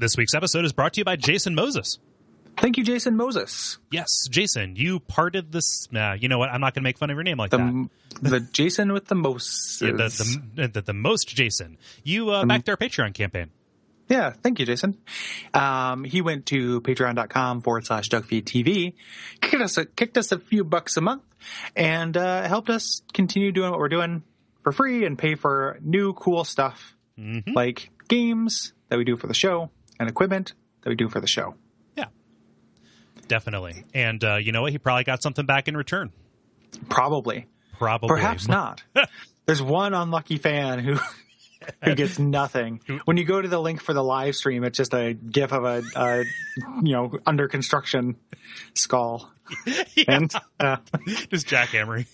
This week's episode is brought to you by Jason Moses. Thank you, Jason Moses. Yes, Jason, you parted this. You know what? I'm not going to make fun of your name like that. The Jason with the most. Yeah, the most Jason. You backed our Patreon campaign. Yeah, thank you, Jason. He went to patreon.com/DuckFeedTV, kicked us a few bucks a month, and helped us continue doing what we're doing for free and pay for new cool stuff like games that we do for the show and equipment that we do for the show. Yeah, definitely. And you know what? He probably got something back in return. Probably. Perhaps not. There's one unlucky fan who gets nothing. When you go to the link for the live stream, it's just a GIF of a under construction skull. Yeah. And just jackhammering.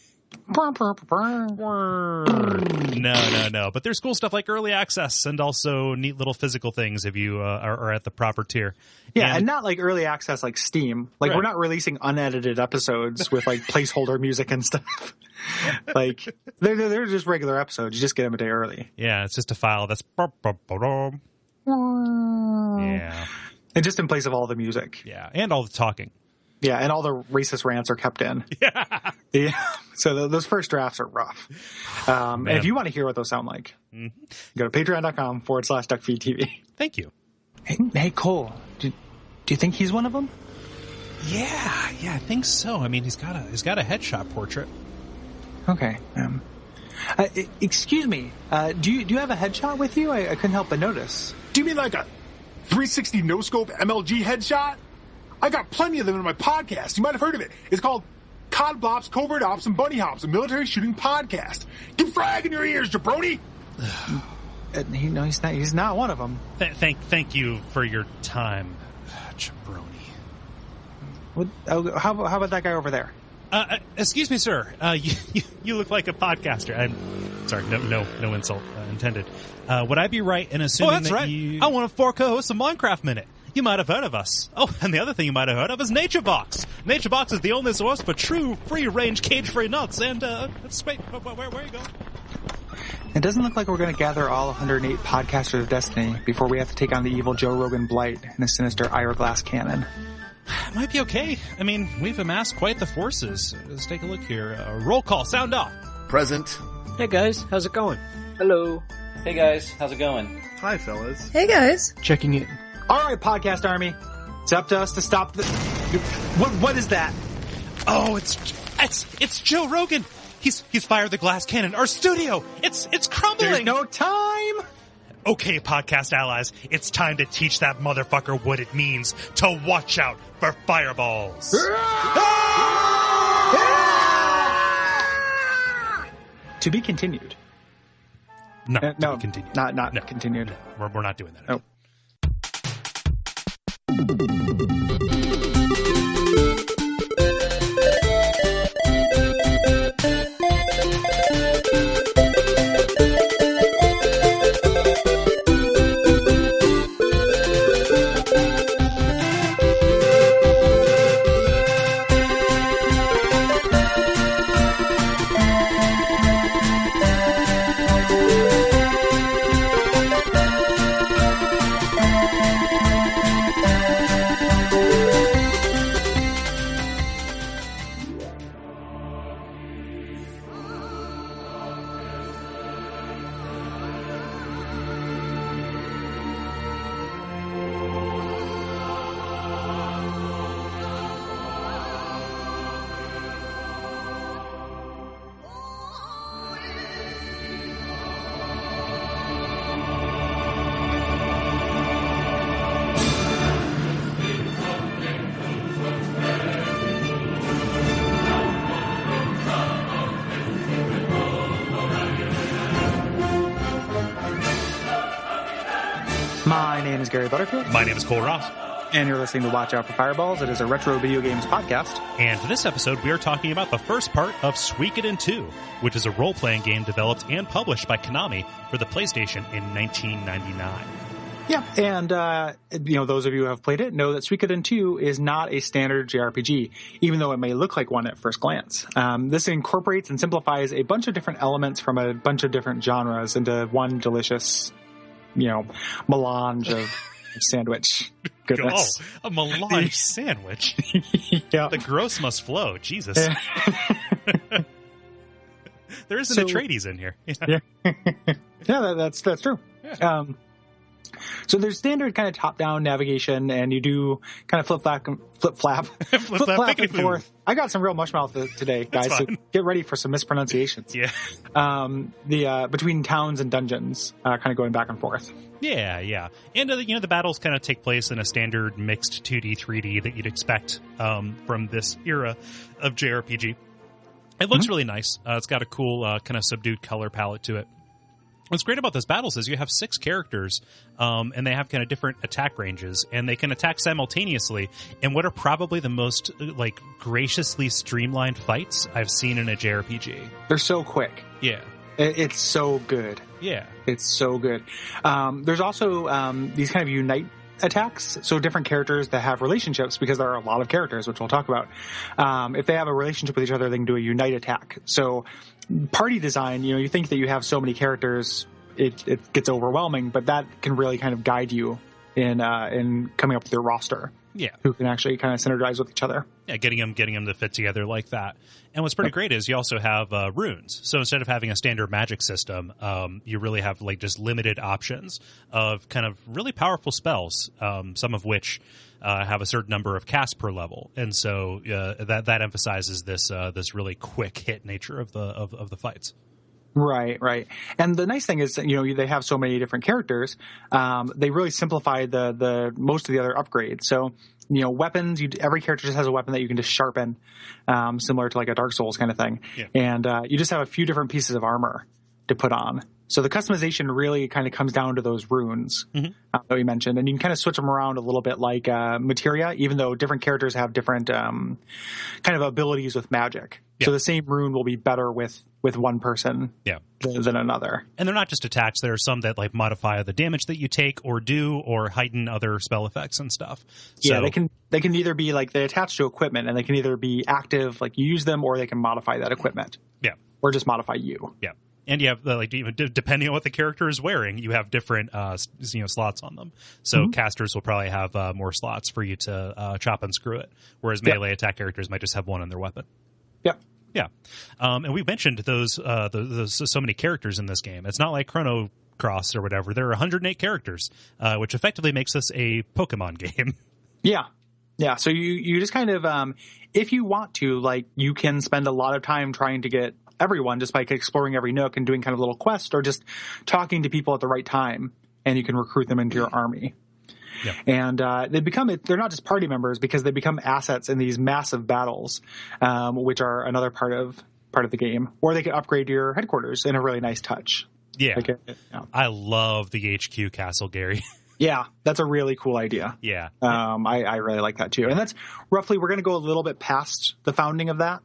No. But there's cool stuff like early access and also neat little physical things if you are at the proper tier. Yeah, and not like early access like Steam. Like, we're not releasing unedited episodes with like placeholder music and stuff. Like, they're just regular episodes. You just get them a day early. Yeah, it's just a file that's... Yeah. And just in place of all the music. Yeah, and all the talking. Yeah, and all the racist rants are kept in. Yeah. So those first drafts are rough. And if you want to hear what those sound like, go to patreon.com/DuckFeedTV. Thank you. Hey, Cole, do you think he's one of them? Yeah, I think so. I mean, he's got a headshot portrait. Okay. Excuse me. Do you have a headshot with you? I couldn't help but notice. Do you mean like a 360 no-scope MLG headshot? I got plenty of them in my podcast. You might have heard of it. It's called Cod Blops, Covert Ops, and Bunny Hops, a military shooting podcast. Get frag in your ears, jabroni! He's not one of them. Thank you for your time, jabroni. How about that guy over there? Excuse me, sir. You look like a podcaster. I'm sorry. No insult intended. Would I be right in assuming that right. I want to co-host a Minecraft Minute. You might have heard of us. Oh, and the other thing you might have heard of is NatureBox. NatureBox is the only source for true, free-range, cage-free nuts. And wait, where are you going? It doesn't look like we're going to gather all 108 podcasters of destiny before we have to take on the evil Joe Rogan Blight and a sinister Glass cannon. Might be okay. I mean, we've amassed quite the forces. Let's take a look here. Roll call. Sound off. Present. Hey, guys. How's it going? Hello. Hey, guys. How's it going? Hi, fellas. Hey, guys. Checking in. All right, Podcast Army. It's up to us to stop the... What is that? Oh, it's Joe Rogan. He's fired the glass cannon. Our studio. It's crumbling. There's no time. Okay, podcast allies. It's time to teach that motherfucker what it means to watch out for fireballs. To be continued. No, to no, be continued. Not No. continued. No, we're not doing that. Nope. My name is Gary Butterfield. My name is Cole Ross. And you're listening to Watch Out for Fireballs. It is a retro video games podcast. And for this episode, we are talking about the first part of Suikoden II, which is a role-playing game developed and published by Konami for the PlayStation in 1999. Yeah, and those of you who have played it know that Suikoden II is not a standard JRPG, even though it may look like one at first glance. This incorporates and simplifies a bunch of different elements from a bunch of different genres into one delicious, melange of sandwich. Goodness. Oh, a melange sandwich. Yeah. The gross must flow. Jesus. There isn't Atreides in here. Yeah, that's true. Yeah. So there's standard kind of top-down navigation, and you do kind of flip-flap and forth. I got some real mushmouth today, guys, so get ready for some mispronunciations. Yeah. Between towns and dungeons, kind of going back and forth. Yeah. And, the battles kind of take place in a standard mixed 2D, 3D that you'd expect from this era of JRPG. It looks really nice. It's got a cool kind of subdued color palette to it. What's great about those battles is you have 6 characters, and they have kind of different attack ranges, and they can attack simultaneously in what are probably the most graciously streamlined fights I've seen in a JRPG. They're so quick. Yeah. It's so good. Yeah. It's so good. There's also these kind of unite attacks, so different characters that have relationships, because there are a lot of characters, which we'll talk about. If they have a relationship with each other, they can do a unite attack. So party design, you think that you have so many characters, it gets overwhelming, but that can really kind of guide you in coming up with your roster. Yeah. Who can actually kind of synergize with each other. Yeah, getting them to fit together like that. And what's pretty great is you also have runes. So instead of having a standard magic system, you really have just limited options of kind of really powerful spells, some of which have a certain number of casts per level. And so that emphasizes this really quick hit nature of the fights. Right. And the nice thing is, they have so many different characters. They really simplify the most of the other upgrades. So, weapons, every character just has a weapon that you can just sharpen, similar to like a Dark Souls kind of thing. Yeah. And you just have a few different pieces of armor to put on. So the customization really kind of comes down to those runes that we mentioned. And you can kind of switch them around a little bit like materia, even though different characters have different kind of abilities with magic. Yeah. So the same rune will be better with one person than another. And they're not just attacks. There are some that modify the damage that you take or do or heighten other spell effects and stuff. So, yeah, they can either be they attach to equipment, and they can either be active, you use them, or they can modify that equipment. Yeah. Or just modify you. Yeah. And you have depending on what the character is wearing, you have different slots on them. So casters will probably have more slots for you to chop and screw it, whereas melee attack characters might just have one on their weapon. Yep. Yeah. And we mentioned those so many characters in this game. It's not like Chrono Cross or whatever. There are 108 characters, which effectively makes this a Pokemon game. Yeah. Yeah. So you just kind of if you want to, you can spend a lot of time trying to get everyone just by exploring every nook and doing kind of little quests, or just talking to people at the right time, and you can recruit them into your army. Yeah. And they're not just party members, because they become assets in these massive battles, which are another part of the game. Or they can upgrade your headquarters in a really nice touch. Yeah. I love the HQ castle, Gary. Yeah, that's a really cool idea. Yeah. I really like that too. And that's roughly, we're going to go a little bit past the founding of that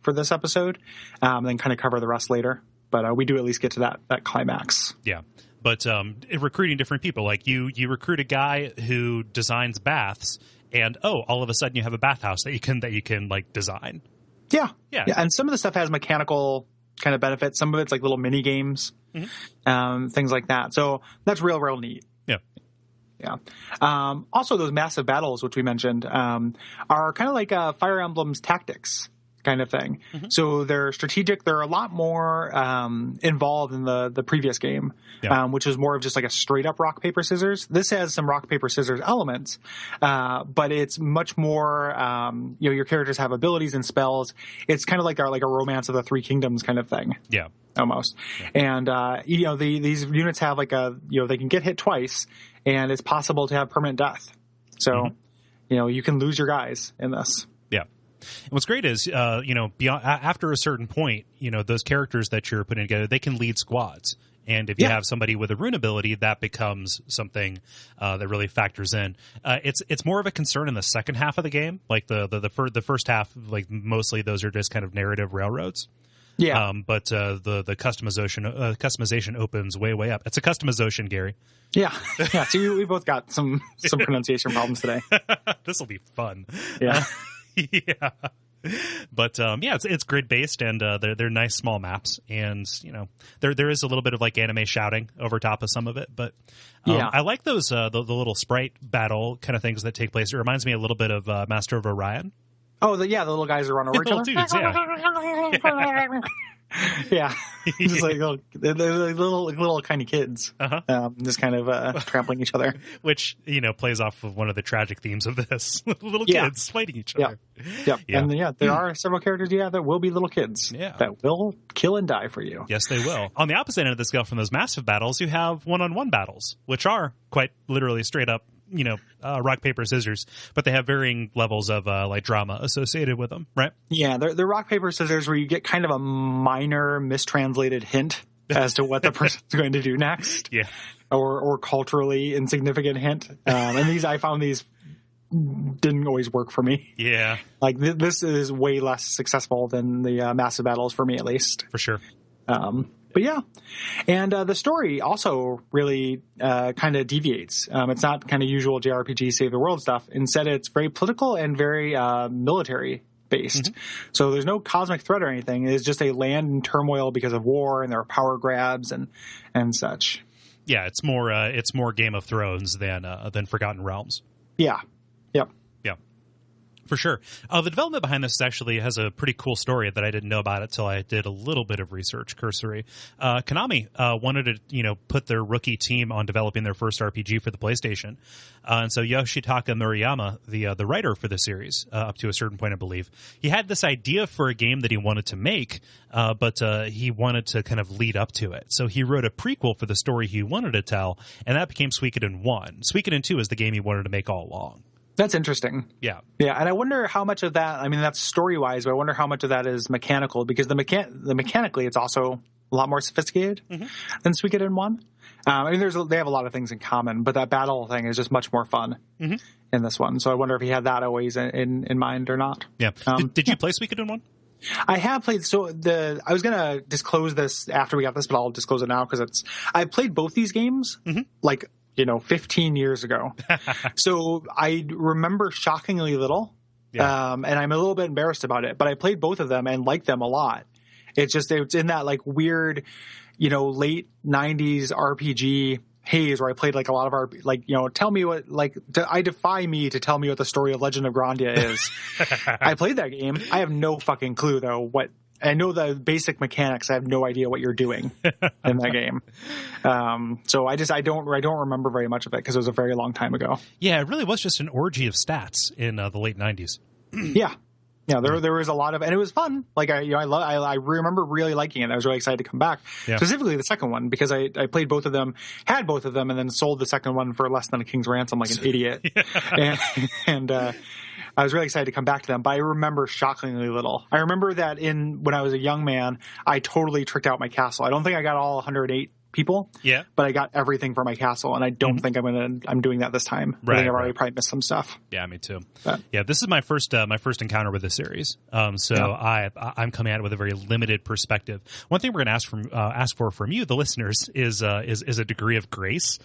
for this episode, then kind of cover the rest later. But we do at least get to that climax. Yeah. But recruiting different people, you recruit a guy who designs baths, and all of a sudden you have a bathhouse that you can design. Yeah. And some of the stuff has mechanical kind of benefits. Some of it's little mini games, things like that. So that's real neat. Yeah. Also, those massive battles, which we mentioned, are kind of like Fire Emblem's Tactics kind of thing. So they're strategic. They're a lot more involved in the previous game, which was more of just a straight up rock, paper, scissors. This has some rock, paper, scissors elements, but it's much more, your characters have abilities and spells. It's kind of like a Romance of the Three Kingdoms kind of thing. Yeah. Almost. Yeah. And, these units have they can get hit twice, and it's possible to have permanent death. So, you can lose your guys in this. Yeah. And what's great is, beyond after a certain point, those characters that you're putting together, they can lead squads. And if you have somebody with a rune ability, that becomes something that really factors in. It's more of a concern in the second half of the game. The first half, mostly those are just kind of narrative railroads. Yeah. But the customization opens way up. It's a customization, Gary. Yeah. Yeah. So we both got some pronunciation problems today. This will be fun. Yeah. Yeah. But it's grid based, and they're nice small maps, and there is a little bit of like anime shouting over top of some of it, but I like those the little sprite battle kind of things that take place. It reminds me a little bit of Master of Orion. Oh, the little guys that run over each other. Dudes, yeah. Yeah, just like little kind of kids, just kind of trampling each other, which plays off of one of the tragic themes of this: little kids fighting each other. Yep. And there are several characters, that will be little kids, that will kill and die for you. Yes, they will. On the opposite end of the scale from those massive battles, you have one-on-one battles, which are quite literally straight up. Rock, paper, scissors, but they have varying levels of like drama associated with them, right? Yeah, they're rock, paper, scissors where you get kind of a minor mistranslated hint as to what the person's going to do next. Yeah. Or culturally insignificant hint. And I found these didn't always work for me. Yeah. Like this is way less successful than the massive battles for me, at least. For sure. But yeah, and the story also really kind of deviates. It's not kind of usual JRPG save the world stuff. Instead, it's very political and very military based. Mm-hmm. So there's no cosmic threat or anything. It's just a land in turmoil because of war, and there are power grabs and such. Yeah, it's more Game of Thrones than Forgotten Realms. Yeah. Yep. Yeah. For sure. The development behind this actually has a pretty cool story that I didn't know about it till I did a little bit of research, cursory. Konami wanted to, put their rookie team on developing their first RPG for the PlayStation. And so Yoshitaka Murayama, the writer for the series, up to a certain point, I believe, he had this idea for a game that he wanted to make, but he wanted to kind of lead up to it. So he wrote a prequel for the story he wanted to tell, and that became Suikoden 1. Suikoden 2 is the game he wanted to make all along. That's interesting. Yeah. Yeah, and I wonder how much of that, I mean, that's story-wise, but I wonder how much of that is mechanical, because the mechanically it's also a lot more sophisticated than Suikoden 1. I mean, they have a lot of things in common, but that battle thing is just much more fun in this one. So I wonder if he had that always in mind or not. Yeah. Did you play Suikoden 1? I have played. So I was going to disclose this after we got this, but I'll disclose it now because I played both these games like 15 years ago. So I remember shockingly little, and I'm a little bit embarrassed about it, but I played both of them and liked them a lot. It's in that like weird, late 90s RPG haze where I played like a lot of tell me what, I defy me to tell me what the story of Legend of Grandia is. I played that game. I have no fucking clue though I know the basic mechanics. I have no idea what you're doing in that game. So I don't remember very much of it because it was a very long time ago. Yeah, it really was just an orgy of stats in the late 90s. Yeah. There was a lot of, and it was fun. Like I remember really liking it. I was really excited to come back, specifically the second one, because I played both of them, had both of them, and then sold the second one for less than a king's ransom, like an idiot. And I was really excited to come back to them, but I remember shockingly little. I remember that when I was a young man, I totally tricked out my castle. I don't think I got all 108 people, but I got everything for my castle, and I don't think I'm doing that this time. I think I've already probably missed some stuff. Yeah, me too. Yeah, this is my first encounter with the series, I'm coming at it with a very limited perspective. One thing we're going to ask for from you, the listeners, is a degree of grace.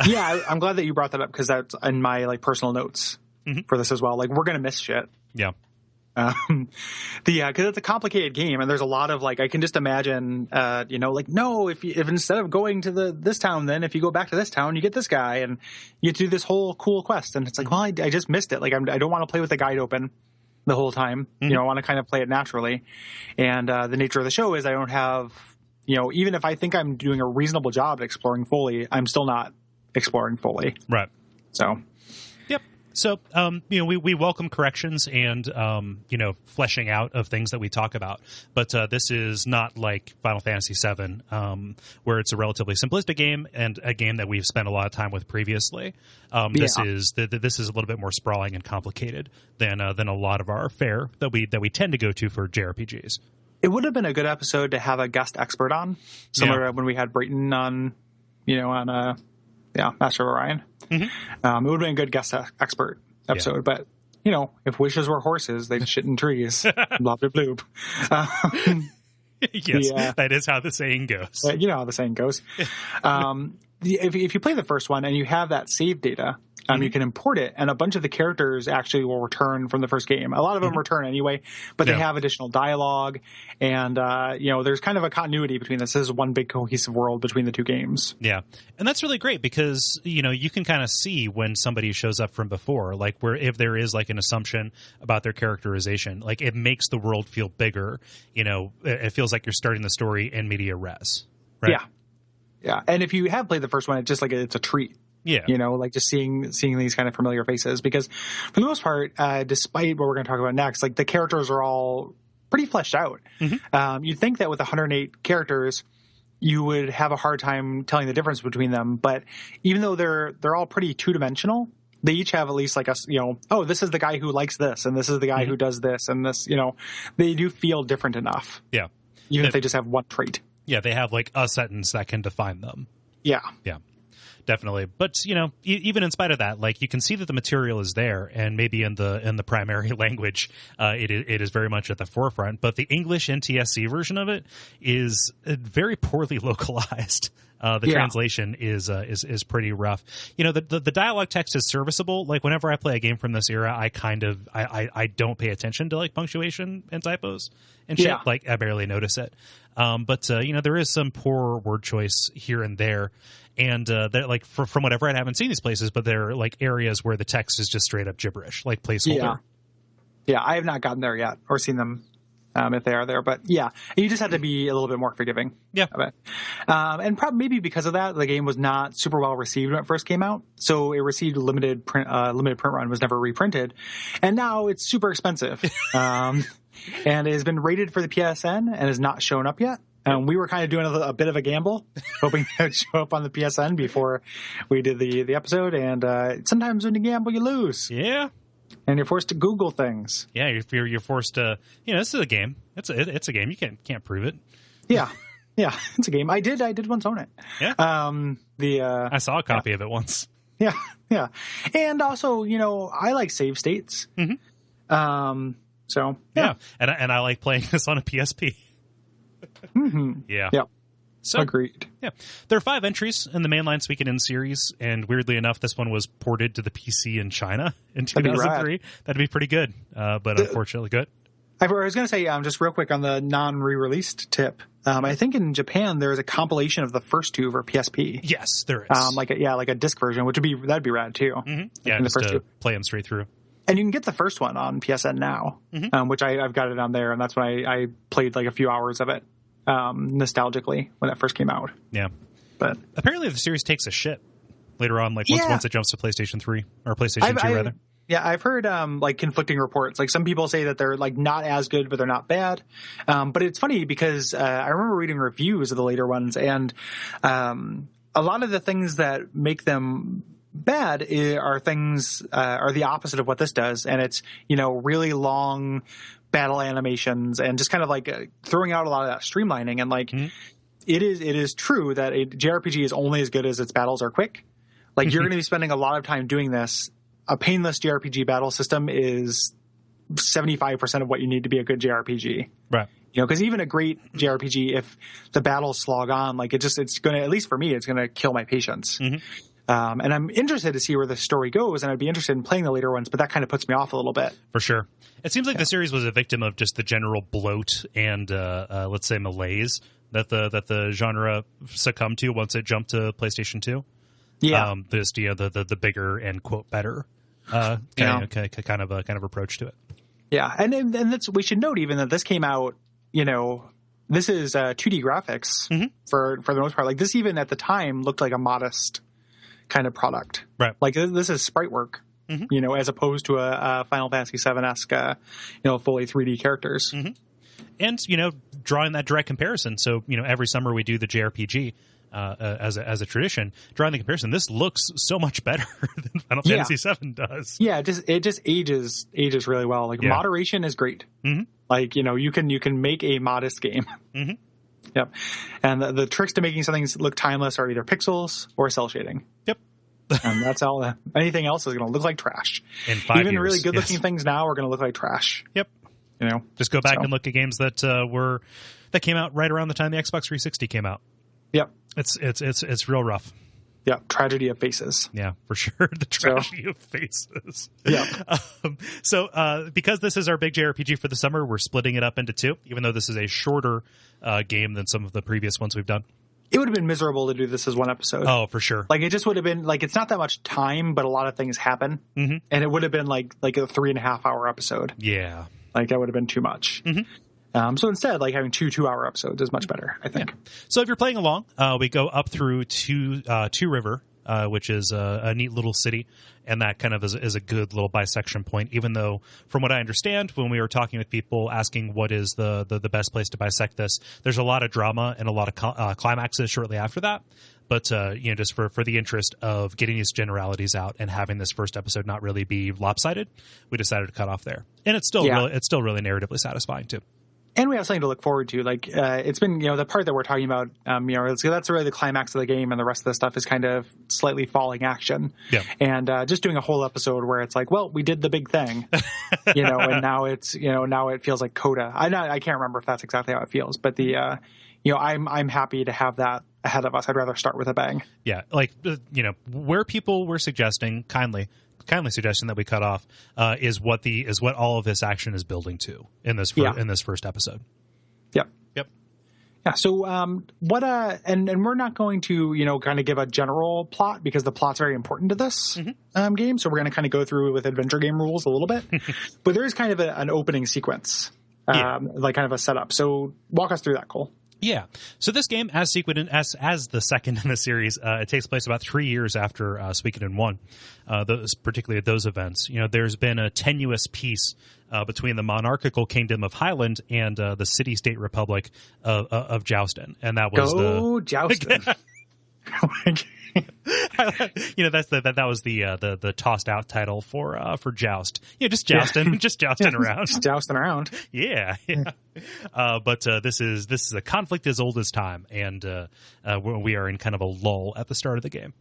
Yeah, I'm glad that you brought that up because that's in my personal notes for this as well. Like, we're going to miss shit. Yeah. Because it's a complicated game, and there's a lot of I can just imagine, no, if instead of going to this town, then if you go back to this town, you get this guy, and you do this whole cool quest, and it's like, well, I just missed it. Like, I don't want to play with the guide open the whole time. I want to kind of play it naturally, and the nature of the show is I don't have, even if I think I'm doing a reasonable job at exploring fully, I'm still not exploring fully. Right. So. So, we welcome corrections and, fleshing out of things that we talk about. But this is not like Final Fantasy VII, where it's a relatively simplistic game and a game that we've spent a lot of time with previously. This is a little bit more sprawling and complicated than a lot of our fare that we tend to go to for JRPGs. It would have been a good episode to have a guest expert on, similar to when we had Brayton on, Master of Orion. It would have been a good guest expert episode, but if wishes were horses, they'd shit in trees. Blah blah bloob. Yes, that is how the saying goes. You know how the saying goes. If you play the first one and you have that save data, You can import it, and a bunch of the characters actually will return from the first game. A lot of them return anyway, but they have additional dialogue, and there's kind of a continuity between this. This is one big cohesive world between the two games. Yeah, and that's really great because you can kind of see when somebody shows up from before, like where if there is like an assumption about their characterization, like it makes the world feel bigger. It feels like you're starting the story in media res. Right? Yeah, and if you have played the first one, it's just like it's a treat. Yeah. Like just seeing these kind of familiar faces, because for the most part, despite what we're going to talk about next, like the characters are all pretty fleshed out. You'd think that with 108 characters, you would have a hard time telling the difference between them. But even though they're all pretty two-dimensional, they each have at least like this is the guy who likes this, and this is the guy who does this, and this, they do feel different enough. Yeah. Even if they just have one trait. Yeah, they have like a sentence that can define them. Yeah. Yeah. Definitely. But, even in spite of that, like you can see that the material is there, and maybe in the primary language, it is very much at the forefront. But the English NTSC version of it is very poorly localized. The translation is pretty rough. The dialogue text is serviceable. Like whenever I play a game from this era, I don't pay attention to like punctuation and typos and shit. Like I barely notice it. But there is some poor word choice here and there. And they're like from whatever, I haven't seen these places, but they're like areas where the text is just straight up gibberish, like placeholder. Yeah, I have not gotten there yet or seen them if they are there. But yeah, you just have to be a little bit more forgiving. Yeah. And probably maybe because of that, the game was not super well received when it first came out. So it received limited print run, was never reprinted. And now it's super expensive. And it has been rated for the PSN and has not shown up yet. And we were kind of doing a bit of a gamble, hoping it would show up on the PSN before we did the episode. And sometimes when you gamble, you lose. Yeah. And you're forced to Google things. Yeah, you're forced to. This is a game. It's a game. You can't prove it. Yeah, it's a game. I did once own it. Yeah. I saw a copy of it once. Yeah. And also, I like save states. So yeah, and I like playing this on a PSP. Yeah. Yep. So, agreed. Yeah. There are 5 entries in the mainline Suikoden series, and weirdly enough, this one was ported to the PC in China in 2003. That'd be pretty good, but unfortunately good. I was going to say, just real quick on the non-re-released tip. I think in Japan there is a compilation of the first 2 for PSP. Yes, there is. Like a disc version, that'd be rad too. Yeah, just to play them straight through. And you can get the first one on PSN now, which I've got it on there, and that's when I played like a few hours of it nostalgically when it first came out. Yeah. But apparently the series takes a shit later on, like once it jumps to PlayStation 3 or PlayStation 2 rather. Yeah, I've heard like conflicting reports. Like some people say that they're like not as good, but they're not bad. But it's funny because I remember reading reviews of the later ones, and a lot of the things that make them bad are the opposite of what this does, and it's really long battle animations and just kind of like throwing out a lot of that streamlining, and like it is true that a JRPG is only as good as its battles are quick. Like you're going to be spending a lot of time doing this. A painless JRPG battle system is 75% of what you need to be a good JRPG. Right. Because even a great JRPG, if the battles slog on, like it's going to, at least for me, it's going to kill my patience. And I'm interested to see where the story goes, and I'd be interested in playing the later ones, but that kind of puts me off a little bit. For sure. It seems like the series was a victim of just the general bloat and, let's say, malaise that the genre succumbed to once it jumped to PlayStation 2. Yeah. The bigger and quote better kind of approach to it. Yeah, and that's, we should note even that this came out, this is 2D graphics for the most part. Like this even at the time looked like a modest kind of product. Right. Like this is sprite work, as opposed to a Final Fantasy VII-esque, fully 3D characters. And, drawing that direct comparison. So, every summer we do the JRPG as a tradition. Drawing the comparison, this looks so much better than Final Fantasy VII does. Yeah, it just ages really well. Like moderation is great. Like, you can make a modest game. Yep. And the tricks to making something look timeless are either pixels or cell shading. Yep. And that's all. Anything else is going to look like trash. In 5 years. Even really good looking things now are going to look like trash. Yep. Just go back and look at games that came out right around the time the Xbox 360 came out. Yep. It's real rough. Yeah, tragedy of faces. Yeah, for sure. The tragedy of faces. Yeah. So because this is our big JRPG for the summer, we're splitting it up into two, even though this is a shorter game than some of the previous ones we've done. It would have been miserable to do this as one episode. Oh, for sure. Like, it just would have been, like, it's not that much time, but a lot of things happen. Mm-hmm. And it would have been, like a 3.5 hour episode. Yeah. Like, that would have been too much. Mm-hmm. So instead, like, having 2 2-hour episodes is much better, I think. Yeah. So if you're playing along, we go up through Two River, which is a neat little city, and that kind of is a good little bisection point, even though, from what I understand, when we were talking with people asking what is the best place to bisect this, there's a lot of drama and a lot of climaxes shortly after that. But, just for the interest of getting these generalities out and having this first episode not really be lopsided, we decided to cut off there. And it's still really narratively satisfying, too. And we have something to look forward to. Like, it's been, the part that we're talking about, that's really the climax of the game, and the rest of the stuff is kind of slightly falling action. Yeah. And just doing a whole episode where it's like, well, we did the big thing, and now it's, now it feels like Coda. I can't remember if that's exactly how it feels, but I'm happy to have that ahead of us. I'd rather start with a bang. Yeah. Like, where people were suggesting kindly suggesting that we cut off is what all of this action is building to in this first episode. Yep. Yeah. So and we're not going to kind of give a general plot, because the plot's very important to this game. So we're going to kind of go through with adventure game rules a little bit, but there is kind of an opening sequence, like kind of a setup. So walk us through that, Cole. Yeah. So this game, as as the second in the series, it takes place about 3 years after Suikoden II. Particularly at those events, there's been a tenuous peace between the monarchical kingdom of Highland and the city-state republic of Joustin, and that was Joustin. That was the tossed out title for Joust. Just jousting, just jousting around, just jousting around. Yeah. But this is a conflict as old as time, and we are in kind of a lull at the start of the game.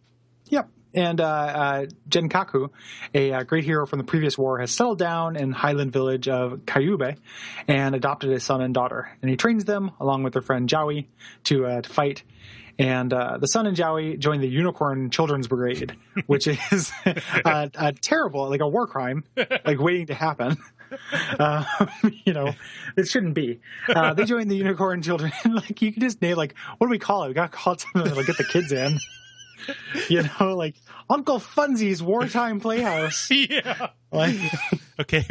Yep. And Genkaku, a great hero from the previous war, has settled down in Highland village of Kyube and adopted a son and daughter. And he trains them along with their friend Jowie to fight. And the son and Jowie join the Unicorn Children's Brigade, which is a terrible, like a war crime, like waiting to happen. It shouldn't be. They join the Unicorn Children. Like, you can just name, like, what do we call it? We got to call it something that'll get the kids in. Like Uncle Funzy's Wartime Playhouse. Yeah. Okay,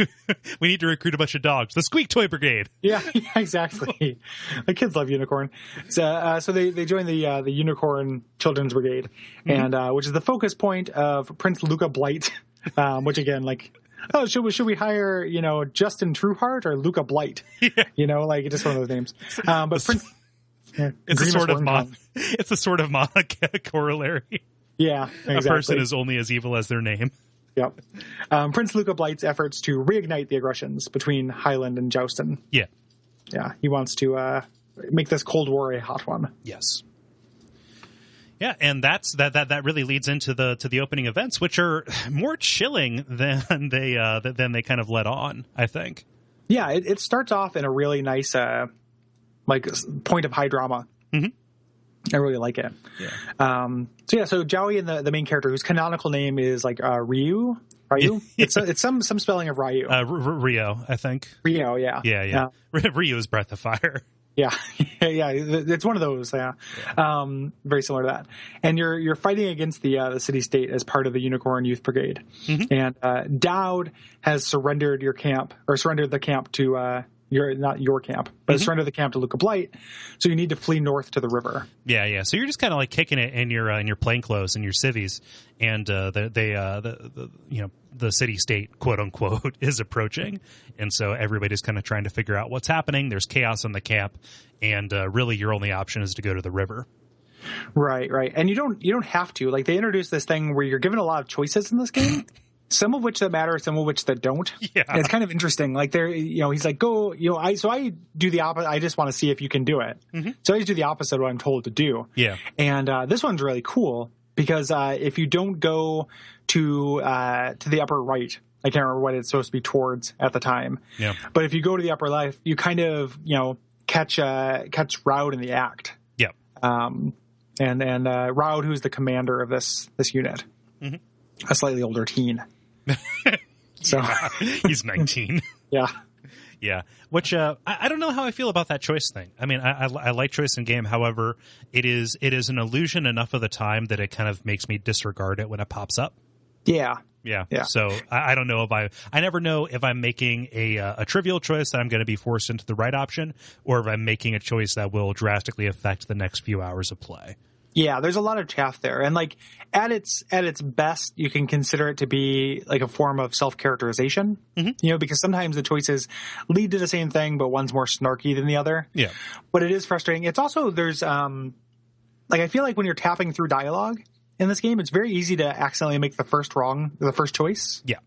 we need to recruit a bunch of dogs. The Squeak Toy Brigade. Yeah, exactly. The kids love Unicorn. So they join the Unicorn Children's Brigade, and which is the focus point of Prince Luca Blight. Which again, like, should we hire Justin Trueheart or Luca Blight? Yeah. Like, just one of those names. But Prince. Yeah, it's a sort of corollary. Yeah, exactly. A person is only as evil as their name. Yep. Prince Luca Blight's efforts to reignite the aggressions between Highland and Joustin. Yeah. Yeah, he wants to make this Cold War a hot one. Yes. Yeah, and that really leads into the opening events, which are more chilling than they kind of let on, I think. Yeah, it starts off in a really nice point of high drama. Mm-hmm. I really like it. Yeah. So Jowie and the main character, whose canonical name is like Ryu. It's some spelling of Ryu. Rio, I think. Rio, yeah. Yeah. Ryu is Breath of Fire. Yeah. Yeah. It's one of those. Yeah. Very similar to that. And you're fighting against the city state as part of the Unicorn Youth Brigade. Mm-hmm. And Dowd has surrendered the camp to not your camp, but surrender the camp to Luca Blight. So you need to flee north to the river. Yeah. So you're just kind of like kicking it in your plainclothes and your civvies, and the city state, quote unquote, is approaching, and so everybody's kind of trying to figure out what's happening. There's chaos in the camp, and really your only option is to go to the river. Right. And you don't have to. Like, they introduced this thing where you're given a lot of choices in this game. Some of which that matter, some of which that don't. Yeah. And it's kind of interesting. Like, he's like, go, I do the opposite. I just want to see if you can do it. Mm-hmm. So I just do the opposite of what I'm told to do. Yeah. And this one's really cool because if you don't go to the upper right, I can't remember what it's supposed to be towards at the time. Yeah. But if you go to the upper left, you kind of, catch Roud in the act. Yeah. and Raud, who's the commander of this unit, a slightly older teen. So he's 19. Yeah. Yeah, which I don't know how I feel about that choice thing. I mean, I like choice in game. However, it is an illusion enough of the time that it kind of makes me disregard it when it pops up. Yeah. So I don't know if I never know if I'm making a trivial choice that I'm going to be forced into the right option, or if I'm making a choice that will drastically affect the next few hours of play. Yeah, there's a lot of chaff there. And like at its best, you can consider it to be like a form of self-characterization, because sometimes the choices lead to the same thing, but one's more snarky than the other. Yeah. But it is frustrating. It's also, there's, I feel like when you're tapping through dialogue in this game, it's very easy to accidentally make the first choice. Yeah.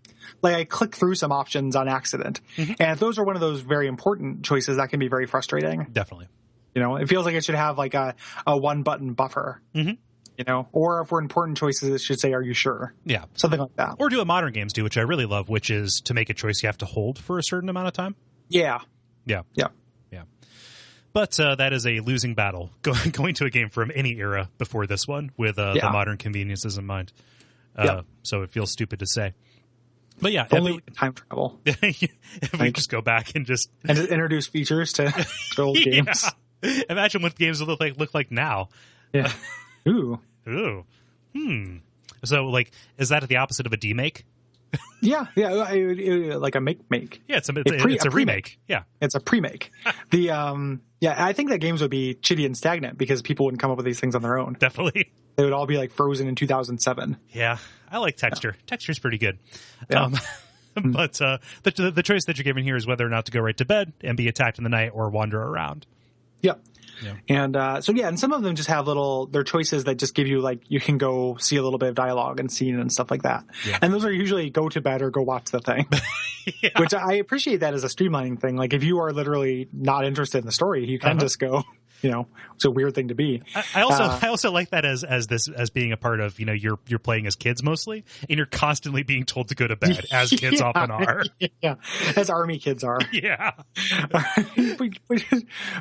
Like I click through some options on accident. And if those are one of those very important choices, that can be very frustrating. Definitely. It feels like it should have like a one button buffer, or if we're important choices, it should say, "Are you sure?" Yeah. Something like that. Or do what modern games do, which I really love, which is to make a choice you have to hold for a certain amount of time. Yeah. But that is a losing battle going to a game from any era before this one with the modern conveniences in mind. So it feels stupid to say. But yeah, only time travel. If we just go back and just introduce features to old games. Imagine what games would look like now. Yeah. Ooh. So, like, is that the opposite of a demake? Yeah. Like a make. Yeah, it's a remake. Yeah, it's a pre-make. I think that games would be chitty and stagnant because people wouldn't come up with these things on their own. Definitely. They would all be like frozen in 2007. Yeah, I like texture. Yeah. Texture's pretty good. Yeah. But the choice that you're given here is whether or not to go right to bed and be attacked in the night or wander around. Yep. Yeah. And some of them just have they're choices that just give you like, you can go see a little bit of dialogue and scene and stuff like that. Yeah. And those are usually go to bed or go watch the thing, which I appreciate that as a streamlining thing. Like if you are literally not interested in the story, you can just go, it's a weird thing to be. I also like that as being a part of, you're playing as kids mostly, and you're constantly being told to go to bed as kids often are. Yeah. As army kids are. Yeah.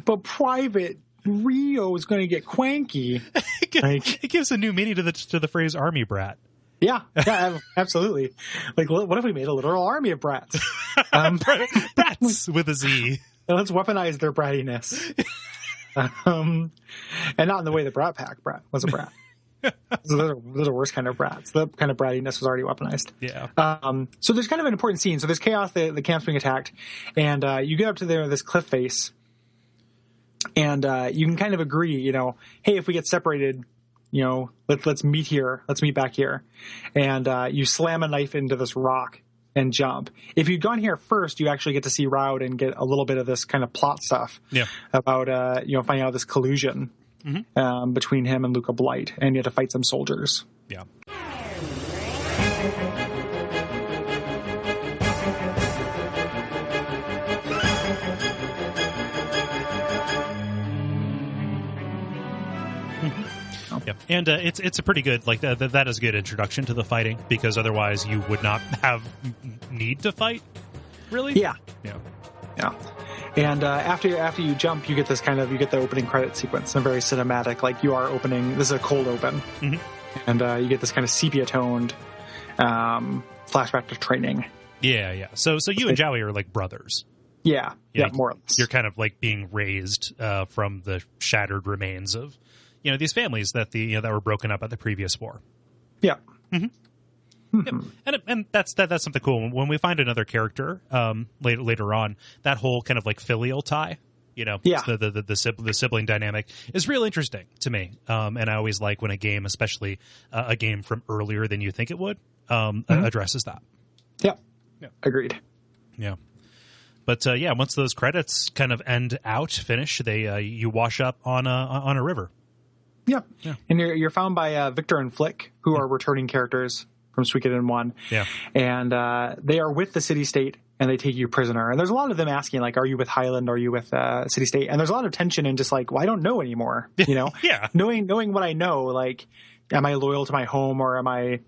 but Private Rio is going to get cranky. It gives a new meaning to the phrase army brat. Yeah, absolutely. Like, what if we made a literal army of brats? Brats with a Z. Let's weaponize their brattiness. And not in the way the Brat Pack brat was a brat. So those are worse kind of brats. The kind of brattiness was already weaponized. Yeah. So there's kind of an important scene. So there's chaos. The camp's being attacked, and you get up to this cliff face, and you can kind of agree. Hey, if we get separated, let's meet here. Let's meet back here, and you slam a knife into this rock and jump. If you'd gone here first, you actually get to see Raud and get a little bit of this kind of plot stuff about, finding out this collusion between him and Luca Blight, and you have to fight some soldiers. Yeah. Yeah, and it's a pretty good that is a good introduction to the fighting, because otherwise you would not have need to fight, really. Yeah. And after you jump, you get the opening credit sequence, and very cinematic. Like you are opening. This is a cold open, and you get this kind of sepia toned flashback to training. Yeah. So you and Joey are like brothers. Yeah, more or less. You're kind of like being raised from the shattered remains of these families that that were broken up at the previous war. Yeah. And that's something cool. When we find another character later on, that whole kind of like filial tie, the sibling dynamic is real interesting to me. And I always like when a game, especially a game from earlier than you think it would, addresses that. Yeah. Agreed. Yeah. But once those credits kind of finish, they you wash up on a river. Yeah. And you're found by Victor and Flick, who are returning characters from Suikoden 1. Yeah. And they are with the city-state, and they take you prisoner. And there's a lot of them asking, like, are you with Highland? Are you with city-state? And there's a lot of tension and just like, well, I don't know anymore, Yeah. Knowing what I know, like, am I loyal to my home, or am I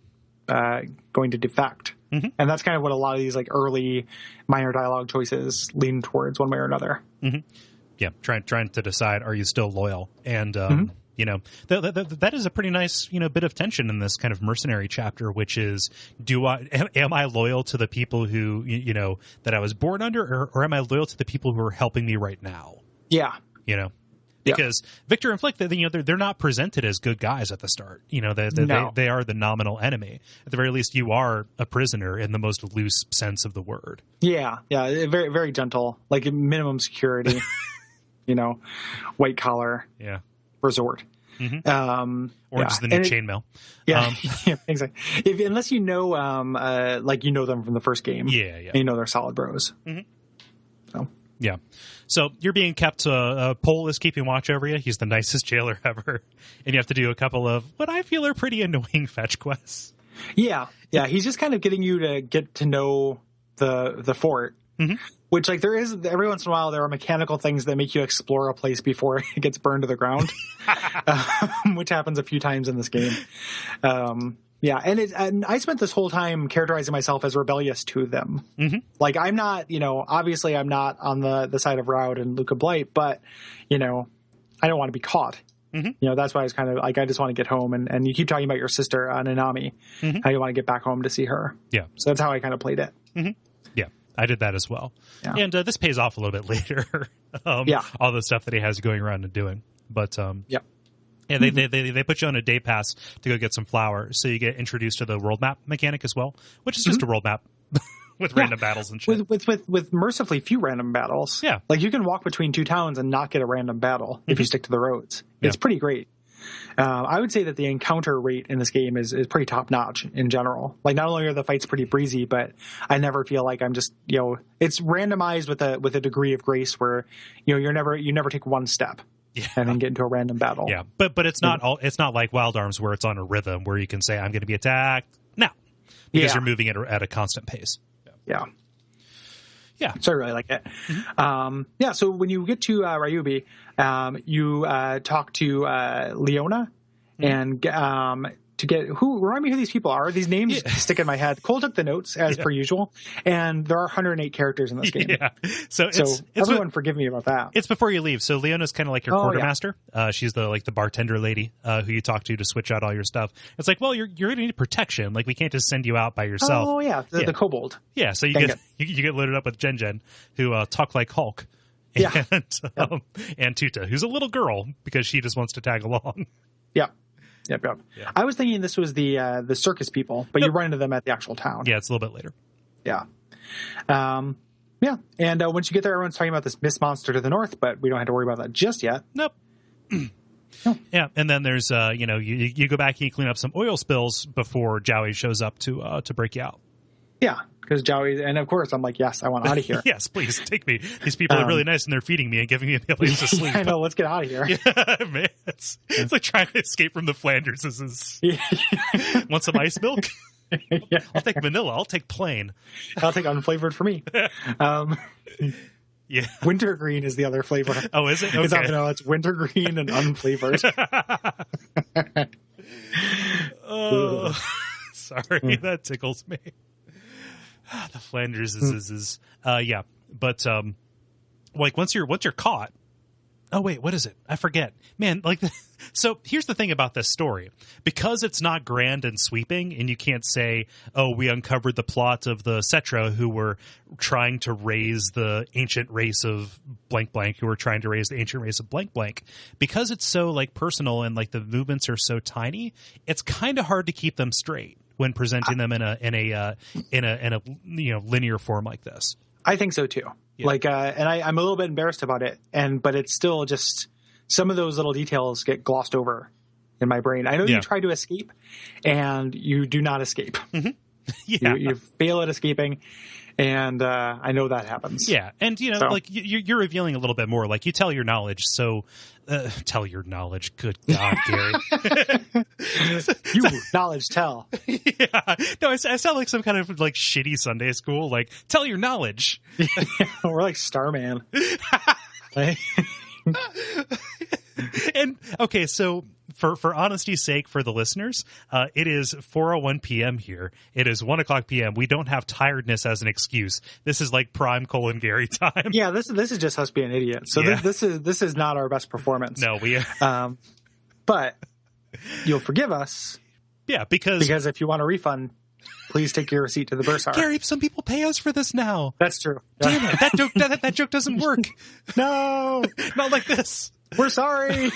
going to defect? And that's kind of what a lot of these like early minor dialogue choices lean towards, one way or another. Yeah. Trying to decide, are you still loyal? And You know, that is a pretty nice, you know, bit of tension in this kind of mercenary chapter, which is, am I loyal to the people who, you know, that I was born under, or am I loyal to the people who are helping me right now? Yeah. You know, because Victor and Flick, you know, they're not presented as good guys at the start. You know, they are the nominal enemy. At the very least, you are a prisoner in the most loose sense of the word. Yeah. Yeah. Very, very gentle, like minimum security, you know, white collar. Yeah. Resort. Orange is the new chainmail. Yeah, yeah, exactly. Unless you know, like you know them from the first game. Yeah. And you know they're solid bros. So. Yeah. So you're being kept, Pole is keeping watch over you. He's the nicest jailer ever. And you have to do a couple of what I feel are pretty annoying fetch quests. Yeah. Yeah. He's just kind of getting you to get to know the fort. Which, like, there is, every once in a while, there are mechanical things that make you explore a place before it gets burned to the ground, which happens a few times in this game. Yeah, and I spent this whole time characterizing myself as rebellious to them. Like, I'm not, you know, obviously I'm not on the side of Raud and Luca Blight, but, you know, I don't want to be caught. You know, that's why I was kind of like, I just want to get home. And you keep talking about your sister, Nanami, how you want to get back home to see her. Yeah. So that's how I kind of played it. Yeah. I did that as well. Yeah. And this pays off a little bit later. All the stuff that he has going around and doing. But yeah, they put you on a day pass to go get some flowers, so you get introduced to the world map mechanic as well, which is just a world map with random battles and shit. With mercifully few random battles. Yeah, like you can walk between two towns and not get a random battle if you stick to the roads. It's pretty great. I would say that the encounter rate in this game is pretty top notch in general. Like, not only are the fights pretty breezy, but I never feel like I'm just, you know, it's randomized with a degree of grace where, you know, you never take one step and then get into a random battle. Yeah, but it's not it's not like Wild Arms where it's on a rhythm where you can say I'm going to be attacked now because you're moving at a constant pace. Yeah. So I really like it. So when you get to Ryubi, you talk to Leona and to get remind me who these people are. These names stick in my head. Cole took the notes as per usual, and there are 108 characters in this game. Yeah. So everyone forgive me about that. It's before you leave. So Leona's kind of like your quartermaster. She's the bartender lady who you talk to switch out all your stuff. It's like, well, you're going to need protection. Like, we can't just send you out by yourself. Oh yeah, the kobold. Yeah. So you get loaded up with Jen who talk like Hulk. And Tuta, who's a little girl because she just wants to tag along. Yep. I was thinking this was the circus people, but you run into them at the actual town. Yeah, it's a little bit later. Yeah. And once you get there, everyone's talking about this mist monster to the north, but we don't have to worry about that just yet. Nope. Yeah, and then there's you go back and you clean up some oil spills before Jowie shows up to break you out. Yeah, because Jowie, and of course I'm like, yes, I want out of here. Yes, please take me. These people are really nice and they're feeding me and giving me a place to sleep. I know, let's get out of here. Yeah, man, it's like trying to escape from the Flanders. Want some ice milk? Yeah. I'll take vanilla. I'll take plain. I'll take unflavored for me. Yeah, wintergreen is the other flavor. Oh, is it? Okay. No, it's wintergreen and unflavored. Oh, sorry, that tickles me. The Flanders is yeah, but like once you're caught. Oh wait, what is it? I forget, man. Like, so here's the thing about this story: because it's not grand and sweeping, and you can't say, "Oh, we uncovered the plot of the Cetra who were trying to raise the ancient race of blank blank, who were trying to raise the ancient race of blank blank." Because it's so like personal and like the movements are so tiny, it's kind of hard to keep them straight when presenting them in a linear form like this. I think so too. Yeah. Like, and I'm a little bit embarrassed about it, but it's still just some of those little details get glossed over in my brain. I know you try to escape, and you do not escape. Mm-hmm. Yeah, you fail at escaping, and I know that happens. Yeah, and like you're revealing a little bit more. Like, you tell your knowledge, so tell your knowledge. Good God, Gary, you knowledge tell. Yeah, no, I sound like some kind of like shitty Sunday school. Like, tell your knowledge. We're like Starman. And okay, so for honesty's sake, for the listeners, it is 4:01 p.m. here. It is 1:00 p.m. We don't have tiredness as an excuse. This is like prime Cole and Gary time. Yeah, this is just us being idiots. So this is not our best performance. No, we. but you'll forgive us. Yeah, because if you want a refund, please take your receipt to the bursar. Gary, some people pay us for this now. That's true. Damn it, that joke doesn't work. No, not like this. We're sorry.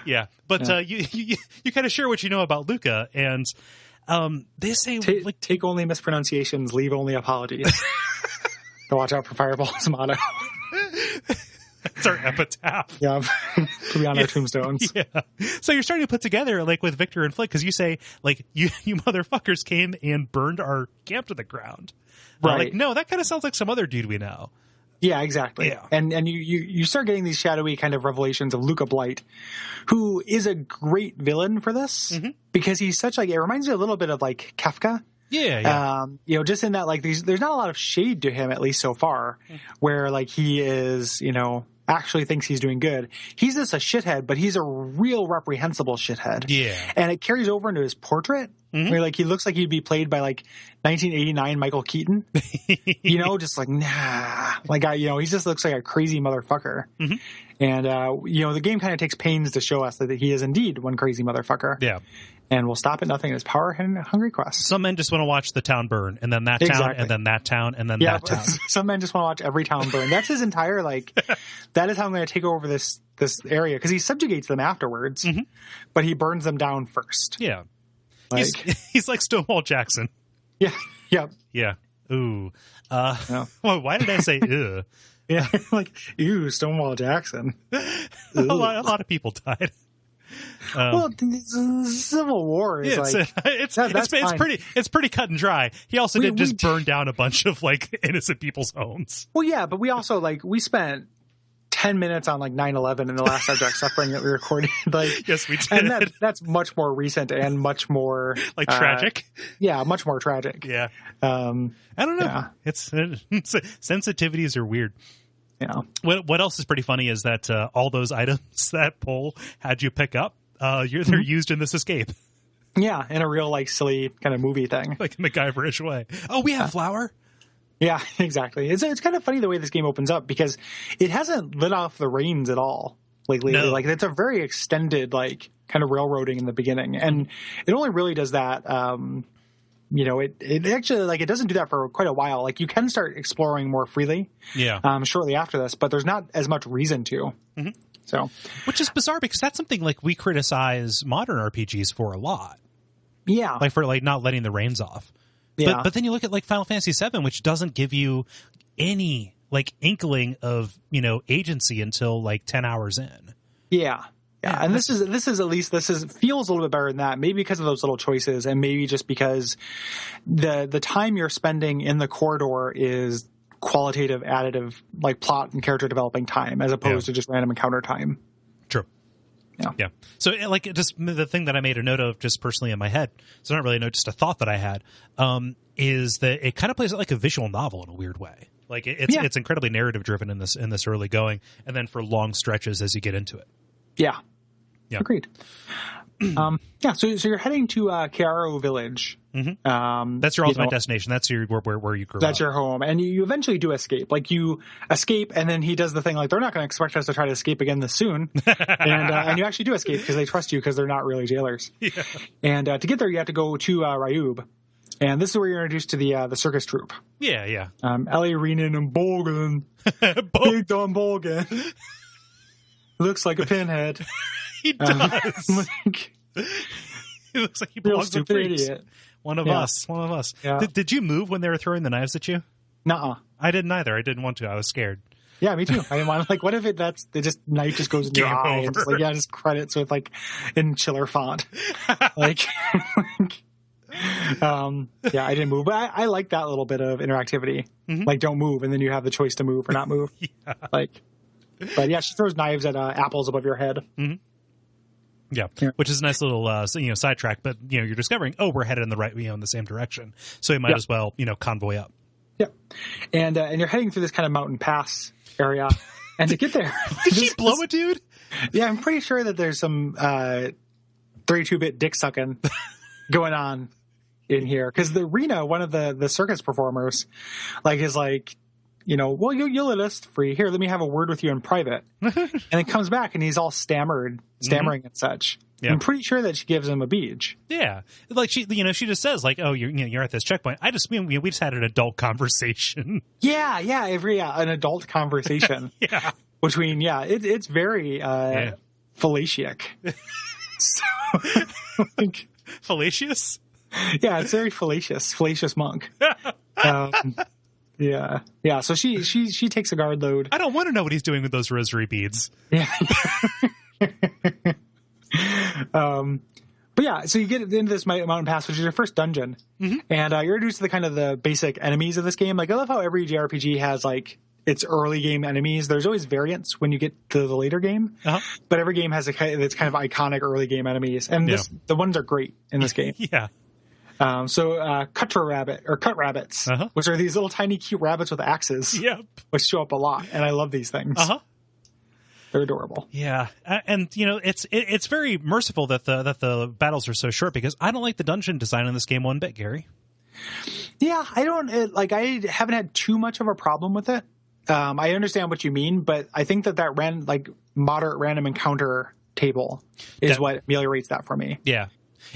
Yeah, but you kind of share what you know about Luca, and they say take only mispronunciations, leave only apologies. So watch out for Fireball's motto. It's our epitaph. Yeah, to be on our tombstones. Yeah. So you're starting to put together, like, with Victor and Flick, because you say, like, you motherfuckers came and burned our camp to the ground. Right. Like, no, that kind of sounds like some other dude we know. Yeah, exactly. Yeah. And you start getting these shadowy kind of revelations of Luca Blight, who is a great villain for this, because he's such, like, it reminds me a little bit of, like, Kafka. Yeah. Just in that, like, there's not a lot of shade to him, at least so far, where, like, he is, actually thinks he's doing good. He's just a shithead, but he's a real reprehensible shithead. Yeah. And it carries over into his portrait, where, like, he looks like he'd be played by, like, 1989 Michael Keaton. Just like, nah. Like, he just looks like a crazy motherfucker. And, the game kind of takes pains to show us that he is indeed one crazy motherfucker. Yeah. And will stop at nothing in his power-hungry quest. Some men just want to watch the town burn, and then that town, and then that town, and then that town. Some men just want to watch every town burn. That's his entire, like, that is how I'm going to take over this area. Because he subjugates them afterwards, but he burns them down first. Yeah. Like, he's like Stonewall Jackson. Yeah. Yeah. Yeah. Ooh. Well, why did I say ugh? Yeah. Like, ew, Stonewall Jackson. A lot of people died. Well, the Civil War is it's pretty cut and dry. He also did just burn down a bunch of, like, innocent people's homes. Well, yeah, but we also, like, we spent 10 minutes on, like, 9/11 in the last Abject Suffering that we recorded. Like, yes, we did. And that's much more recent and much more like tragic. Yeah, much more tragic. Yeah. I don't know. Yeah. It's sensitivities are weird. Yeah. What else is pretty funny is that all those items that Pohl had you pick up, they're used in this escape. Yeah, in a real, like, silly kind of movie thing. Like MacGyver-ish way. Oh, we have flour? Yeah, exactly. It's kind of funny the way this game opens up, because it hasn't lit off the reins at all lately. No. Like, it's a very extended, like, kind of railroading in the beginning. And it only really does that, it actually, like, it doesn't do that for quite a while. Like, you can start exploring more freely shortly after this, but there's not as much reason to. So, which is bizarre, because that's something, like, we criticize modern RPGs for a lot. Yeah. Like, for, like, not letting the reins off. Yeah. But then you look at, like, Final Fantasy VII, which doesn't give you any, like, inkling of, agency until, like, 10 hours in. Yeah. Yeah, and this feels a little bit better than that. Maybe because of those little choices, and maybe just because the time you're spending in the corridor is qualitative, additive, like, plot and character developing time, as opposed to just random encounter time. True. Yeah. So, like, just the thing that I made a note of just personally in my head, so not really a note, just a thought that I had, is that it kind of plays like a visual novel in a weird way. Like, it's incredibly narrative driven in this early going, and then for long stretches as you get into it. Yeah. Agreed. So you're heading to Chiaro Village. That's your ultimate destination. That's your where you grew up. That's your home, and you eventually do escape. Like, you escape, and then he does the thing, like, they're not going to expect us to try to escape again this soon, and you actually do escape because they trust you, because they're not really jailers. Yeah. And to get there, you have to go to Ryub, and this is where you're introduced to the circus troupe. Yeah. Ellie, Renan, and Bolgan. Big Don Bolgan. Looks like a pinhead. He does. He looks like he belongs to idiot. One of us. Yeah. Did you move when they were throwing the knives at you? Nuh-uh. I didn't either. I didn't want to. I was scared. Yeah, me too. I didn't want to, like, what if knife just goes in your eye and just credits with, like, in chiller font. Like, I didn't move, but I like that little bit of interactivity. Like, don't move, and then you have the choice to move or not move. Yeah. But yeah, she throws knives at apples above your head. Yeah, which is a nice little sidetrack. But you're discovering, we're headed in the right, in the same direction. So you might as well convoy up. Yeah, and you're heading through this kind of mountain pass area, and to get there, did she blow a dude? Yeah, I'm pretty sure that there's some 32-bit dick sucking going on in here, because the Rena, one of the circus performers, like, is like well, you'll let us free. Here, let me have a word with you in private. And it comes back and he's all stammering and such. Yeah. I'm pretty sure that she gives him a beach. Yeah. Like she just says like, oh, you're at this checkpoint. We just had an adult conversation. Yeah. An adult conversation. Yeah. Between, it's very, fallacious. So, like, fallacious? Yeah, it's very fallacious monk. Yeah. So she takes a guard load. I don't want to know what he's doing with those rosary beads. Yeah. But yeah, so you get into this mountain pass, which is your first dungeon, and you're introduced to the kind of the basic enemies of this game. Like, I love how every JRPG has like its early game enemies. There's always variants when you get to the later game, but every game has its kind of iconic early game enemies, and the ones are great in this game. Yeah. Cut rabbits, which are these little tiny cute rabbits with axes, which show up a lot, and I love these things. They're adorable. Yeah, and it's very merciful that the battles are so short, because I don't like the dungeon design in this game one bit, Gary. Yeah, I haven't had too much of a problem with it. I understand what you mean, but I think that moderate random encounter table is what ameliorates that for me. Yeah.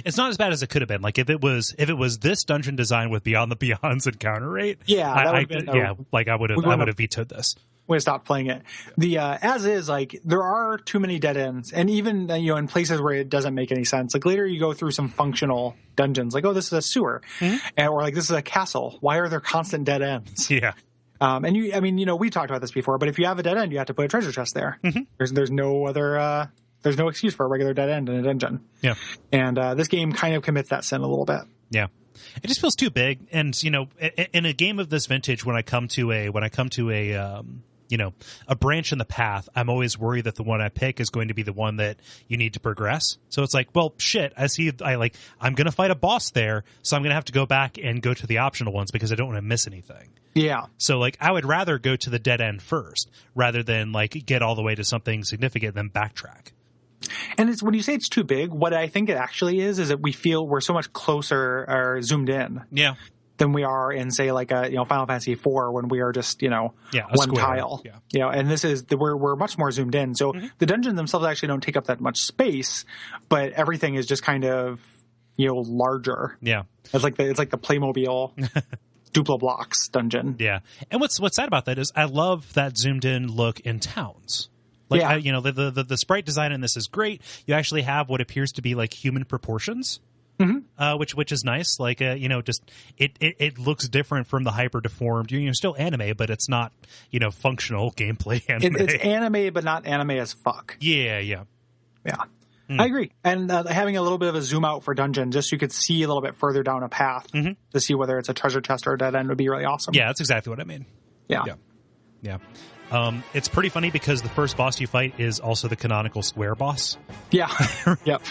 It's not as bad as it could have been. Like if it was this dungeon design with Beyond the Beyond's encounter rate, I would have vetoed this. We stopped playing it. The as is, like, there are too many dead ends, and even in places where it doesn't make any sense. Like later, you go through some functional dungeons, like, oh, this is a sewer, or like this is a castle. Why are there constant dead ends? Yeah. And we talked about this before, but if you have a dead end, you have to put a treasure chest there. There's no other. There's no excuse for a regular dead end in a dungeon. Yeah. And this game kind of commits that sin a little bit. Yeah. It just feels too big. And, in a game of this vintage, when I come to a branch in the path, I'm always worried that the one I pick is going to be the one that you need to progress. So it's like, well, shit, I'm going to fight a boss there, so I'm going to have to go back and go to the optional ones because I don't want to miss anything. Yeah. So, I would rather go to the dead end first rather than, get all the way to something significant and then backtrack. And it's when you say it's too big, what I think it actually is that we feel we're so much closer or zoomed in. Yeah. Than we are in, say, like Final Fantasy IV, when we are just one square tile. Yeah. And this is we're much more zoomed in. So the dungeons themselves actually don't take up that much space, but everything is just kind of larger. Yeah. It's like the Playmobil Duplo Blocks dungeon. Yeah. And what's sad about that is I love that zoomed in look in towns. The sprite design in this is great. You actually have what appears to be like human proportions. Which is nice. It looks different from the hyper deformed. Still anime, but it's not functional gameplay anime. It's anime, but not anime as fuck. Yeah. I agree. And having a little bit of a zoom out for dungeon, just so you could see a little bit further down a path to see whether it's a treasure chest or a dead end, would be really awesome. Yeah, that's exactly what I mean. Yeah. It's pretty funny because the first boss you fight is also the canonical square boss. Yeah. Yep.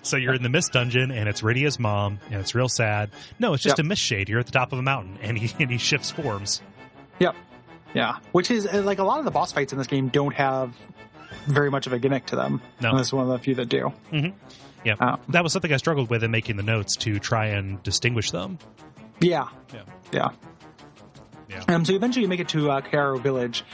So you're in the mist dungeon, and it's Rydia's mom, and it's real sad. No, it's just a mist shade. You're at the top of a mountain, and he shifts forms. Yep. Yeah. Which is, like, a lot of the boss fights in this game don't have very much of a gimmick to them. No. And this is one of the few that do. Yeah. That was something I struggled with in making the notes to try and distinguish them. Yeah. So eventually you make it to Kairo Village,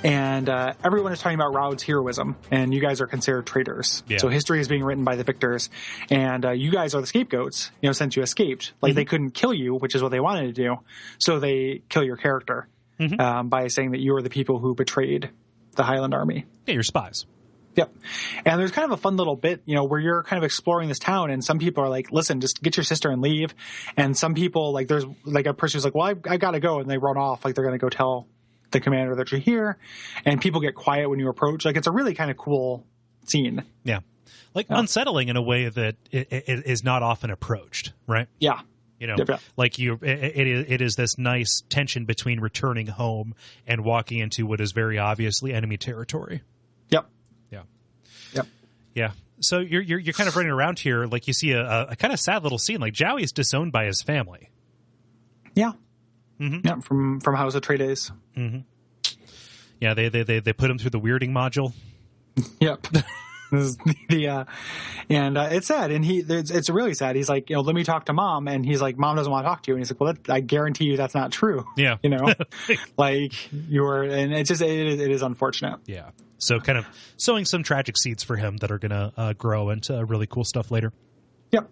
and everyone is talking about Raud's heroism, and you guys are considered traitors. Yeah. So history is being written by the victors, and you guys are the scapegoats, since you escaped. Like, they couldn't kill you, which is what they wanted to do, so they kill your character by saying that you are the people who betrayed the Highland Army. Yeah, you're spies. Yep. And there's kind of a fun little bit, where you're kind of exploring this town, and some people are like, listen, just get your sister and leave. And some people, like, there's like a person who's like, well, I got to go. And they run off. Like, they're going to go tell the commander that you're here. And people get quiet when you approach. Like, it's a really kind of cool scene. Yeah. Unsettling in a way that it is not often approached, right? Yeah. Like it is this nice tension between returning home and walking into what is very obviously enemy territory. Yep. Yeah. So you're kind of running around here, like you see a kind of sad little scene. Like Jowie's disowned by his family. Yeah. Yeah. From House Atreides. Yeah. They put him through the weirding module. Yep. This is it's sad, and it's really sad. He's like, let me talk to mom, and he's like, mom doesn't want to talk to you, and he's like, well, I guarantee you that's not true. Yeah, like and it's just it is unfortunate. Yeah, so kind of sowing some tragic seeds for him that are gonna grow into really cool stuff later. Yep,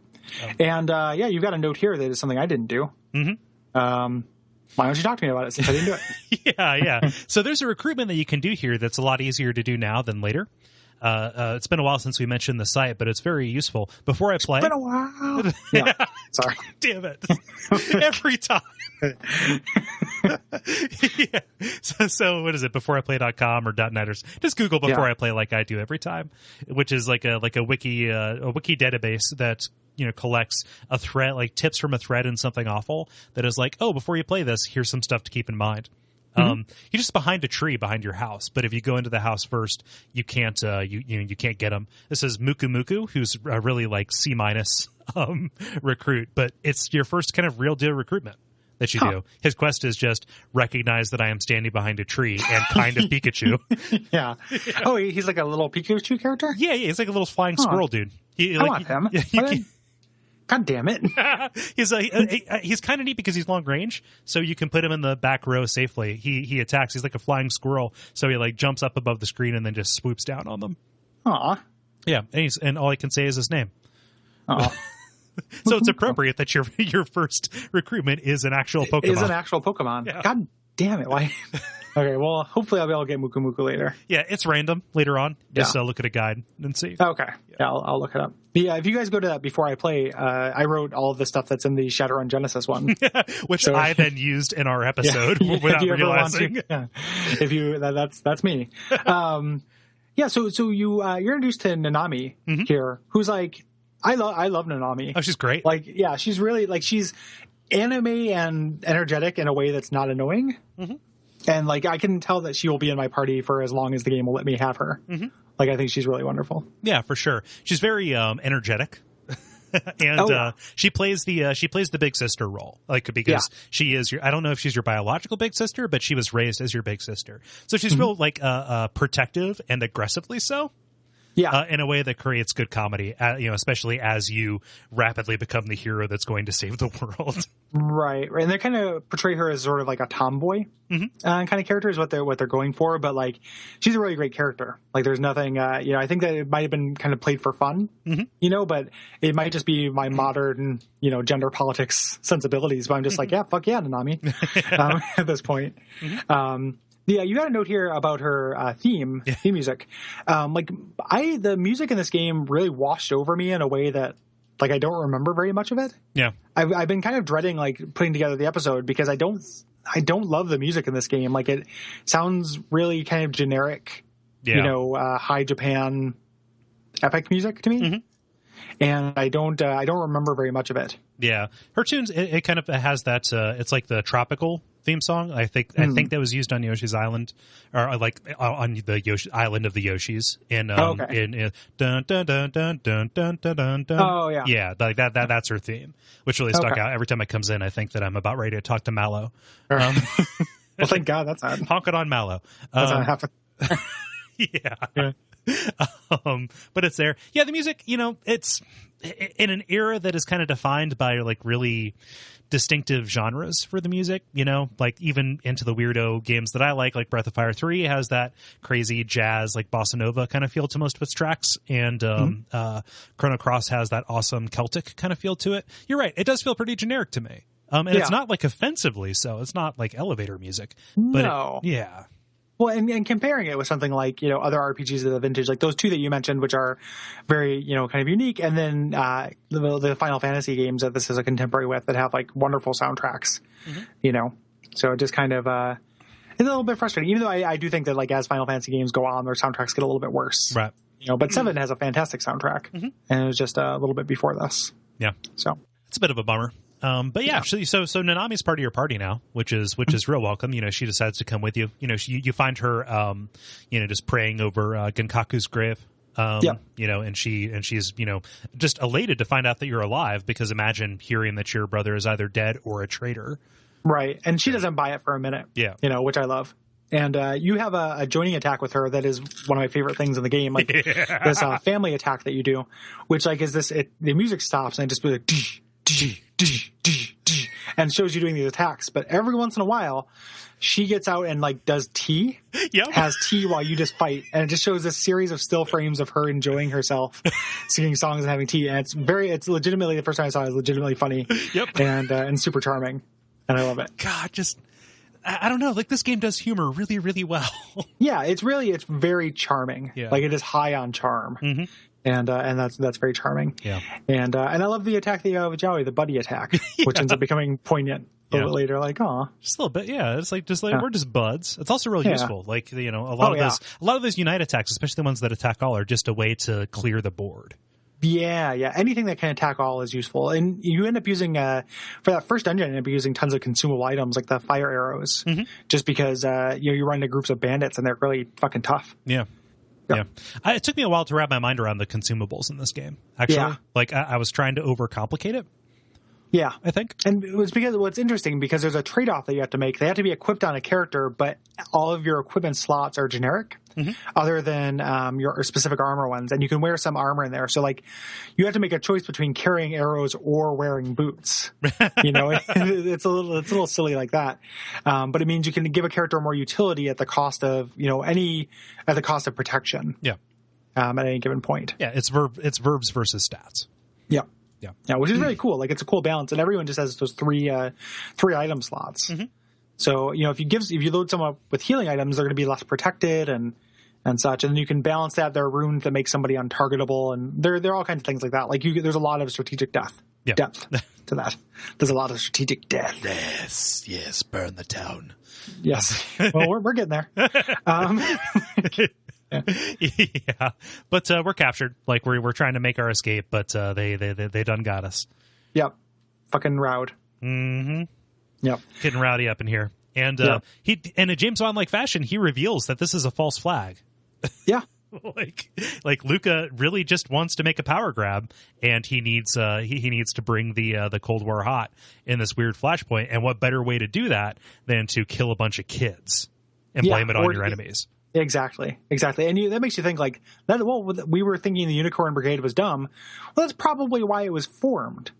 and you've got a note here that is something I didn't do. Mm-hmm. Why don't you talk to me about it since I didn't do it? Yeah. So there's a recruitment that you can do here that's a lot easier to do now than later. It's been a while since we mentioned the site, but it's very useful. Before I play... It's been a while. Yeah. Sorry. Damn it. Every time. Yeah. So what is it? BeforeIplay.com or .net or just Google Before I Play like I do every time, which is like a wiki database that collects a thread, like tips from a thread in something awful that is like, oh, before you play this, here's some stuff to keep in mind. You're just behind a tree behind your house, but if you go into the house first, you can't you can't get him. This is Muku Muku, who's really like C- recruit, but it's your first kind of real deal recruitment that you do. His quest is just recognize that I am standing behind a tree and kind of Pikachu. Yeah. Oh, he's like a little Pikachu character? Yeah, he's like a little flying squirrel dude. I want him. God damn it. He's kind of neat because he's long range, so you can put him in the back row safely. He attacks. He's like a flying squirrel, so he like jumps up above the screen and then just swoops down on them. Aw. Yeah, and all I can say is his name. Aw. So it's appropriate that your first recruitment is an actual Pokemon. Is an actual Pokemon. Yeah. God damn it. Why? Okay, well, hopefully I'll be able to get Muku Muku later. Yeah, it's random later on. Just look at a guide and see. Okay. Yeah, I'll look it up. But yeah, if you guys go to that Before I Play, I wrote all of the stuff that's in the Shadowrun Genesis one. Which I then used in our episode without realizing. If you, that's me. So you're introduced to Nanami here, who's like, I love Nanami. Oh, she's great. Like, yeah, she's really, like, she's anime and energetic in a way that's not annoying. Mm-hmm. And, like, I can tell that she will be in my party for as long as the game will let me have her. Mm-hmm. Like, I think she's really wonderful. Yeah, for sure. She's very energetic. And she plays the big sister role, like, because she is I don't know if she's your biological big sister, but she was raised as your big sister. So she's real, like, protective and aggressively so. Yeah, in a way that creates good comedy, especially as you rapidly become the hero that's going to save the world. Right. And they kind of portray her as sort of like a tomboy kind of character is what they're going for. But like, she's a really great character. Like, there's nothing. I think that it might have been kind of played for fun, but it might just be my modern, gender politics sensibilities. But I'm just like, yeah, fuck yeah, Nanami, at this point. Yeah, you got a note here about her theme music. The music in this game really washed over me in a way that, like, I don't remember very much of it. Yeah, I've been kind of dreading like putting together the episode because I don't love the music in this game. Like, it sounds really kind of generic, high Japan epic music to me. And I don't remember very much of it. Yeah, her tunes it kind of has that. It's like the tropical theme song. I think that was used on Yoshi's Island, or like on the Island of the Yoshis. In dun dun dun dun dun dun dun dun. Oh yeah, yeah, like that's her theme, which really stuck out. Every time it comes in, I think that I'm about ready to talk to Mallow. Well, thank God that's not honking on Mallow. That's not happening. Yeah. But it's there. Yeah, the music, it's in an era that is kind of defined by like really distinctive genres for the music, like even into the weirdo games that I like Breath of Fire 3 has that crazy jazz, like bossa nova kind of feel to most of its tracks. And Chrono Cross has that awesome Celtic kind of feel to it. You're right. It does feel pretty generic to me. And it's not like offensively so. It's not like elevator music. But no. Yeah. Well, and comparing it with something like, other RPGs of the vintage, like those two that you mentioned, which are very, kind of unique. And then the Final Fantasy games that this is a contemporary with that have like wonderful soundtracks, So it just kind of it's a little bit frustrating, even though I do think that like as Final Fantasy games go on, their soundtracks get a little bit worse. Right. But 7 has a fantastic soundtrack and it was just a little bit before this. Yeah. So it's a bit of a bummer. But yeah, so Nanami's part of your party now, which is real welcome. She decides to come with you. You find her, just praying over Genkaku's grave. And she's just elated to find out that you're alive, because imagine hearing that your brother is either dead or a traitor. Right, and she doesn't buy it for a minute. Yeah, which I love. And you have a joining attack with her that is one of my favorite things in the game, like this family attack that you do, which like is this, the music stops and it just be like, and shows you doing these attacks. But every once in a while, she gets out and like does tea, has tea while you just fight. And it just shows this series of still frames of her enjoying herself, singing songs and having tea. And it's legitimately, the first time I saw it, legitimately funny and super charming. And I love it. God, I don't know. Like this game does humor really, really well. Yeah, it's very charming. Yeah. Like it is high on charm. Mm-hmm. And that's very charming. Yeah. And I love the attack that you have with Joey, the buddy attack, which ends up becoming poignant a little bit later. Like, just a little bit. Yeah. It's like we're just buds. It's also really useful. Like, a lot of those unite attacks, especially the ones that attack all, are just a way to clear the board. Yeah. Anything that can attack all is useful. And you end up using, for that first dungeon, you end up using tons of consumable items like the fire arrows, just because, you run into groups of bandits and they're really fucking tough. Yeah. Yeah. It took me a while to wrap my mind around the consumables in this game, actually. Yeah. Like, I was trying to overcomplicate it. Yeah. I think. And it was because what's interesting, because there's a trade-off that you have to make. They have to be equipped on a character, but all of your equipment slots are generic, other than your specific armor ones. And you can wear some armor in there. So, like, you have to make a choice between carrying arrows or wearing boots. It's a little silly like that. But it means you can give a character more utility at the cost of, at the cost of protection. Yeah. At any given point. Yeah. It's verbs versus stats. Yeah. Yeah, which is really cool. Like, it's a cool balance, and everyone just has those three item slots. Mm-hmm. So, if you load someone up with healing items, they're going to be less protected and such, and then you can balance that. There are runes that make somebody untargetable, and there are all kinds of things like that. Like, there's a lot of strategic depth to that. There's a lot of strategic depth. Yes, burn the town. Yes. Well, we're getting there. Yeah, but we're captured. Like we're trying to make our escape, but they done got us. Yep, fucking Rowd. Mm-hmm. Yep, getting rowdy up in here, and he in a James Bond-like fashion, he reveals that this is a false flag. Yeah, like Luca really just wants to make a power grab, and he needs to bring the Cold War hot in this weird flashpoint. And what better way to do that than to kill a bunch of kids and blame it on your enemies? Exactly. And that makes you think like that. Well, we were thinking the Unicorn Brigade was dumb. Well, that's probably why it was formed.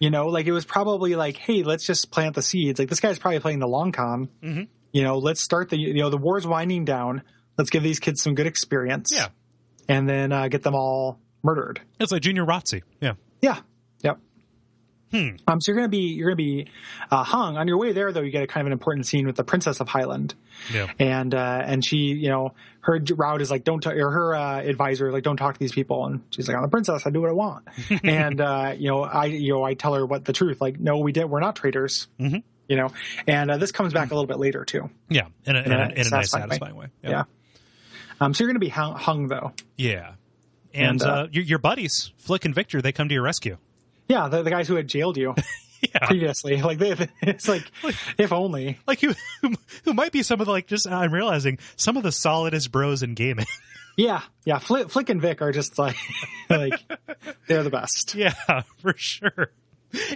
Like it was probably like, hey, let's just plant the seeds. Like this guy's probably playing the long con. Mm-hmm. Let's start the war's winding down. Let's give these kids some good experience. Yeah. And then get them all murdered. It's like Junior ROTC. Yeah. Yeah. Yep. So you're gonna be hung on your way there. Though you get a kind of an important scene with the Princess of Highland, and she, her Rowd is like, her advisor is like, don't talk to these people, and she's like, I'm the princess, I do what I want, and I tell her the truth, like, no, we're not traitors, and this comes back a little bit later too, in a nice satisfying way. Yeah. So you're gonna be hung though, and your buddies Flick and Victor, they come to your rescue. Yeah, the guys who had jailed you previously. Like, it's like, if only. Like, who might be some of the, I'm realizing, some of the solidest bros in gaming. Yeah. Flick and Vic are just like they're the best. Yeah, for sure.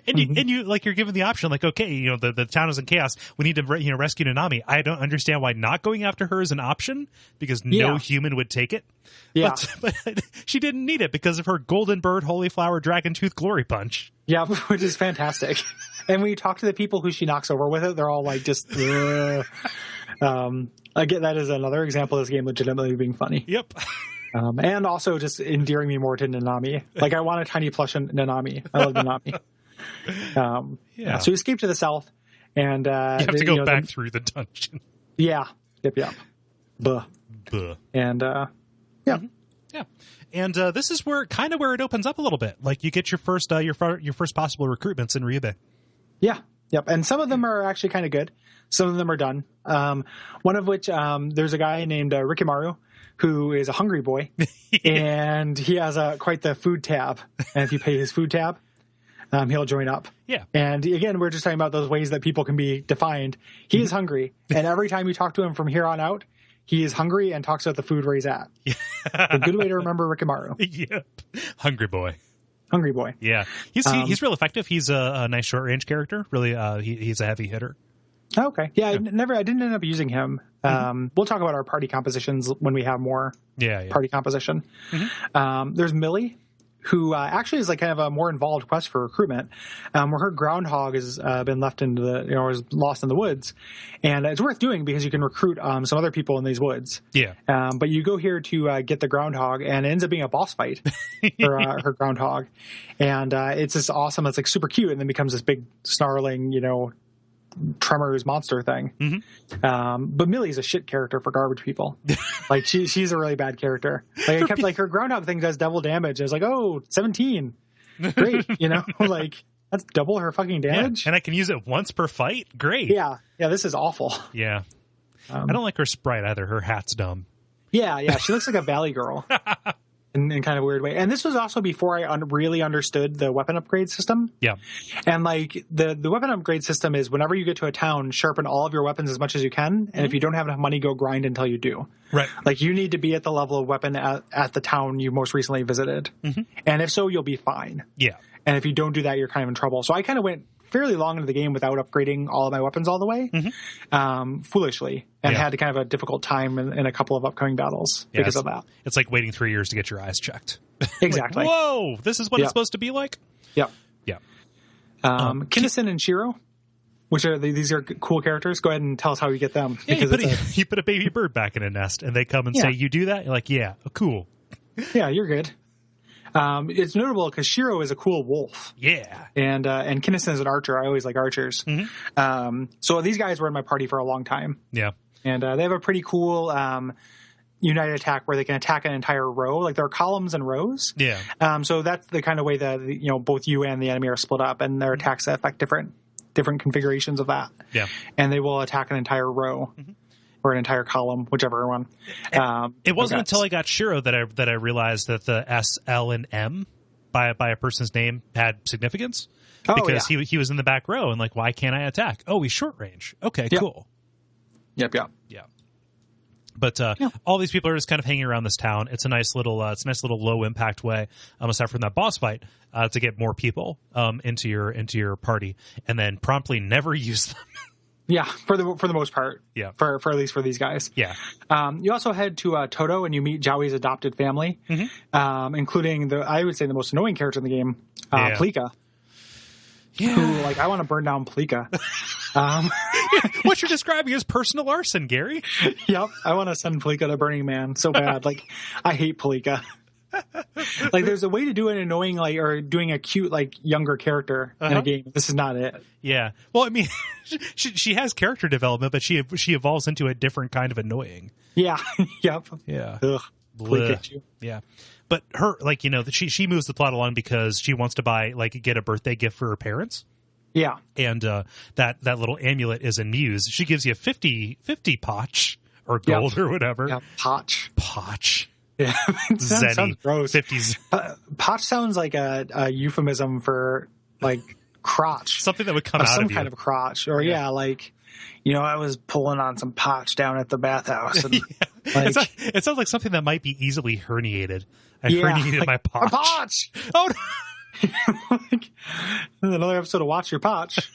And you you're given the option, like, okay, the town is in chaos. We need to rescue Nanami. I don't understand why not going after her is an option, because no human would take it. Yeah, but she didn't need it because of her Golden Bird, Holy Flower, Dragon Tooth, Glory Punch. Yeah, which is fantastic. And when you talk to the people who she knocks over with it, they're all like, just. Again, that is another example of this game legitimately being funny. Yep. And also just endearing me more to Nanami. Like, I want a tiny plush Nanami. I love Nanami. So you escape to the south, and you have to go back through the dungeon. Yeah. Yep. Buh. And Mm-hmm. Yeah. And this is where it opens up a little bit. Like, you get your first possible recruitments in Ryube. Yeah. Yep. And some of them are actually kind of good. Some of them are done. One of which there's a guy named Rikimaru who is a hungry boy, and he has quite the food tab. And if you pay his food tab, he'll join up. Yeah. And again, we're just talking about those ways that people can be defined. He is hungry. And every time you talk to him from here on out, he is hungry and talks about the food where he's at. Yeah. A good way to remember Rikimaru. Yep. Hungry boy. Yeah. He's real effective. He's a nice short range character. Really, he's a heavy hitter. Okay. Yeah, I didn't end up using him We'll talk about our party compositions when we have more party composition. There's Millie, who actually is like kind of a more involved quest for recruitment, where her groundhog has been left into the, is lost in the woods. And it's worth doing because you can recruit some other people in these woods. Yeah. But you go here to get the groundhog, and it ends up being a boss fight for her groundhog. And it's just awesome. It's like super cute, and then becomes this big snarling, Tremors monster thing. But Millie's a shit character for garbage people. Like she's a really bad character. Like I kept like her groundhog thing does double damage. I was like, 17. Great. Like that's double her fucking damage. Yeah. And I can use it once per fight. Great. Yeah. Yeah. This is awful. Yeah. I don't like her sprite either. Her hat's dumb. Yeah. Yeah. She looks like a valley girl. In kind of a weird way. And this was also before I really understood the weapon upgrade system. Yeah. And like the weapon upgrade system is whenever you get to a town, sharpen all of your weapons as much as you can. And if you don't have enough money, go grind until you do. Right. Like you need to be at the level of weapon at the town you most recently visited. And if so, you'll be fine. Yeah. And if you don't do that, you're kind of in trouble. So I kind of went fairly long into the game without upgrading all of my weapons all the way, foolishly, and had kind of a difficult time in a couple of upcoming battles because of that. It's like waiting 3 years to get your eyes checked. Exactly. Like, whoa, this is what it's supposed to be like? Yep. Yeah. Kinnison and Shiro, these are cool characters. Go ahead and tell us how you get them. Yeah, you put a baby bird back in a nest, and they come and say, you do that? You're like, yeah, cool. Yeah, you're good. It's notable because Shiro is a cool wolf. Yeah. And Kinnison is an archer. I always like archers. So these guys were in my party for a long time. Yeah. And they have a pretty cool united attack where they can attack an entire row. Like there are columns and rows. Yeah. So that's the kind of way that, both you and the enemy are split up, and their attacks affect different configurations of that. Yeah. And they will attack an entire row. Or an entire column, whichever one. It wasn't until I got Shiro that I realized that the S, L, and M by a person's name had significance. Because he was in the back row and like, why can't I attack? Oh, he's short range. Okay, cool. Yep. Yeah. But all these people are just kind of hanging around this town. It's a nice little low impact way, aside from that boss fight, to get more people into your party, and then promptly never use them. Yeah, for the most part. Yeah. For at least for these guys. Yeah. You also head to Toto, and you meet Joey's adopted family, including I would say the most annoying character in the game, Plika. Yeah. Who, like, I want to burn down Plika. What you're describing is personal arson, Gary. Yep. I want to send Plika to Burning Man so bad. Like, I hate Plika. Like, there's a way to do an annoying, like, or doing a cute, like, younger character in a game. This is not it. Yeah. Well, I mean, she has character development, but she evolves into a different kind of annoying. Yeah. Yep. Yeah. Ugh. Pikachu. Yeah. But her, like, she moves the plot along because she wants to get a birthday gift for her parents. Yeah. And that little amulet is a muse. She gives you 50 potch or gold or whatever. Yeah. Potch. Yeah. Sounds gross. 50s. Potch sounds like a euphemism for, like, crotch. Something that would come out of you. Some kind of crotch. Or, like, I was pulling on some potch down at the bathhouse. And, like, it sounds like something that might be easily herniated. I herniated like, my potch. My potch! Oh, no. Like, another episode of Watch Your Potch.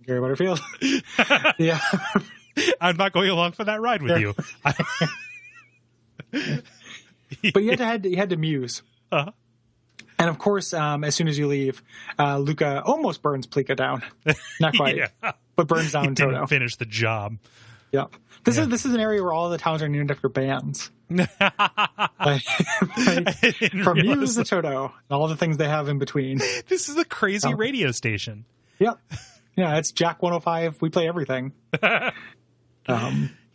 Gary Butterfield. Yeah. I'm not going along for that ride with you. But you had to muse. Uh-huh. And of course, as soon as you leave, Luca almost burns Plika down. Not quite, but burns down Toto. Didn't finish the job. Yep. This is an area where all the towns are named after bands. Like, from Muse to Toto, and all the things they have in between. This is a crazy radio station. Yep. Yeah, it's Jack 105. We play everything.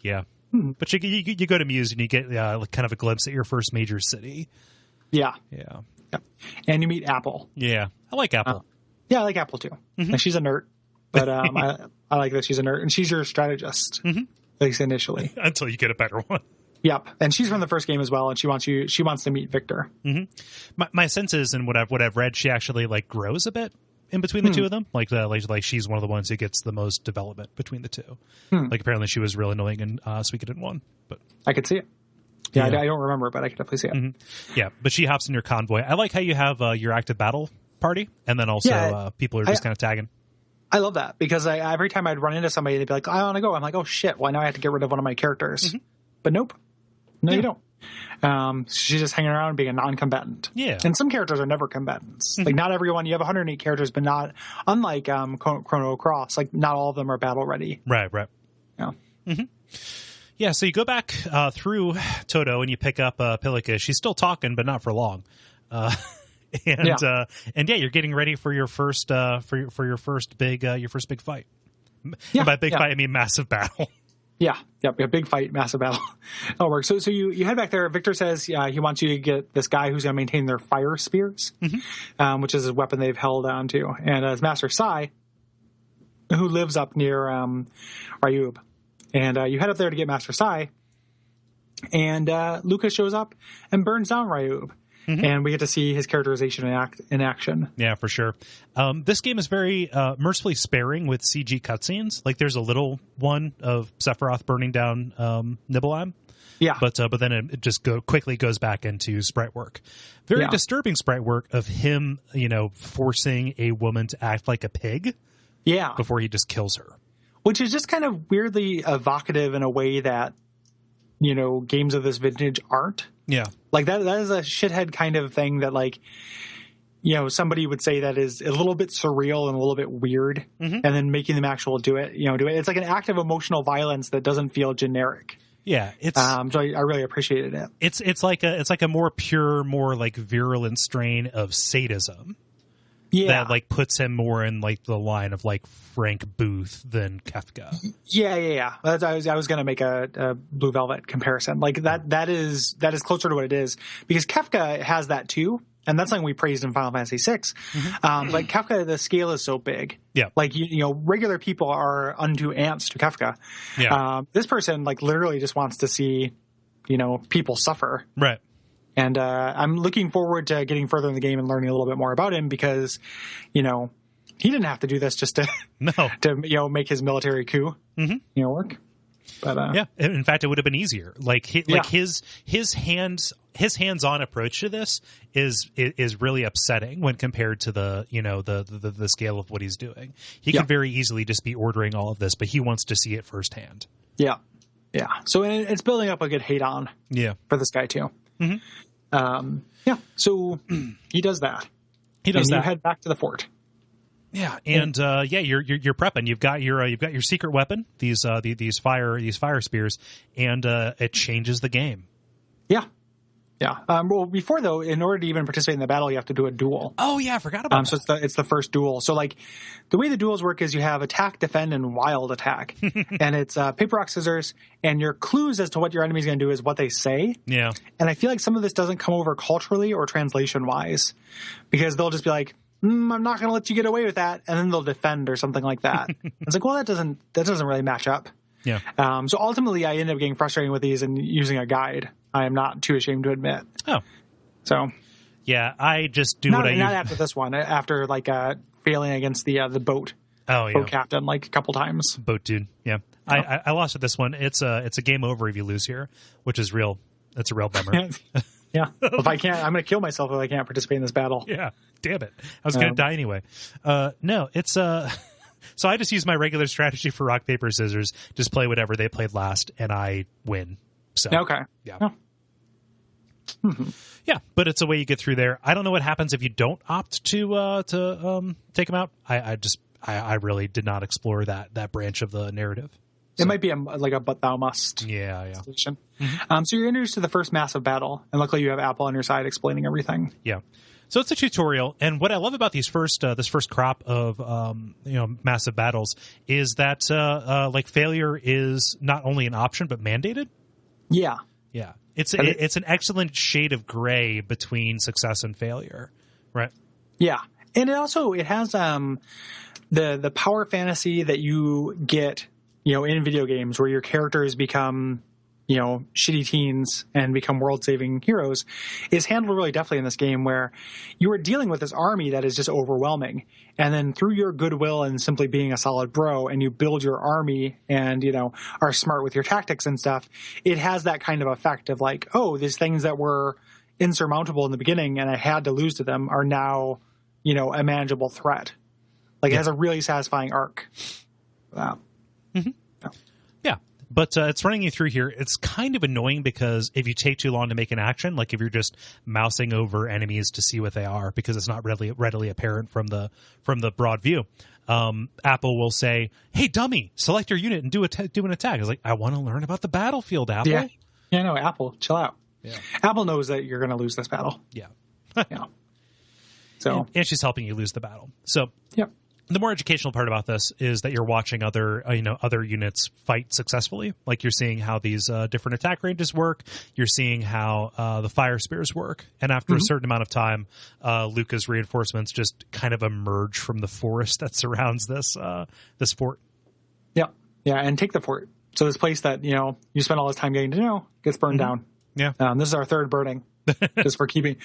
Yeah. But you go to Muse and you get kind of a glimpse at your first major city. Yeah. Yeah. Yep. And you meet Apple. Yeah. I like Apple. Yeah, I like Apple too. Like, she's a nerd. But I like that she's a nerd. And she's your strategist, at least initially. Until you get a better one. Yep. And she's from the first game as well, and she wants to meet Victor. My sense is, and what I've read, she actually like grows a bit in between the two of them. Like she's one of the ones who gets the most development between the two. Like apparently she was real annoying in Suikoden 1. But I could see it. Yeah. I don't remember, but I could definitely see it. Yeah, but she hops in your convoy. I like how you have your active battle party, and then also people are just kind of tagging. I love that because every time I'd run into somebody, they'd be like, I want to go. I'm like, oh shit. Well, now I have to get rid of one of my characters. Mm-hmm. But nope. No, you don't. She's just hanging around being a non-combatant. Yeah. And some characters are never combatants. Like not everyone, you have 108 characters, but not, unlike Chrono Cross, like not all of them are battle ready. Right. Yeah. Mm-hmm. Yeah, so you go back through Toto and you pick up Pilika. She's still talking, but not for long. And you're getting ready for your first your first big fight. Yeah, and by big fight, I mean massive battle. Yeah, yep, a big fight, massive battle. That'll work. So you head back there. Victor says he wants you to get this guy who's going to maintain their fire spears, which is a weapon they've held on to. And it's Master Sai, who lives up near Ryub. And you head up there to get Master Sai, and Lucas shows up and burns down Ryub. And we get to see his characterization in action. Yeah, for sure. This game is very mercifully sparing with CG cutscenes. Like there's a little one of Sephiroth burning down Nibelheim. Yeah. But then it just quickly goes back into sprite work. Very disturbing sprite work of him, forcing a woman to act like a pig. Yeah. Before he just kills her. Which is just kind of weirdly evocative in a way that, games of this vintage aren't. Yeah. Like that is a shithead kind of thing that somebody would say that is a little bit surreal and a little bit weird, and then making them actually do it. It's like an act of emotional violence that doesn't feel generic. Yeah, it's so I really appreciated it. It's like a more pure, more like virulent strain of sadism. Yeah, that puts him more in the line of Frank Booth than Kafka. Yeah. I was going to make a Blue Velvet comparison. That is closer to what it is, because Kafka has that too, and that's something we praised in Final Fantasy VI. But Kafka, the scale is so big. Yeah, regular people are unto ants to Kafka. Yeah, this person literally just wants to see people suffer. Right. And I'm looking forward to getting further in the game and learning a little bit more about him, because, he didn't have to do this just to make his military coup work. But yeah, in fact, it would have been easier. His hands-on approach to this is really upsetting when compared to the scale of what he's doing. He could very easily just be ordering all of this, but he wants to see it firsthand. Yeah. So it's building up a good hate on. For this guy too. So he does that. You head back to the fort. Yeah, and you're prepping. You've got your secret weapon, these fire spears, and it changes the game. Yeah. Well, before though, in order to even participate in the battle, you have to do a duel. Oh yeah, I forgot about that. So it's the first duel. So the way the duels work is you have attack, defend, and wild attack, and it's paper, rock, scissors, and your clues as to what your enemy is going to do is what they say. Yeah. And I feel like some of this doesn't come over culturally or translation wise, because they'll just be like, I'm not going to let you get away with that, and then they'll defend or something like that. It's like, well, that doesn't really match up. Yeah. So ultimately, I ended up getting frustrated with these and using a guide. I am not too ashamed to admit. Oh. So. Yeah, I just do not after this one. After failing against the boat. Oh yeah. Boat captain a couple times. Boat dude. Yeah. Oh. I lost at this one. It's a game over if you lose here, which is real. That's a real bummer. Yeah. If I can't, I'm going to kill myself if I can't participate in this battle. Yeah. Damn it. I was going to die anyway. No, it's so I just use my regular strategy for rock, paper, scissors, just play whatever they played last, and I win. So okay. Yeah. Oh. Yeah, but it's a way you get through there. I don't know what happens if you don't opt to take them out. I really did not explore that branch of the narrative. So. It might be a but thou must. Yeah. Solution. So you're introduced to the first massive battle, and luckily you have Apple on your side explaining everything. Yeah. So it's a tutorial, and what I love about these this first crop of massive battles is that failure is not only an option but mandated. Yeah. Yeah. It's an excellent shade of gray between success and failure, right? Yeah, and it has the power fantasy that you get in video games where your characters become shitty teens and become world-saving heroes is handled really deftly in this game, where you are dealing with this army that is just overwhelming. And then through your goodwill and simply being a solid bro, and you build your army and, are smart with your tactics and stuff, it has that kind of effect of these things that were insurmountable in the beginning and I had to lose to them are now, a manageable threat. Like it has a really satisfying arc. Wow. Mm-hmm. Yeah. But it's running you through here. It's kind of annoying because if you take too long to make an action, like if you're just mousing over enemies to see what they are, because it's not readily apparent from the broad view, Apple will say, "Hey, dummy, select your unit and do an attack." It's like, I want to learn about the battlefield, Apple. Yeah, no, Apple, chill out. Yeah. Apple knows that you're going to lose this battle. Yeah. Yeah. So and she's helping you lose the battle. So yep. The more educational part about this is that you're watching other units fight successfully. Like you're seeing how these different attack ranges work. You're seeing how the fire spears work. And after a certain amount of time, Luca's reinforcements just kind of emerge from the forest that surrounds this fort. Yeah. Yeah. And take the fort. So this place that, you spend all this time getting to know gets burned down. Yeah. This is our third burning just for keeping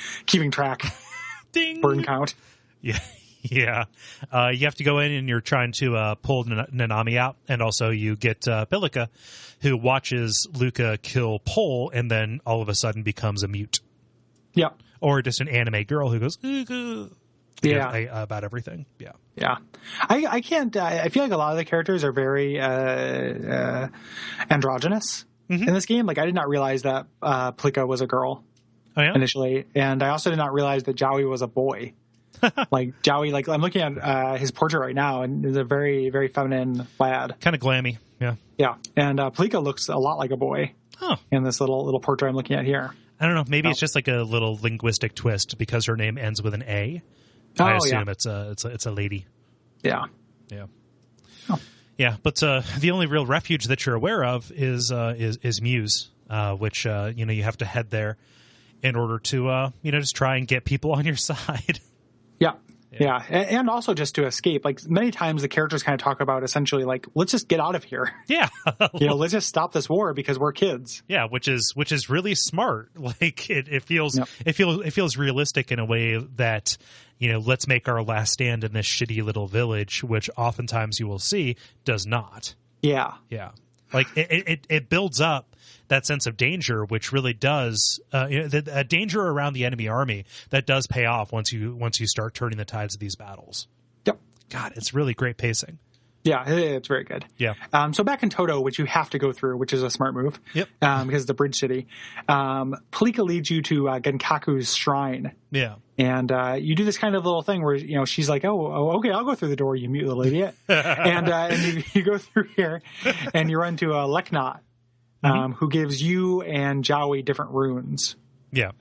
track. Ding. Burn count. Yeah. Yeah. You have to go in and you're trying to pull Nanami out. And also you get Bilica, who watches Luca kill Pole and then all of a sudden becomes a mute. Yeah. Or just an anime girl who goes, yeah, about everything. Yeah. Yeah. I can't, I feel like a lot of the characters are very androgynous in this game. Like I did not realize that Plica was a girl initially. And I also did not realize that Jowie was a boy. Like Jowie, like I'm looking at his portrait right now, and is a very, very feminine lad. Kind of glammy, yeah. Yeah, and Plica looks a lot like a boy. Oh, in this little portrait I'm looking at here. I don't know. Maybe it's just like a little linguistic twist because her name ends with an A. I assume it's a lady. Yeah. Yeah. Oh. Yeah, but the only real refuge that you're aware of is Muse, which you have to head there in order to just try and get people on your side. Yeah. And also just to escape. Like many times the characters kind of talk about essentially like, let's just get out of here. Yeah. Let's just stop this war because we're kids. Yeah, which is really smart. Like it feels realistic in a way that, let's make our last stand in this shitty little village, which oftentimes you will see does not. Yeah. Yeah. Like it builds up that sense of danger, which really does the danger around the enemy army that does pay off once you start turning the tides of these battles. Yep. God, it's really great pacing. Yeah, it's very good. Yeah. So back in Toto, which you have to go through, which is a smart move. Yep. Because the bridge city. Plica leads you to Genkaku's shrine. Yeah. And you do this kind of little thing where she's like, oh, okay, I'll go through the door, you mute little idiot. and you go through here, and you run to Leknot, who gives you and Jowie different runes. Yeah.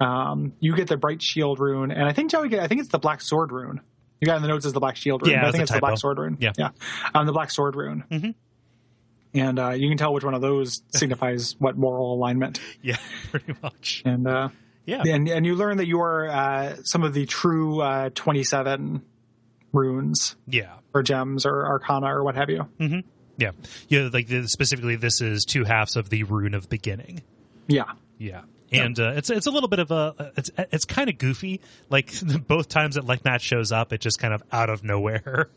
You get the Bright Shield rune, and I think I think it's the Black Sword rune. You got in the notes as the Black Shield rune. Yeah, I think it's the Black Sword rune. Yeah. The Black Sword rune. Mm-hmm. And you can tell which one of those signifies what moral alignment. Yeah, pretty much. And and you learn that you are some of the true 27 runes. Yeah. Or gems or arcana or what have you. Mm-hmm. Yeah. Yeah, like specifically this is 2 halves of the rune of beginning. Yeah. Yeah. And it's a little bit of it's kind of goofy. Like both times that Leknat shows up, it just kind of out of nowhere.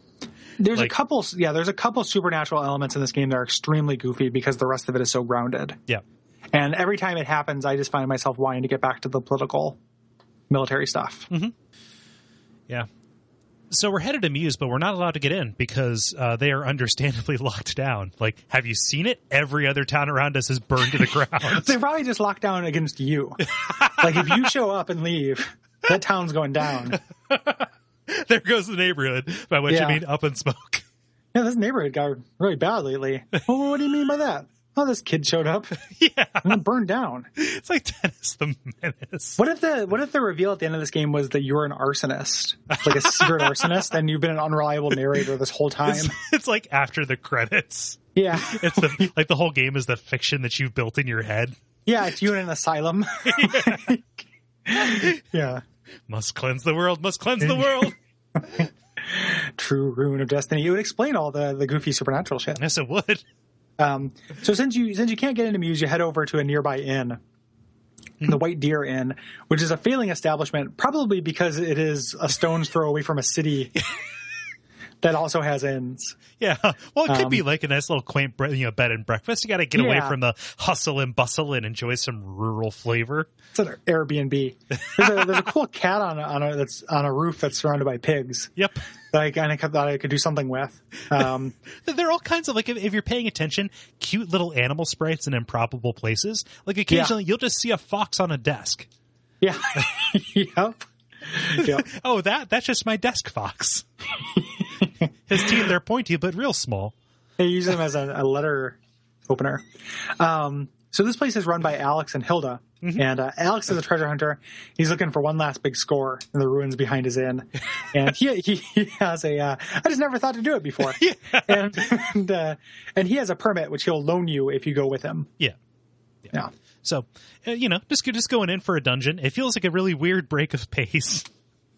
There's a couple supernatural elements in this game that are extremely goofy because the rest of it is so grounded. Yeah. And every time it happens, I just find myself wanting to get back to the political military stuff. Mm-hmm. Yeah. So we're headed to Muse, but we're not allowed to get in because they are understandably locked down. Like, have you seen it? Every other town around us is burned to the ground. They probably just locked down against you. Like, if you show up and leave, that town's going down. There goes the neighborhood, by which I mean up in smoke. Yeah, this neighborhood got really bad lately. Well, what do you mean by that? Oh, this kid showed up. Yeah. And then burned down. It's like Dennis the Menace. What if the reveal at the end of this game was that you're an arsonist? Like a secret arsonist, and you've been an unreliable narrator this whole time? It's like after the credits. Yeah. It's the whole game is the fiction that you've built in your head. Yeah, it's you in an asylum. Yeah. Must cleanse the world, must cleanse the world. True rune of destiny. It would explain all the goofy supernatural shit. Yes, it would. So since you can't get into Muse, you head over to a nearby inn, the White Deer Inn, which is a failing establishment, probably because it is a stone's throw away from a city that also has inns. Yeah. Well, it could be like a nice little quaint, bed and breakfast. You got to get away from the hustle and bustle and enjoy some rural flavor. It's an Airbnb. There's a cool cat that's on a roof that's surrounded by pigs. Yep. That I kind of thought I could do something with. There are all kinds of, like, if you're paying attention, cute little animal sprites in improbable places. Like, occasionally you'll just see a fox on a desk. Yeah. Yep. Oh, that's just my desk fox. His teeth, they're pointy, but real small. They use them as a letter opener. So this place is run by Alex and Hilda. Mm-hmm. And Alex is a treasure hunter. He's looking for one last big score in the ruins behind his inn. And he has I just never thought to do it before. Yeah. And he has a permit, which he'll loan you if you go with him. Yeah. So, just going in for a dungeon, it feels like a really weird break of pace.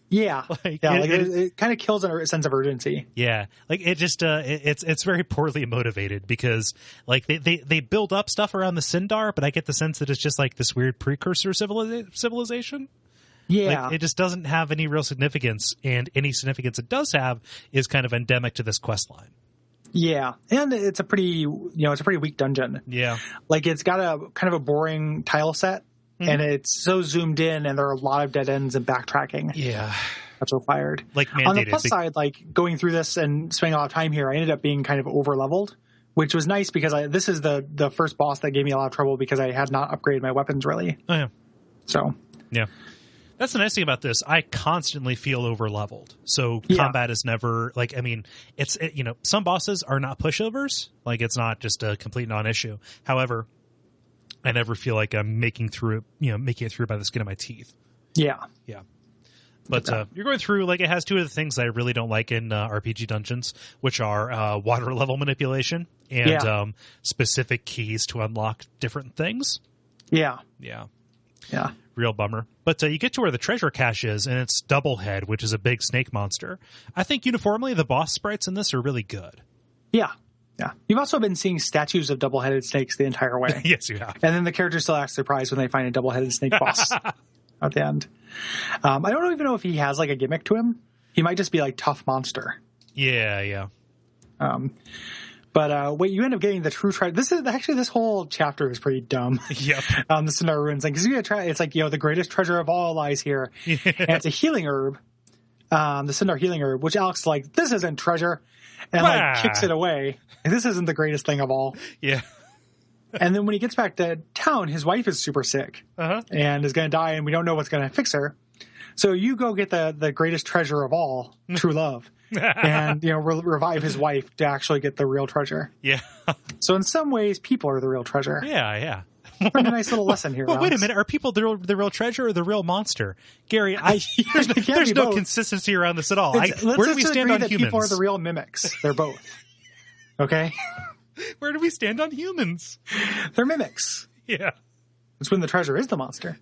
Yeah. It kind of kills a sense of urgency. Yeah. Like, it just, it's very poorly motivated because, like, they build up stuff around the Sindar, but I get the sense that it's just like this weird precursor civilization. Yeah. Like, it just doesn't have any real significance, and any significance it does have is kind of endemic to this quest line. Yeah, and it's a pretty weak dungeon. Yeah, like it's got a kind of a boring tile set, and it's so zoomed in, and there are a lot of dead ends and backtracking. Yeah, that's required. Like mandated. On the plus side, like going through this and spending a lot of time here, I ended up being kind of over leveled, which was nice because this is the first boss that gave me a lot of trouble because I had not upgraded my weapons really. Oh yeah, so yeah. That's the nice thing about this. I constantly feel over-leveled. So combat is never, like, I mean, some bosses are not pushovers. Like, it's not just a complete non-issue. However, I never feel like I'm making it through by the skin of my teeth. Yeah. Yeah. But you're going through, like, it has two of the things I really don't like in RPG dungeons, which are water level manipulation and specific keys to unlock different things. Yeah. Yeah. Yeah. Real bummer. But you get to where the treasure cache is, and it's Doublehead, which is a big snake monster. I think uniformly the boss sprites in this are really good. Yeah. Yeah. You've also been seeing statues of double-headed snakes the entire way. Yes, you have. And then the characters still act surprised when they find a double-headed snake boss at the end. I don't even know if he has like a gimmick to him. He might just be like tough monster. Yeah. But you end up getting the true treasure. This whole chapter is pretty dumb. Yep. The Sindar ruins thing, because you gotta try. It's like the greatest treasure of all lies here, and it's a healing herb, the Sindar healing herb, which Alex is like, this isn't treasure, and like kicks it away. And this isn't the greatest thing of all. Yeah. And then when he gets back to town, his wife is super sick and is going to die, and we don't know what's going to fix her. So you go get the greatest treasure of all, true love. And revive his wife to actually get the real treasure. Yeah. So in some ways, people are the real treasure. Yeah. Pretty nice little lesson here. Well, wait a minute. Are people the real treasure or the real monster? Gary, there's no consistency around this at all. Where do we stand on humans? People are the real mimics. They're both. Okay. Where do we stand on humans? They're mimics. Yeah. It's when the treasure is the monster.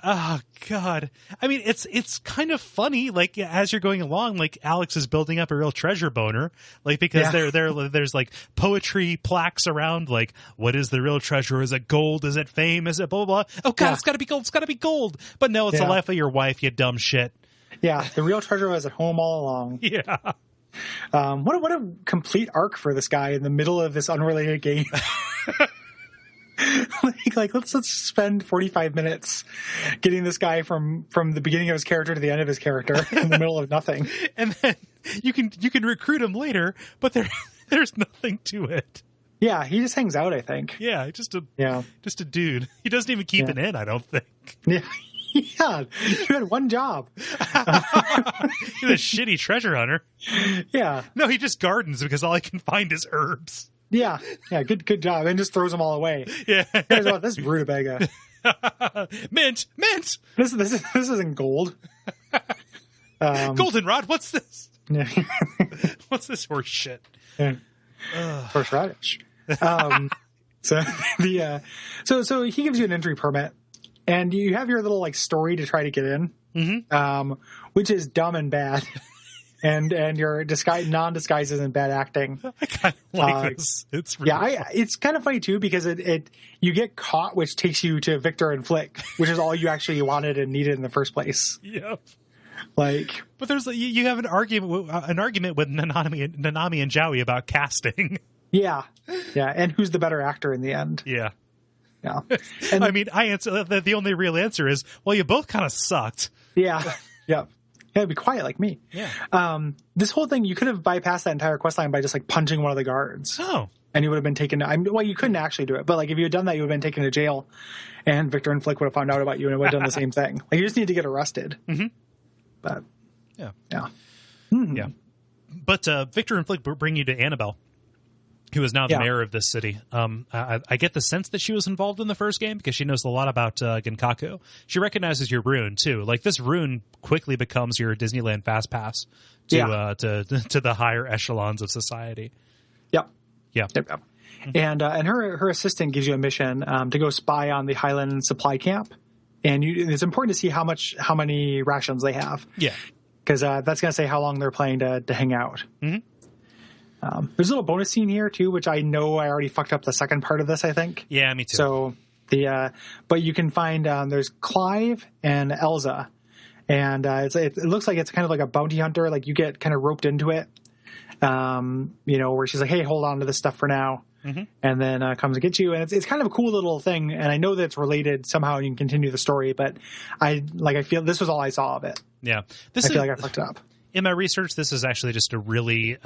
Oh God! I mean, it's kind of funny. Like as you're going along, like Alex is building up a real treasure boner, like because there's like poetry plaques around. Like, what is the real treasure? Is it gold? Is it fame? Is it blah blah blah? Oh God, it's got to be gold. It's got to be gold. But no, it's the life of your wife. You dumb shit. Yeah, the real treasure was at home all along. Yeah. What a complete arc for this guy in the middle of this unrelated game. like let's spend 45 minutes getting this guy from the beginning of his character to the end of his character in the middle of nothing. And then you can recruit him later, but there's nothing to it. Yeah, he just hangs out, I think. Yeah, just a dude. He doesn't even keep it in, I don't think. Yeah. Yeah, you had one job. He's a shitty treasure hunter. Yeah. No, he just gardens because all I can find is herbs. Yeah, good job, and just throws them all away. Yeah, guys, what? This is rutabaga. Mint. This isn't gold. Goldenrod. What's this? What's this horse shit? Yeah. Horseradish. So he gives you an entry permit, and you have your little like story to try to get in, which is dumb and bad. And your non-disguises and bad acting. I kind of like this. It's really it's kind of funny too because you get caught, which takes you to Victor and Flick, which is all you actually wanted and needed in the first place. Yep. Like, but there's you have an argument with Nanami and Jowie about casting. Yeah, and who's the better actor in the end? Yeah. And I mean, I answer that the only real answer is, well, you both kind of sucked. Yeah. Be quiet like me. Yeah. This whole thing, you could have bypassed that entire quest line by just like punching one of the guards. Oh. And you would have been taken. Well, you couldn't actually do it, but like if you had done that, you would have been taken to jail, and Victor and Flick would have found out about you, and it would have done the same thing. Like you just need to get arrested. Mm-hmm. But yeah. Mm-hmm. Yeah. But Victor and Flick bring you to Annabelle, who is now the mayor of this city. I get the sense that she was involved in the first game because she knows a lot about Genkaku. She recognizes your rune too. Like this rune quickly becomes your Disneyland fast pass to the higher echelons of society. Yep. Yeah. Yep. And her assistant gives you a mission to go spy on the Highland supply camp, and it's important to see how many rations they have. Yeah. Because that's going to say how long they're planning to hang out. Mm-hmm. There's a little bonus scene here too, which I know I already fucked up the second part of this, I think. Yeah, me too. So but you can find there's Clive and Elsa, and it looks like it's kind of like a bounty hunter. Like you get kind of roped into it, where she's like, "Hey, hold on to this stuff for now," and then comes and gets you. And it's kind of a cool little thing. And I know that it's related somehow. And you can continue the story, but I feel this was all I saw of it. Yeah, I feel like I fucked it up. In my research, this is actually just a really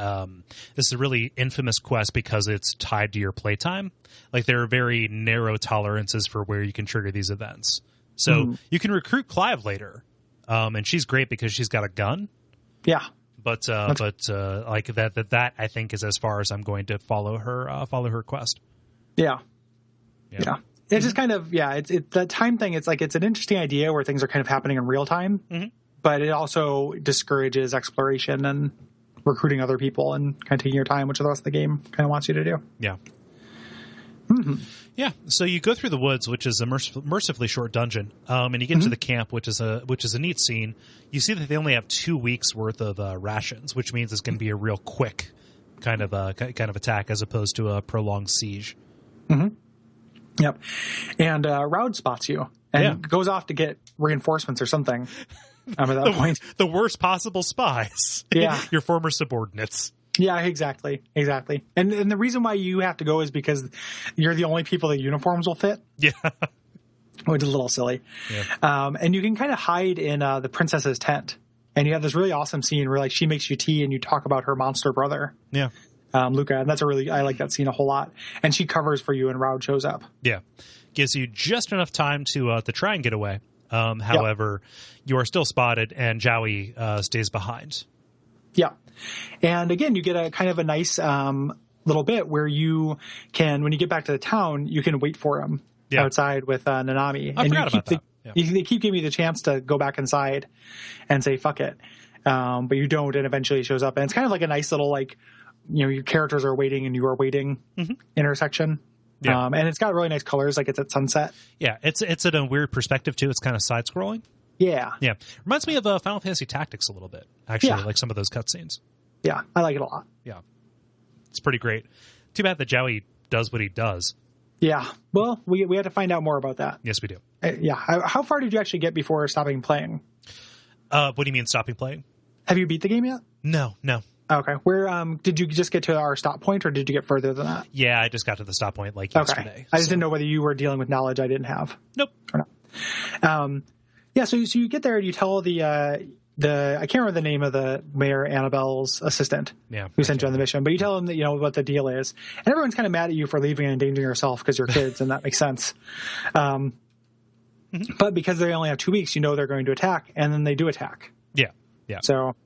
infamous quest because it's tied to your playtime. Like there are very narrow tolerances for where you can trigger these events. So you can recruit Clive later, and she's great because she's got a gun. Yeah, but like that I think is as far as I'm going to follow her quest. Yeah. It's just kind of it's the time thing. It's like it's an interesting idea where things are kind of happening in real time. Mm-hmm. But it also discourages exploration and recruiting other people and kind of taking your time, which the rest of the game kind of wants you to do. Yeah. Mm-hmm. Yeah. So you go through the woods, which is a mercifully short dungeon, and you get to the camp, which is a neat scene. You see that they only have 2 weeks worth of rations, which means it's going to be a real quick kind of attack as opposed to a prolonged siege. Mm-hmm. Yep. And Raud spots you and goes off to get reinforcements or something. At that point, the worst possible spies. Yeah. Your former subordinates. Yeah, exactly. And the reason why you have to go is because you're the only people the uniforms will fit. Yeah. Which is a little silly. Yeah. And you can kind of hide in the princess's tent. And you have this really awesome scene where like she makes you tea and you talk about her monster brother. Yeah. Luca. And I like that scene a whole lot. And she covers for you and Raud shows up. Yeah. Gives you just enough time to try and get away. However, you are still spotted, and Jowie stays behind. Yeah. And again, you get a kind of a nice little bit where you can, when you get back to the town, you can wait for him outside with Nanami. I forgot about that. They keep giving you the chance to go back inside and say, fuck it. But you don't, and eventually he shows up. And it's kind of like a nice little, like, your characters are waiting and you are waiting intersection. Yeah. And it's got really nice colors, like it's at sunset. Yeah, it's at a weird perspective, too. It's kind of side-scrolling. Yeah. Yeah. Reminds me of Final Fantasy Tactics a little bit, actually, like some of those cutscenes. Yeah, I like it a lot. Yeah. It's pretty great. Too bad that Jowie does what he does. Yeah. Well, we had to find out more about that. Yes, we do. Yeah. How far did you actually get before stopping playing? What do you mean stopping playing? Have you beat the game yet? No. Okay. Where did you just get to our stop point, or did you get further than that? Yeah, I just got to the stop point yesterday. I just didn't know whether you were dealing with knowledge I didn't have. Nope. Or not. Yeah. So you get there and you tell the I can't remember the name of the Mayor Annabelle's assistant. Yeah. Who sent you on the mission, but you tell them that what the deal is, and everyone's kind of mad at you for leaving and endangering yourself because you're kids, and that makes sense. But because they only have 2 weeks, they're going to attack, and then they do attack. Yeah. So.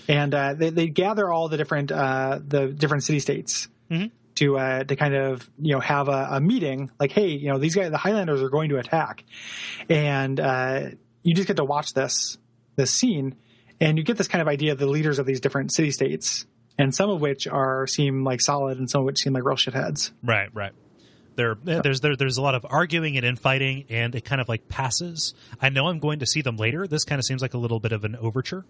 And they gather all the different city states to kind of have a meeting like, hey, these guys, the Highlanders, are going to attack, and you just get to watch this scene, and you get this kind of idea of the leaders of these different city states, and some of which seem like solid, and some of which seem like real shitheads. Right. There's a lot of arguing and infighting, and it kind of like passes. I know I'm going to see them later. This kind of seems like a little bit of an overture.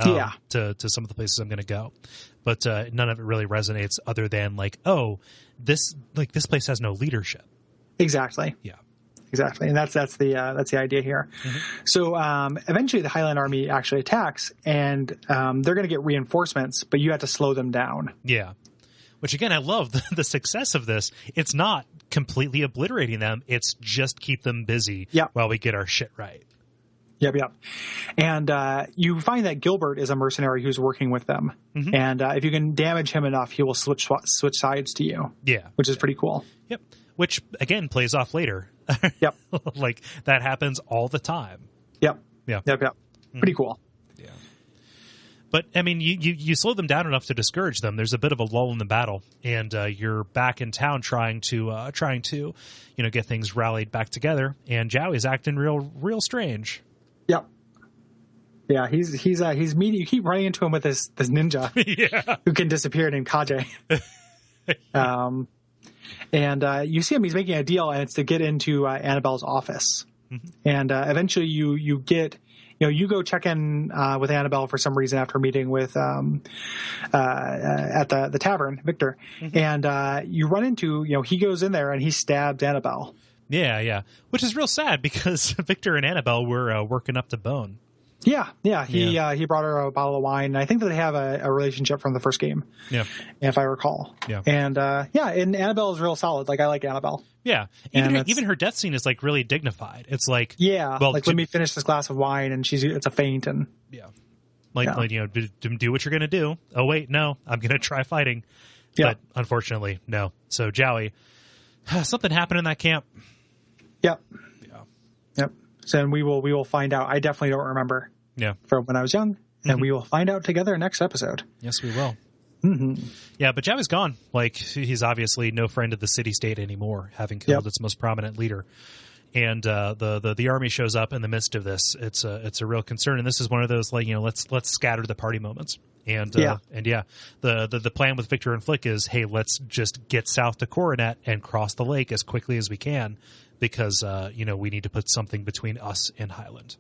To some of the places I'm going to go, but none of it really resonates other than like, oh, this place has no leadership. Exactly. Yeah. exactly. And that's the idea here. Mm-hmm. So eventually the Highland Army actually attacks, and they're going to get reinforcements, but you have to slow them down. Yeah. Which, again, I love the success of this. It's not completely obliterating them. It's just keep them busy while we get our shit right. Yep. And you find that Gilbert is a mercenary who's working with them. Mm-hmm. And if you can damage him enough, he will switch sides to you. Yeah. Which is pretty cool. Yep. Which, again, plays off later. Yep. Like, that happens all the time. Yep. Yeah. Yep. Pretty cool. Yeah. But, I mean, you slow them down enough to discourage them. There's a bit of a lull in the battle, and you're back in town trying to get things rallied back together, and Jowie's acting real strange. Yep. Yeah, he's meeting. You keep running into him with this ninja who can disappear named Kaje. And you see him. He's making a deal, and it's to get into Annabelle's office. Mm-hmm. And eventually, you get. You go check in with Annabelle for some reason after meeting with at the tavern, Victor, mm-hmm. and you run into he goes in there and he stabs Annabelle. Yeah, which is real sad because Victor and Annabelle were working up to bone. Yeah. He brought her a bottle of wine, and I think that they have a relationship from the first game. Yeah, if I recall. Yeah, and and Annabelle is real solid. Like I like Annabelle. Yeah, even her death scene is like really dignified. It's like let me finish this glass of wine, and it's a feint, and do what you're gonna do. Oh wait, no, I'm gonna try fighting, but unfortunately, no. So Jowie, something happened in that camp. Yep. So we will find out. I definitely don't remember. Yeah. From when I was young, and mm-hmm. we will find out together next episode. Yes, we will. Mm-hmm. Yeah, but Jowie's gone. Like he's obviously no friend of the city-state anymore, having killed its most prominent leader. And the army shows up in the midst of this. It's a real concern, and this is one of those let's scatter the party moments. And the plan with Victor and Flick is, hey, let's just get south to Coronet and cross the lake as quickly as we can. Because, we need to put something between us and Highland.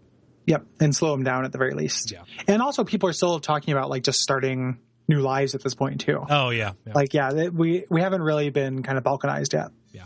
Yep, and slow them down at the very least. Yeah. And also people are still talking about, just starting new lives at this point, too. Oh, yeah. We haven't really been kind of balkanized yet. Yeah.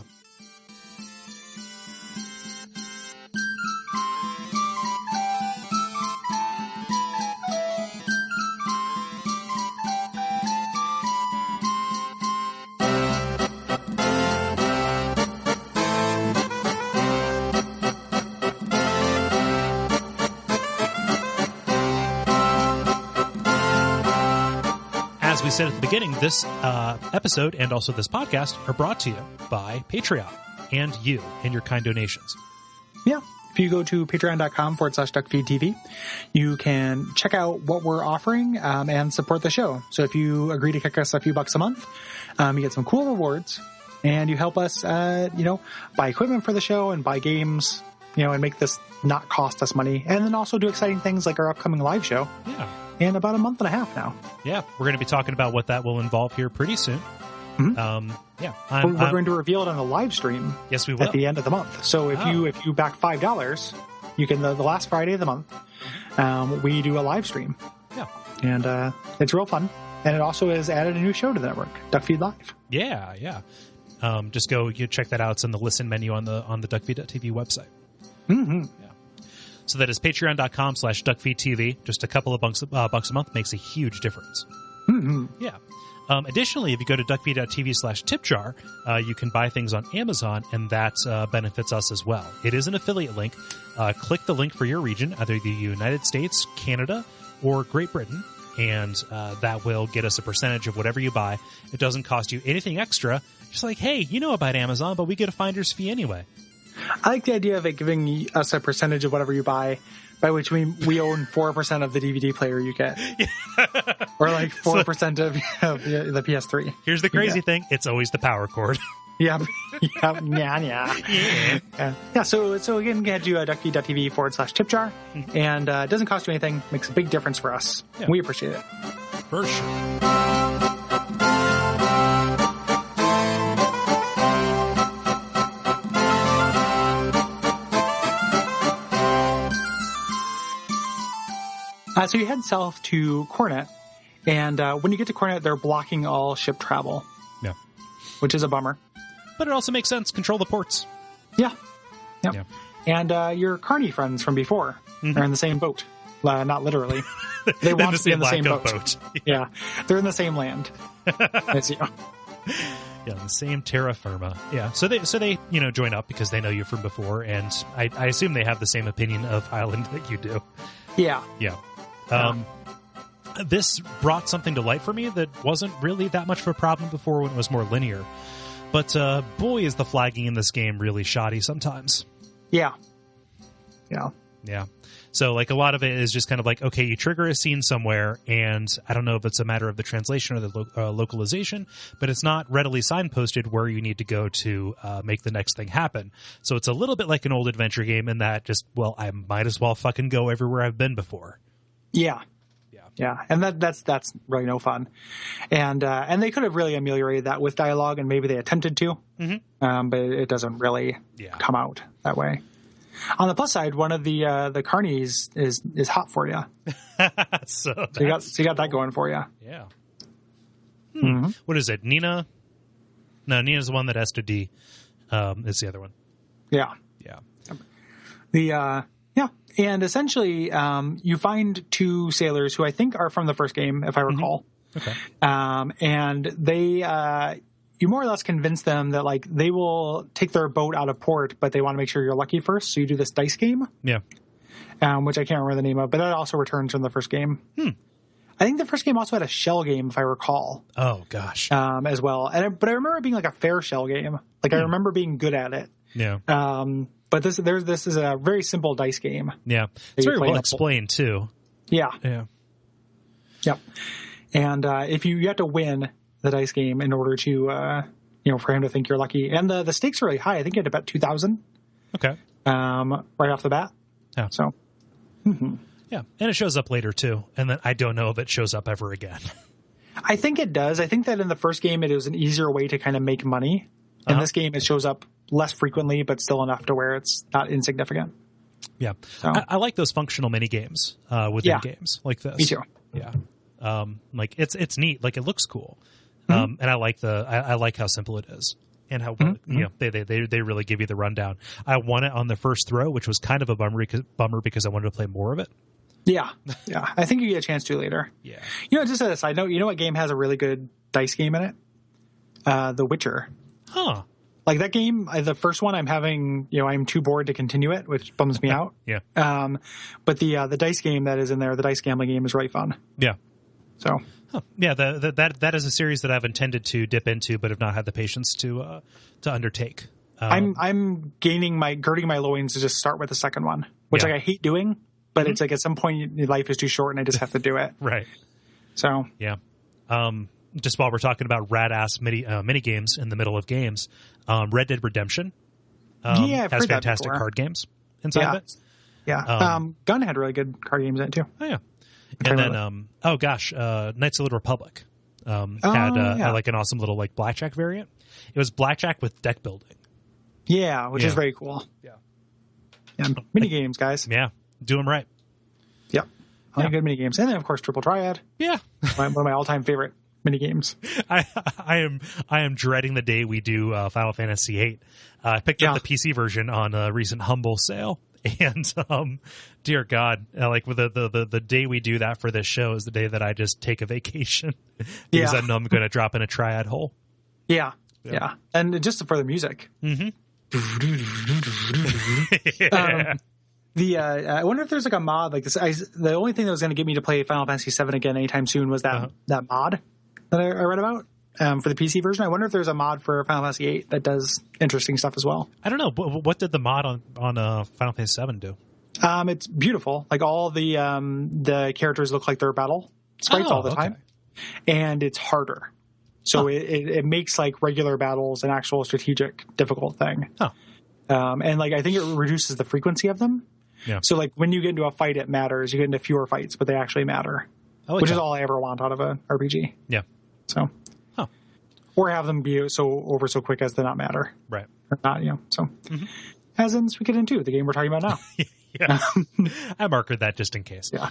We said at the beginning, this episode and also this podcast are brought to you by Patreon and you and your kind donations. Yeah. If you go to patreon.com/DuckFeedTV, you can check out what we're offering and support the show. So if you agree to kick us a few bucks a month, you get some cool rewards and you help us, buy equipment for the show and buy games, and make this not cost us money. And then also do exciting things like our upcoming live show. Yeah. In about a month and a half now. Yeah, we're going to be talking about what that will involve here pretty soon. Mm-hmm. We're going to reveal it on the live stream. Yes, we will. At the end of the month. So if you back $5, you can the last Friday of the month. We do a live stream. Yeah, and it's real fun. And it also has added a new show to the network, DuckFeed Live. Yeah. Just go check that out. It's in the listen menu on the DuckFeed.tv website. Mm-hmm. Yeah. So that is patreon.com/DuckFeedTV. Just a couple of bucks a month makes a huge difference. Mm-hmm. Yeah. Additionally, if you go to duckfeed.tv/tipjar, you can buy things on Amazon, and that benefits us as well. It is an affiliate link. Click the link for your region, either the United States, Canada, or Great Britain, and that will get us a percentage of whatever you buy. It doesn't cost you anything extra. Just like, hey, you know about Amazon, but we get a finder's fee anyway. I like the idea of it giving us a percentage of whatever you buy, by which we own 4% of the DVD player you get. Or 4% of the PS3. Here's the crazy thing. It's always the power cord. Yeah. So again, head to duckfeed.tv/tipjar. And it doesn't cost you anything. Makes a big difference for us. Yeah. We appreciate it. For sure. So you head south to Coronet, and when you get to Coronet, they're blocking all ship travel. Yeah. Which is a bummer. But it also makes sense. Control the ports. Yeah. Yep. Yeah. And your carny friends from before are in the same boat. Not literally. They want to be in the same boat. Yeah. They're in the same land as you. Yeah, the same terra firma. Yeah, so they join up because they know you from before, and I assume they have the same opinion of Island that you do. Yeah. This brought something to light for me that wasn't really that much of a problem before when it was more linear. But boy, is the flagging in this game really shoddy sometimes. Yeah. So, like, a lot of it is just kind of like, okay, you trigger a scene somewhere, and I don't know if it's a matter of the translation or the localization, but it's not readily signposted where you need to go to make the next thing happen. So it's a little bit like an old adventure game in that just, well, I might as well fucking go everywhere I've been before. Yeah. And that's really no fun. And they could have really ameliorated that with dialogue, and maybe they attempted to, but it doesn't really come out that way. On the plus side, one of the carnies is hot for you. so you got that going for you. Yeah. What is it? Nina? No, Nina's the one that has to D. It's the other one. Yeah. And essentially, you find two sailors who I think are from the first game, if I recall. Okay. And they you more or less convince them that, like, they will take their boat out of port, but they want to make sure you're lucky first. So you do this dice game. Yeah. Which I can't remember the name of, but that also returns from the first game. I think the first game also had a shell game, if I recall. Oh, gosh. As well. But I remember it being like a fair shell game. Like, I remember being good at it. Yeah. But this is a very simple dice game. Yeah. It's very well explained, too. Yeah. Yep. And if you have to win the dice game in order to, for him to think you're lucky. And the stakes are really high. I think you had to bet 2,000. Okay. Right off the bat. Yeah. So. Yeah. And it shows up later, too. And then I don't know if it shows up ever again. I think it does. I think that in the first game, it was an easier way to kind of make money. In this game, it shows up less frequently, but still enough to where it's not insignificant. Yeah. So. I like those functional mini games within games like this. Me too. Yeah. Like it's neat. Like, it looks cool. And I like I like how simple it is, and how they really give you the rundown. I won it on the first throw, which was kind of a bummer because I wanted to play more of it. Yeah. I think you get a chance to later. Yeah. Just as a side note, you know what game has a really good dice game in it? The Witcher. Huh. Like, that game, the first one, I'm too bored to continue it, which bums me out. Yeah. But the dice game that is in there, the dice gambling game, is really fun. Yeah. So. Huh. Yeah, that is a series that I've intended to dip into, but have not had the patience to undertake. I'm girding my loins to just start with the second one, which I hate doing, but it's like at some point life is too short and I just have to do it. Right. So. Yeah. Just while we're talking about rad-ass mini games in the middle of games, Red Dead Redemption I've has heard fantastic that card games inside of it. Yeah. Gun had really good card games in it, too. Oh, yeah. And then, Knights of the Old Republic had like an awesome little, like, blackjack variant. It was blackjack with deck building. Yeah, which is very cool. Yeah. Mini games, guys. Yeah. Do them right. Yep. I like good mini games. And then, of course, Triple Triad. Yeah. One of my all-time favorite mini games. I am dreading the day we do Final Fantasy VIII. I picked up the PC version on a recent Humble sale. And dear God, like, with the day we do that for this show is the day that I just take a vacation because I know I'm going to drop in a triad hole. Yeah. And just for the music. I wonder if there's like a mod like this. The only thing that was going to get me to play Final Fantasy VII again anytime soon was that mod that I read about. For the PC version. I wonder if there's a mod for Final Fantasy VIII that does interesting stuff as well. I don't know. What did the mod on Final Fantasy VII do? It's beautiful. Like, all the characters look like they're battle sprites all the time. And it's harder. So it makes, like, regular battles an actual strategic difficult thing. And, like, I think it reduces the frequency of them. Yeah. So, like, when you get into a fight, it matters. You get into fewer fights, but they actually matter. Which is all I ever want out of an RPG. Yeah. So. Or have them be so quick as to not matter. Right. Or not, so. As in Suikoden II, the game we're talking about now. Yeah. I marked that just in case. Yeah.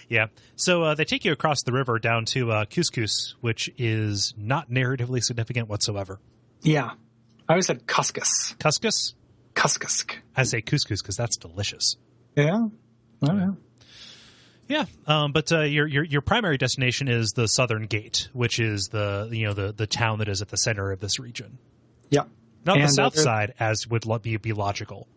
Yeah. So they take you across the river down to Couscous, which is not narratively significant whatsoever. Yeah. I always said Couscous. Couscous? couscous. I say couscous because that's delicious. Yeah. I don't know. Yeah, but your primary destination is the Southern Gate, which is the town that is at the center of this region. Yep. Not the south side, as would be logical.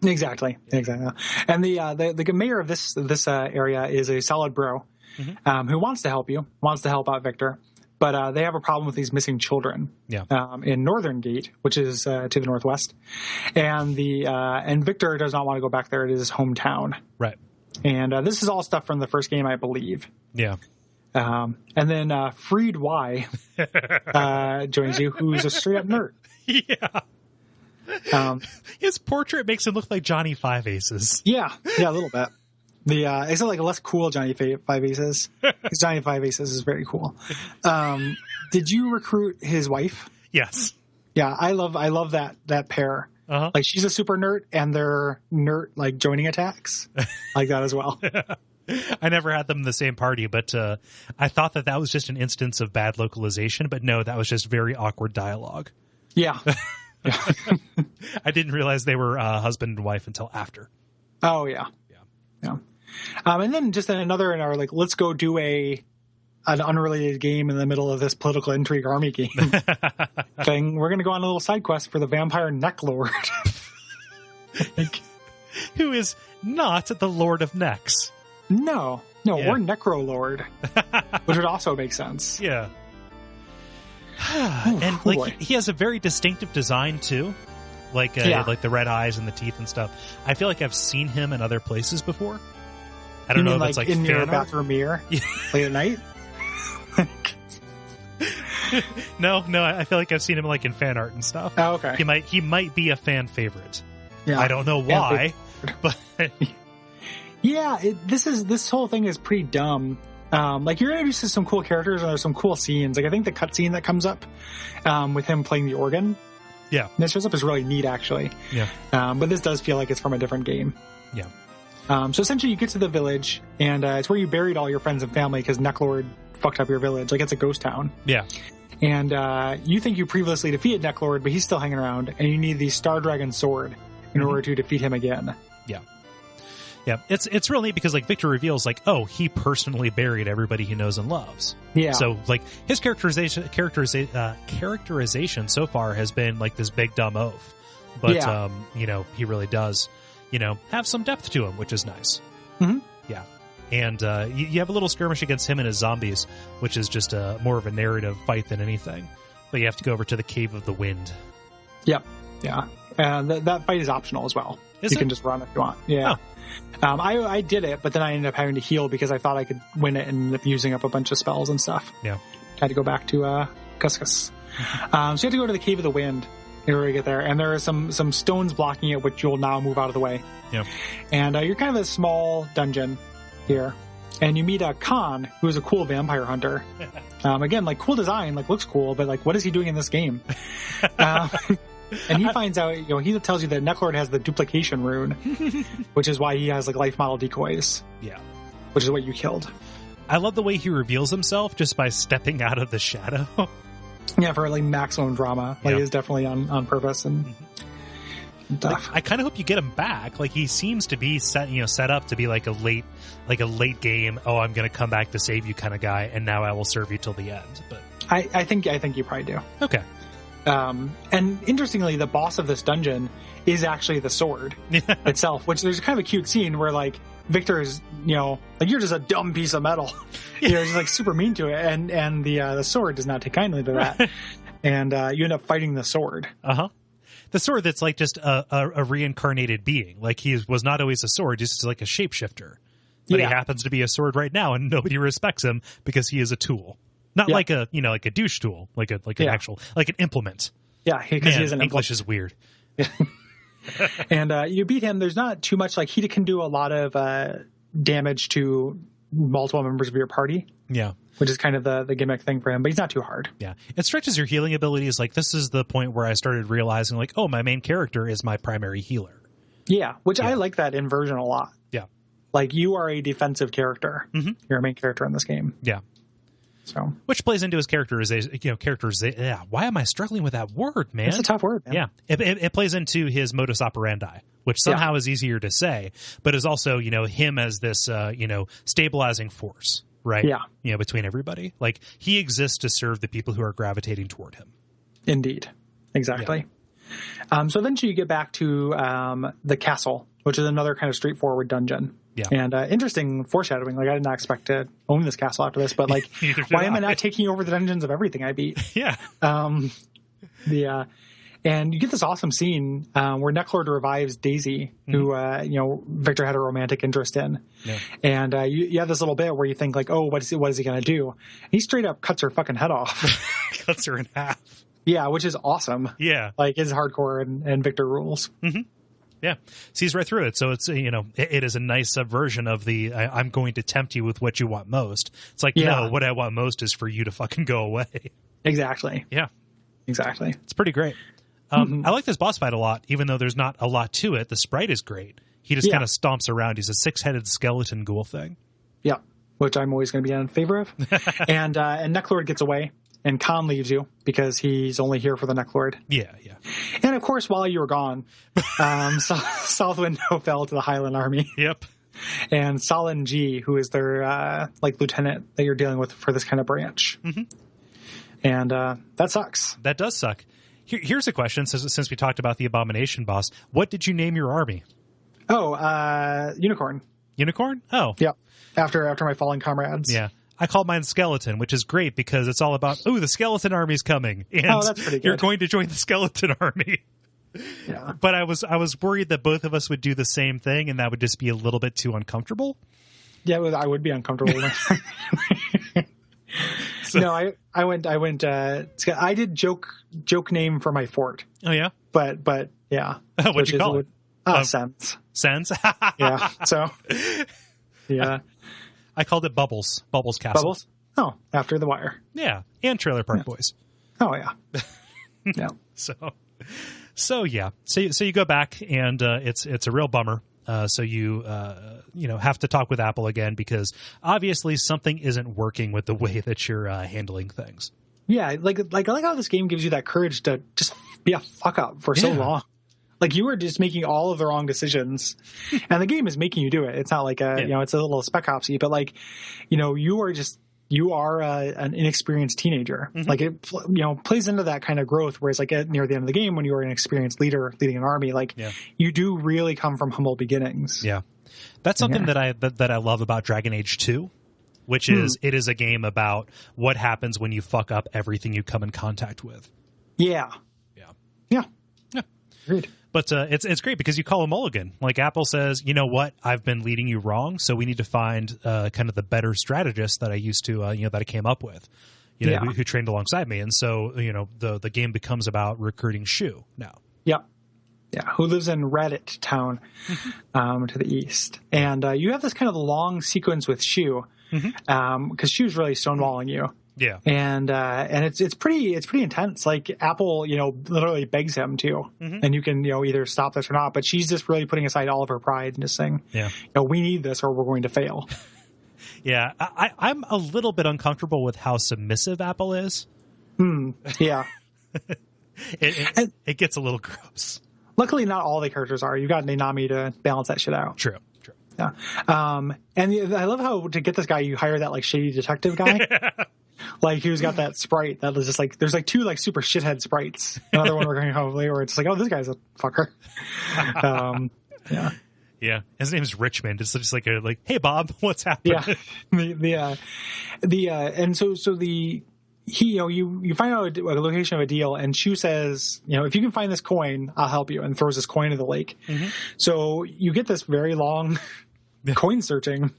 Exactly. And the mayor of this area is a solid bro who wants to help you, wants to help out Victor, but they have a problem with these missing children. Yeah. In Northern Gate, which is to the northwest, and Victor does not want to go back there. It is his hometown. Right. And this is all stuff from the first game, I believe. Yeah. And then Freed Y joins you, who's a straight up nerd. Yeah. His portrait makes him look like Johnny Five Aces. Yeah, a little bit. Except like a less cool Johnny Five Aces. Because Johnny Five Aces is very cool. Did you recruit his wife? Yes. Yeah, I love that pair. Uh-huh. Like she's a super nerd, and they're nerd like joining attacks like that as well. I never had them in the same party, but I thought that was just an instance of bad localization. But no, that was just very awkward dialogue. Yeah. I didn't realize they were husband and wife until after. Oh yeah. And then just another in our like, let's go do an unrelated game in the middle of this political intrigue army game thing. We're going to go on a little side quest for the vampire neck lord. Who is not the Lord of Necks. No, we're Necro Lord, which would also make sense. Yeah. And like he has a very distinctive design too. Like the red eyes and the teeth and stuff. I feel like I've seen him in other places before. I don't know if it's like in your fan bathroom mirror late at night. No, I feel like I've seen him like in fan art and stuff. Oh, okay. He might be a fan favorite. Yeah. I don't know why, but yeah, this whole thing is pretty dumb. Like you're introduced to some cool characters and there's some cool scenes. Like I think the cutscene that comes up with him playing the organ. Yeah. That shows up is really neat, actually. Yeah. But this does feel like it's from a different game. Yeah. So essentially you get to the village, and it's where you buried all your friends and family because Necklord fucked up your village. Like, it's a ghost town. Yeah. And you think you previously defeated Necklord, but he's still hanging around, and you need the Star Dragon sword in order to defeat him again. Yeah. Yeah, it's real neat because like Victor reveals like, oh, he personally buried everybody he knows and loves. Yeah. So like his characterization so far has been like this big dumb oaf, but you know, he really does, you know, have some depth to him, which is nice. Mm-hmm. Yeah. And you have a little skirmish against him and his zombies, which is just more of a narrative fight than anything. But you have to go over to the Cave of the Wind. Yep. Yeah. And that fight is optional as well. You can just run if you want. Yeah. Oh. I did it, but then I ended up having to heal because I thought I could win it and ended up using up a bunch of spells and stuff. Yeah. Had to go back to Cuscus. So you have to go to the Cave of the Wind in order to get there. And there are some stones blocking it, which you'll now move out of the way. Yeah. And you're kind of a small dungeon here. And you meet Khan, who is a cool vampire hunter. Again, like, cool design, like, looks cool, but, like, what is he doing in this game? And he finds out, you know, he tells you that Necklord has the duplication rune, which is why he has, like, life model decoys. Yeah. Which is what you killed. I love the way he reveals himself just by stepping out of the shadow. Yeah, for, like, maximum drama. Like, it's definitely on purpose and stuff. Like, I kind of hope you get him back. Like, he seems to be set up to be like a late game, oh, I'm going to come back to save you kind of guy, and now I will serve you till the end. But I think you probably do. Okay. And interestingly, the boss of this dungeon is actually the sword itself, which there's kind of a cute scene where, like, Victor is, you know, like, you're just a dumb piece of metal. You know, just, like, super mean to it. And the sword does not take kindly to that. And you end up fighting the sword. Uh-huh. The sword that's, like, just a reincarnated being. Like, he was not always a sword, just like a shapeshifter. But he happens to be a sword right now, and nobody respects him because he is a tool. Not like a, you know, like a douche tool, like an actual, like an implement. Yeah, because he is an English is weird. And you beat him. There's not too much, like, he can do a lot of damage to multiple members of your party. Yeah. Which is kind of the gimmick thing for him, but he's not too hard. Yeah. It stretches your healing abilities. Like, this is the point where I started realizing, like, oh, my main character is my primary healer. Yeah, which I like that inversion a lot. Yeah. Like, you are a defensive character. Mm-hmm. You're a main character in this game. Yeah. So, which plays into his characterization. Yeah, why am I struggling with that word, man? It's a tough word, man. Yeah, it plays into his modus operandi, which somehow is easier to say, but is also him as this stabilizing force, right? Yeah, between everybody. Like, he exists to serve the people who are gravitating toward him. Indeed, exactly. Yeah. So eventually you get back to the castle, which is another kind of straightforward dungeon. Yeah. And interesting foreshadowing. Like, I did not expect to own this castle after this, but like, why am I not taking over the dungeons of everything I beat? Yeah. And you get this awesome scene where Necklord revives Daisy, who Victor had a romantic interest in. Yeah. And you have this little bit where you think like, oh, what is he going to do? He straight up cuts her fucking head off. Cuts her in half. Yeah, which is awesome. Yeah. Like, it's hardcore and Victor rules. Mm-hmm. Yeah. Sees right through it. So it's, it is a nice subversion of the, I'm going to tempt you with what you want most. It's like, no, what I want most is for you to fucking go away. Exactly. Yeah. Exactly. It's pretty great. I like this boss fight a lot, even though there's not a lot to it. The sprite is great. He just kind of stomps around. He's a 6-headed skeleton ghoul thing. Yeah. Which I'm always going to be in favor of. And Necklord gets away. And Khan leaves you because he's only here for the Necklord. Yeah, yeah. And of course, while you were gone, Southwindow fell to the Highland Army. Yep. And Solin G, who is their lieutenant that you're dealing with for this kind of branch. Mm-hmm. And that sucks. That does suck. Here's a question, since we talked about the Abomination boss. What did you name your army? Oh, Unicorn. Unicorn? Oh. Yep. After my fallen comrades. Yeah. I called mine Skeleton, which is great because it's all about, the skeleton army's coming. And that's pretty good. You're going to join the skeleton army. Yeah. But I was worried that both of us would do the same thing, and that would just be a little bit too uncomfortable. Yeah, I would be uncomfortable. So, no, I went. I did joke name for my fort. Oh yeah, but yeah. What'd you call it? Sense. Sense. Yeah. So. Yeah. I called it Bubbles. Bubbles Castle. Bubbles? Oh, after The Wire. Yeah, and Trailer Park Boys. Oh yeah. Yeah. So yeah. So you go back and it's a real bummer. So you have to talk with Apple again because obviously something isn't working with the way that you're handling things. Yeah, like I like how this game gives you that courage to just be a fuck up for so long. Like, you were just making all of the wrong decisions, and the game is making you do it. It's not like it's a little Spec Opsy, but like, you are an inexperienced teenager. Mm-hmm. Like, it plays into that kind of growth. Whereas like near the end of the game, when you are an experienced leader leading an army, like you do really come from humble beginnings. Yeah, that's something that I love about Dragon Age 2, which is it is a game about what happens when you fuck up everything you come in contact with. Yeah. Agreed. But it's great because you call a mulligan. Like, Apple says, you know what, I've been leading you wrong, so we need to find kind of the better strategist that I used to, that I came up with, who trained alongside me. And so, the game becomes about recruiting Shu now. Yep. Yeah, who lives in Reddit town to the east. And you have this kind of long sequence with Shu because Shu's really stonewalling you. Yeah, and it's pretty intense. Like, Apple, literally begs him to, and you can either stop this or not. But she's just really putting aside all of her pride and just saying, we need this or we're going to fail. Yeah, I'm a little bit uncomfortable with how submissive Apple is. Yeah, it gets a little gross. Luckily, not all the characters are. You've got Nanami to balance that shit out. True. Yeah, and I love how to get this guy, you hire that like shady detective guy. Like, who's got that sprite that was just like, there's like two like super shithead sprites. Another one we're going hopefully, where it's like, oh, this guy's a fucker. Yeah. His name's Richmond. It's just like hey Bob, what's happening? Yeah. And so you find out a location of a deal, and Shu says, if you can find this coin, I'll help you, and throws this coin into the lake. Mm-hmm. So you get this very long coin searching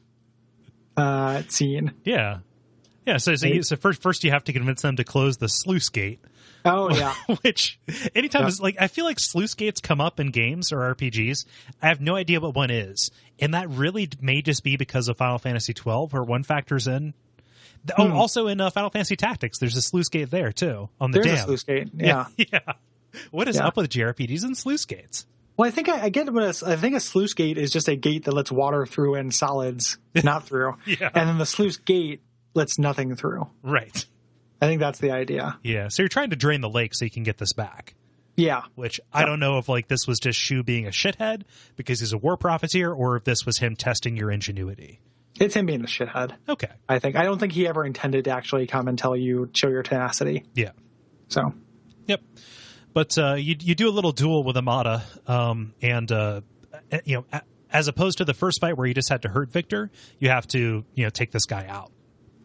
scene. Yeah. Yeah, so first you have to convince them to close the sluice gate. Oh, yeah. Which, anytime, I feel like sluice gates come up in games or RPGs. I have no idea what one is. And that really may just be because of Final Fantasy XII, where one factors in. Oh, also in Final Fantasy Tactics, there's a sluice gate there, too, on the dam. There's a sluice gate, yeah. What is up with JRPGs and sluice gates? Well, I think I get what I think a sluice gate is just a gate that lets water through and solids not through. And then the sluice gate lets nothing through. Right. I think that's the idea. Yeah. So you're trying to drain the lake so you can get this back. Yeah. Which I don't know if like this was just Shu being a shithead because he's a war profiteer, or if this was him testing your ingenuity. It's him being a shithead. Okay. I don't think he ever intended to actually come and tell you, show your tenacity. Yeah. So. Yep. But you do a little duel with Amada, as opposed to the first fight where you just had to hurt Victor, you have to, take this guy out.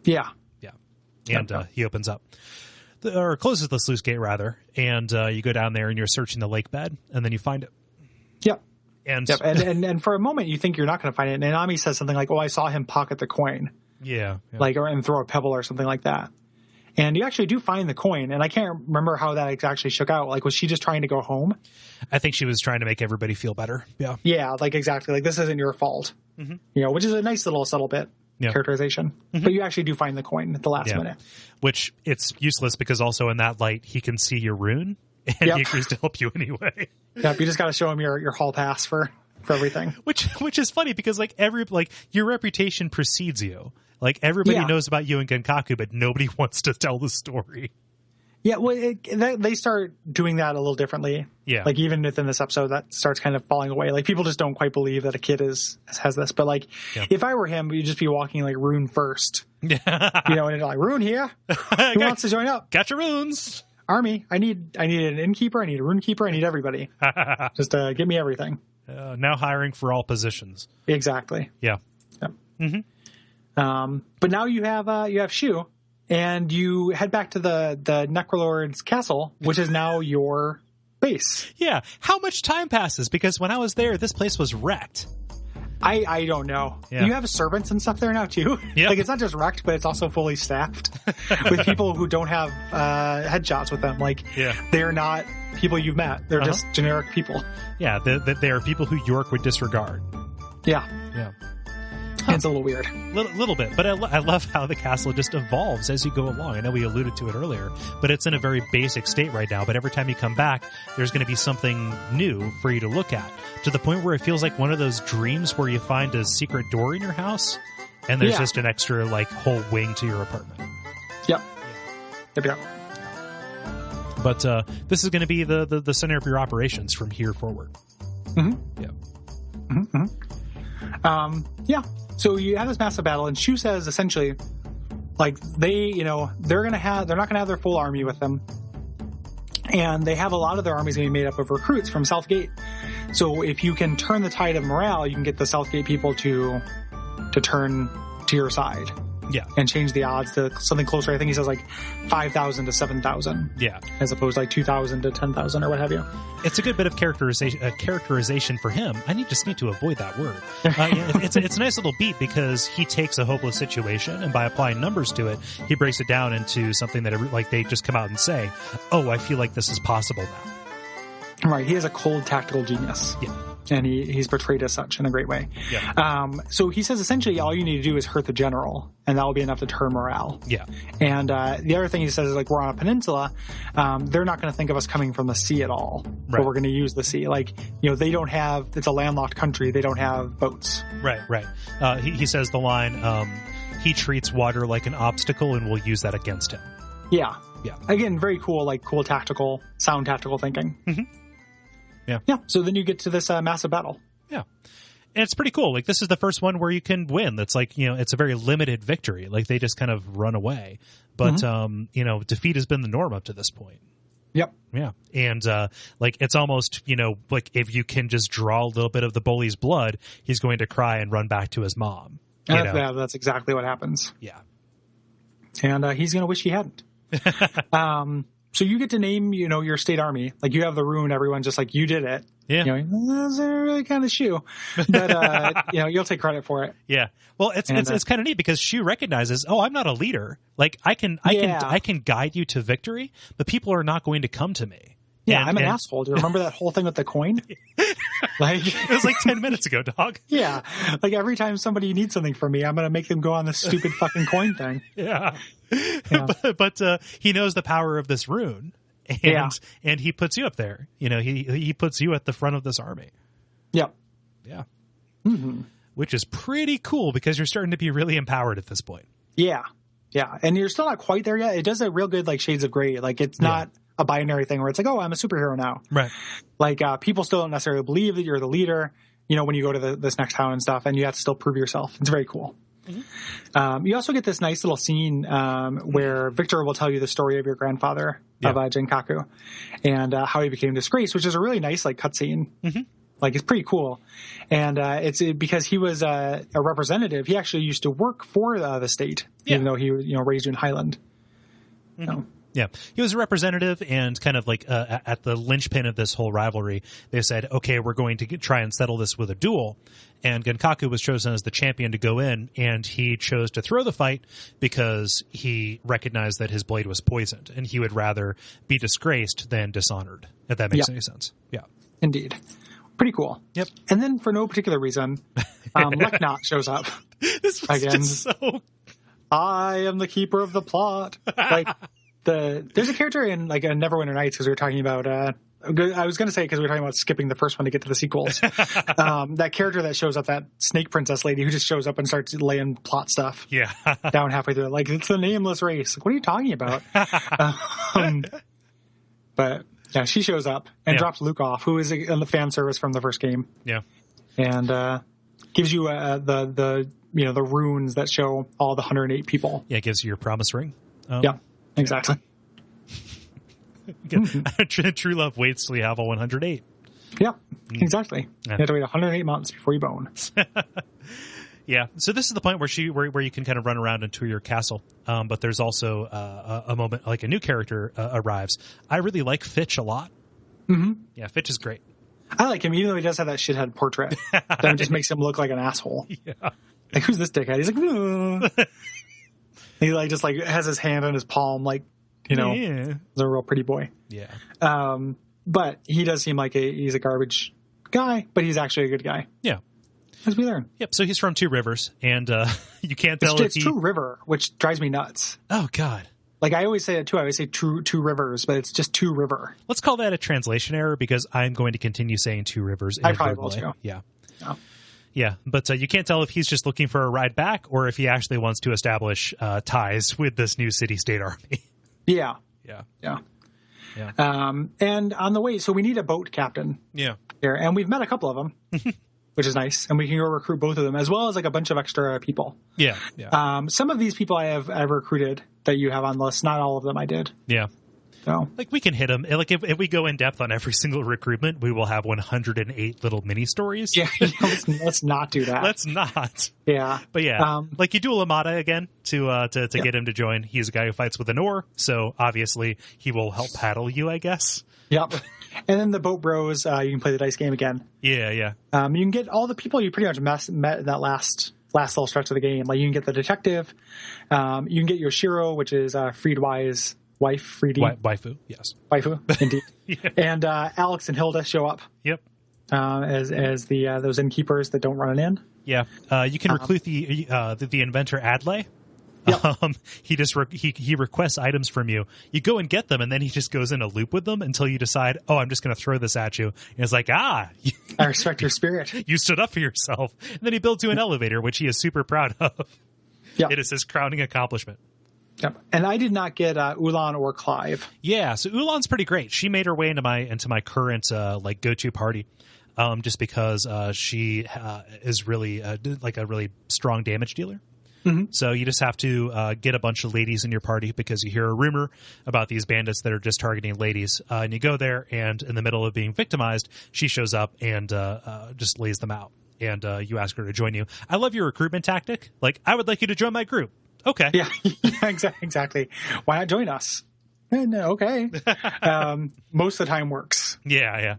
Yeah. Yeah. And he opens up. Or closes the sluice gate, rather, and you go down there and you're searching the lake bed, and then you find it. Yep. And for a moment, you think you're not going to find it, and Nanami says something like, "Oh, I saw him pocket the coin." Yeah. And throw a pebble or something like that. And you actually do find the coin, and I can't remember how that actually shook out. Like, was she just trying to go home? I think she was trying to make everybody feel better. Yeah. Yeah, exactly. Like, this isn't your fault. Mm-hmm. Which is a nice little subtle bit. Yeah. Characterization. Mm-hmm. But you actually do find the coin at the last minute. Which, it's useless because also in that light, he can see your rune, and he agrees to help you anyway. Yep, you just got to show him your hall pass for everything. Which is funny because your reputation precedes you. Like, everybody knows about you in Genkaku, but nobody wants to tell the story. Yeah, well, they start doing that a little differently. Yeah. Like, even within this episode, that starts kind of falling away. Like, people just don't quite believe that a kid has this. But, if I were him, you'd just be walking, rune first. Yeah. And like, rune here? Who wants to join up? Got your runes. Army, I need an innkeeper, I need a rune keeper, I need everybody. Just give me everything. Now hiring for all positions. Exactly. Yeah. Yep. Mm-hmm. But now you have Shu, and you head back to the Necrolord's castle, which is now your base. Yeah. How much time passes? Because when I was there, this place was wrecked. I don't know. Yeah. You have servants and stuff there now too. Yeah. It's not just wrecked, but it's also fully staffed with people who don't have headshots with them. They're not people you've met. They're just generic people. Yeah. They are people who York would disregard. Yeah. Yeah. It's a little weird. Little bit. But I love how the castle just evolves as you go along. I know we alluded to it earlier, but it's in a very basic state right now. But every time you come back, there's going to be something new for you to look at, to the point where it feels like one of those dreams where you find a secret door in your house and there's just an extra whole wing to your apartment. Yep. Yep. But this is going to be the center of your operations from here forward. Mm-hmm. Yeah. Mm-hmm. Yeah. So you have this massive battle, and Shu says essentially, they're not going to have their full army with them, and they have a lot of their armies going to be made up of recruits from Southgate. So if you can turn the tide of morale, you can get the Southgate people to turn to your side. Yeah. And change the odds to something closer. I think he says 5,000 to 7,000. Yeah. As opposed to 2,000 to 10,000 or what have you. It's a good bit of characterization for him. I just need to avoid that word. It's a nice little beat because he takes a hopeless situation, and by applying numbers to it, he breaks it down into something that they just come out and say, "Oh, I feel like this is possible now." Right. He is a cold tactical genius. Yeah. And he's portrayed as such in a great way. Yeah. So he says essentially all you need to do is hurt the general, and that will be enough to turn morale. Yeah. And the other thing he says is we're on a peninsula. They're not going to think of us coming from the sea at all. Right. But we're going to use the sea. They don't have. It's a landlocked country. They don't have boats. Right. He says the line, he treats water like an obstacle, and we'll use that against him. Yeah. Yeah. Again, very cool, cool tactical, sound tactical thinking. Mm-hmm. Yeah. Yeah. So then you get to this massive battle. Yeah. And it's pretty cool. This is the first one where you can win. That's it's a very limited victory. They just kind of run away. But, defeat has been the norm up to this point. Yep. Yeah. And, it's almost, if you can just draw a little bit of the bully's blood, he's going to cry and run back to his mom. That's exactly what happens. Yeah. And he's going to wish he hadn't. So you get to name, your state army. You have the rune, everyone's just you did it. Yeah. That's really kind of Shu. But, you'll take credit for it. Yeah. Well, it's kind of neat because Shu recognizes, I'm not a leader. I can guide you to victory, but people are not going to come to me. Yeah, I'm an asshole. Do you remember that whole thing with the coin? It was 10 minutes ago, dog. Yeah. Every time somebody needs something from me, I'm going to make them go on this stupid fucking coin thing. Yeah. But he knows the power of this rune. And he puts you up there. He puts you at the front of this army. Yep. Yeah. Mm-hmm. Which is pretty cool because you're starting to be really empowered at this point. Yeah. Yeah, and you're still not quite there yet. It does a real good, like, shades of gray. Like, it's not a binary thing where it's like, oh, I'm a superhero now. Right. Like, people still don't necessarily believe that you're the leader, you know, when you go to this next town and stuff, and you have to still prove yourself. It's very cool. Mm-hmm. You also get this nice little scene where Victor will tell you the story of your grandfather, of Genkaku, and how he became disgraced, which is a really nice, like, cutscene. Mm-hmm. Like, it's pretty cool. And it's because he was a representative. He actually used to work for the state, even though he was, you know, raised in Highland. Mm-hmm. So. Yeah, he was a representative, and kind of like at the linchpin of this whole rivalry, they said, okay, we're going to try and settle this with a duel. And Genkaku was chosen as the champion to go in, and he chose to throw the fight because he recognized that his blade was poisoned, and he would rather be disgraced than dishonored, if that makes any sense. Yeah. Indeed. Pretty cool. Yep. And then for no particular reason, Leknot shows up. This was again. Just so... I am the keeper of the plot. Like, there's a character in, like, Neverwinter Nights, because we were talking about, I was going to say because we were talking about skipping the first one to get to the sequels. That character that shows up, that snake princess lady who just shows up and starts laying plot stuff down halfway through. Like, it's the nameless race. Like, what are you talking about? But yeah, she shows up and drops Luke off, who is in the fan service from the first game. Yeah. And gives you the you know, the runes that show all the 108 people. Yeah, it gives you your promise ring. Yeah. Exactly. True love waits till you have all 108. Yeah, exactly. You have to wait 108 months before you bone. Yeah, so this is the point where you can kind of run around and tour your castle. But there's also a moment, like a new character arrives. I really like Fitch a lot. Mm-hmm. Yeah, Fitch is great. I like him, even though he does have that shithead portrait. That just makes him look like an asshole. Yeah. Like, who's this dickhead? He's like, he like just like has his hand on his palm, like, you know, he's a real pretty boy. Yeah. But he does seem like he's a garbage guy, but he's actually a good guy. Yeah. As we learn. Yep. So he's from Two Rivers, and you can't tell it's True River, which drives me nuts. Oh God. Like, I always say it too. I always say Two Rivers, but it's just Two River. Let's call that a translation error, because I'm going to continue saying Two Rivers. I probably will too. Yeah. Oh. Yeah, but you can't tell if he's just looking for a ride back or if he actually wants to establish ties with this new city-state army. Yeah. Yeah. Yeah. Yeah. And on the way, so we need a boat captain. Yeah. Here, and we've met a couple of them, which is nice, and we can go recruit both of them, as well as like a bunch of extra people. Yeah. Yeah. Some of these people I've recruited that you have on the list. Not all of them I did. Yeah. So, like, we can hit them. Like, if we go in depth on every single recruitment, we will have 108 little mini stories. Yeah, let's not do that. Let's not. Yeah, but yeah, like, you do Lamada again to get him to join. He's a guy who fights with an oar, so obviously he will help paddle you, I guess. Yep. And then the boat bros, you can play the dice game again. Yeah. You can get all the people you pretty much met in that last little stretch of the game. Like, you can get the detective. You can get Yoshiro, which is Freedwise. Wife, Freedy. Waifu, yes. Waifu, indeed. Yeah. And Alex and Hilda show up. Yep. As those innkeepers that don't run an inn. Yeah. You can recruit the inventor Adlai. Yep. He requests items from you. You go and get them, and then he just goes in a loop with them until you decide, oh, I'm just going to throw this at you. And it's like, I respect your spirit. You stood up for yourself. And then he builds you an elevator, which he is super proud of. Yep. It is his crowning accomplishment. Yep. And I did not get Ulan or Clive. Yeah, so Ulan's pretty great. She made her way into my current like go-to party, just because she is really like a really strong damage dealer. Mm-hmm. So you just have to get a bunch of ladies in your party because you hear a rumor about these bandits that are just targeting ladies, and you go there, and in the middle of being victimized, she shows up and just lays them out, and you ask her to join you. I love your recruitment tactic. Like, I would like you to join my group. Okay. Yeah, exactly. Why not join us? Okay. Most of the time works. Yeah.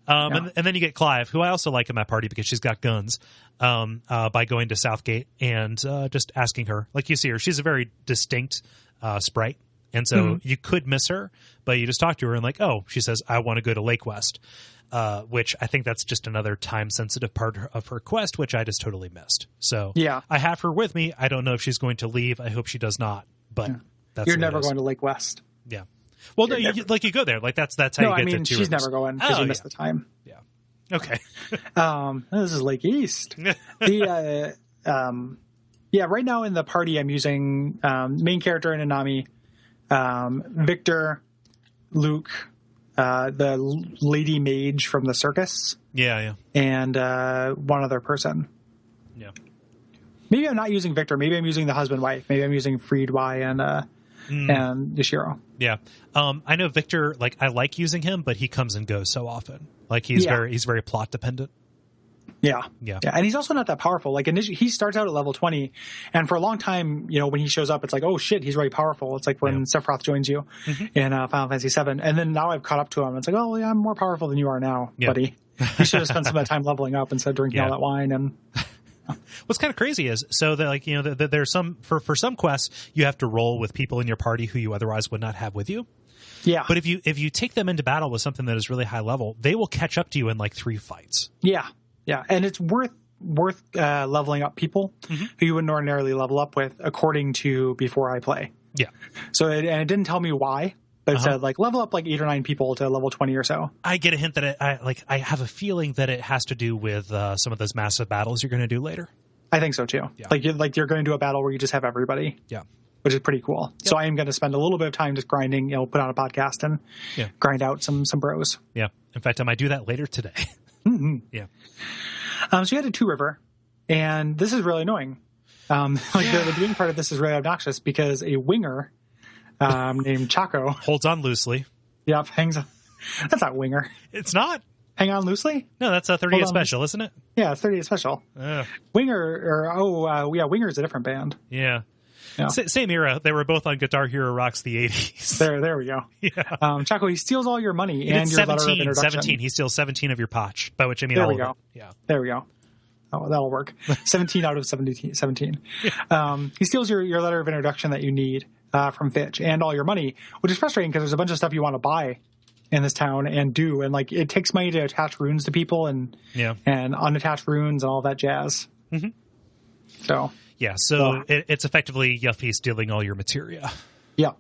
And then you get Clive, who I also like in my party because she's got guns, by going to Southgate and just asking her. Like, you see her. She's a very distinct sprite. And so you could miss her, but you just talk to her and like, oh, she says, I want to go to Lake West. Which I think that's just another time-sensitive part of her quest, which I just totally missed. So yeah. I have her with me. I don't know if she's going to leave. I hope she does not. But that's you're never going to Lake West. Yeah. Well, no, you go there. Like that's how you get to Two she's Rivers. Never going because you missed the time. Yeah. Okay. This is Lake East. The Yeah, right now in the party, I'm using main character Inanami, Victor, Luke, the lady mage from the circus. Yeah. And one other person. Yeah. Maybe I'm not using Victor. Maybe I'm using the husband-wife. Maybe I'm using Freedwy and Yashiro. Yeah. I know Victor, like, I like using him, but he comes and goes so often. Like, he's very plot dependent. Yeah. And he's also not that powerful. Like, initially, he starts out at level 20, and for a long time, when he shows up, it's like, oh shit, he's really powerful. It's like when Sephiroth joins you in Final Fantasy VII, and then now I've caught up to him. It's like, oh yeah, I'm more powerful than you are now, buddy. You should have spent some of that time leveling up instead of drinking all that wine. And what's kind of crazy is, so that, like, there's some for some quests you have to roll with people in your party who you otherwise would not have with you. Yeah. But if you take them into battle with something that is really high level, they will catch up to you in like 3 fights. Yeah. Yeah, and it's worth leveling up people who you wouldn't ordinarily level up with, according to Before I Play. Yeah. So it didn't tell me why, but it said like level up like 8 or 9 people to level 20 or so. I get a hint that I have a feeling that it has to do with some of those massive battles you're going to do later. I think so too. Yeah. Like you're going to do a battle where you just have everybody. Yeah. Which is pretty cool. Yep. So I am going to spend a little bit of time just grinding. Put on a podcast and grind out some bros. Yeah. In fact, I might do that later today. Mm-hmm. Yeah. So you had a 2 river, and this is really annoying. The beginning part of this is really obnoxious because a winger named Chaco holds on loosely. Yep, hangs on. That's not winger. It's not. Hang on loosely? No, that's a 30th special, isn't it? Yeah, it's 30th special. Winger, Winger is a different band. Yeah. Yeah. Same era. They were both on Guitar Hero Rocks the 80s. There we go. Yeah. Chaco, he steals all your money and your letter of introduction. 17. He steals 17 of your potch, by which I mean there all we go. of it. Yeah. There we go. Oh, that'll work. 17 out of 17. He steals your letter of introduction that you need from Fitch and all your money, which is frustrating because there's a bunch of stuff you want to buy in this town and do, and like it takes money to attach runes to people and unattached runes and all that jazz. Mm-hmm. So. Yeah, so it's effectively Yuffie stealing all your materia. Yeah.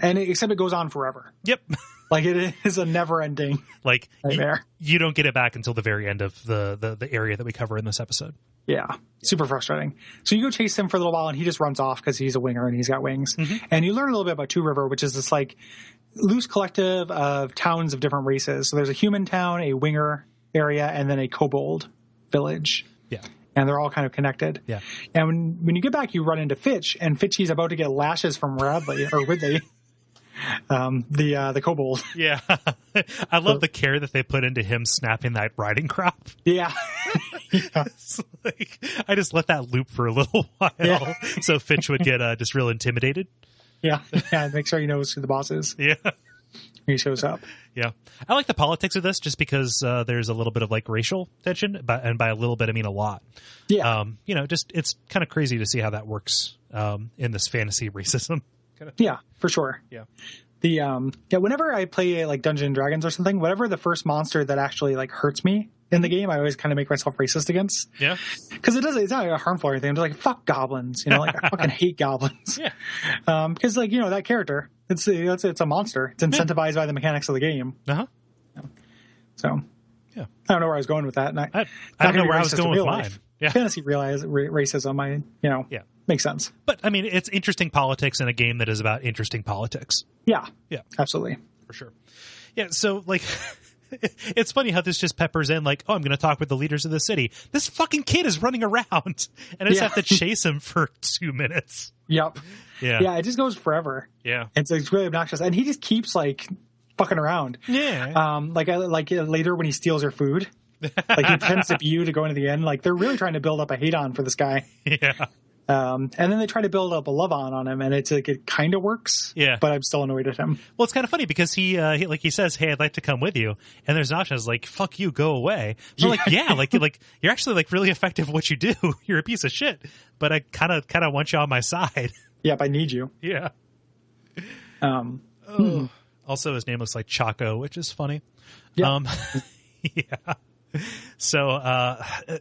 And except it goes on forever. Yep. Like it is a never-ending nightmare. You don't get it back until the very end of the area that we cover in this episode. Yeah, super frustrating. So you go chase him for a little while, and he just runs off because he's a winger and he's got wings. Mm-hmm. And you learn a little bit about Two River, which is this like loose collective of towns of different races. So there's a human town, a winger area, and then a kobold village. Yeah. And they're all kind of connected. Yeah. And when you get back, you run into Fitch, and Fitchy's about to get lashes from Ridley, the kobold. Yeah. I love the care that they put into him snapping that riding crop. Yeah. Like, I just let that loop for a little while so Fitch would get just real intimidated. Yeah. Make sure he knows who the boss is. Yeah. He shows up. Yeah. I like the politics of this just because there's a little bit of like racial tension, and by a little bit I mean a lot. Yeah. Just it's kind of crazy to see how that works in this fantasy racism. Yeah, for sure. Yeah. Whenever I play like Dungeons and Dragons or something, whatever the first monster that actually like hurts me in the game, I always kind of make myself racist against. Yeah. Because it's not harmful or anything. I'm just like, fuck goblins. Like I fucking hate goblins. Yeah. Because like, that character, it's a monster. It's incentivized by the mechanics of the game. Uh-huh. So. Yeah. I don't know where I was going with that. And I don't know where I was going with mine. Yeah. Fantasy racism, makes sense. But I mean, it's interesting politics in a game that is about interesting politics. Yeah. Yeah. Absolutely. For sure. Yeah. So like, it's funny how this just peppers in like, oh, I'm going to talk with the leaders of the city. This fucking kid is running around and I just have to chase him for 2 minutes. Yep. Yeah. Yeah. It just goes forever. Yeah. It's really obnoxious. And he just keeps like fucking around. Yeah. Like later when he steals your food, like he pretends to be you to go into the end. Like they're really trying to build up a hate on for this guy. Yeah. And then they try to build up a love on him, and it's like it kind of works. Yeah, but I'm still annoyed at him. Well, it's kind of funny because he says, "Hey, I'd like to come with you," and there's an option. I was like, "Fuck you, go away." I'm like, "Yeah, like you're actually like really effective at what you do. You're a piece of shit, but I kind of want you on my side." Yep, I need you. Yeah. Also, his name looks like Chaco, which is funny. Yeah. Yeah. So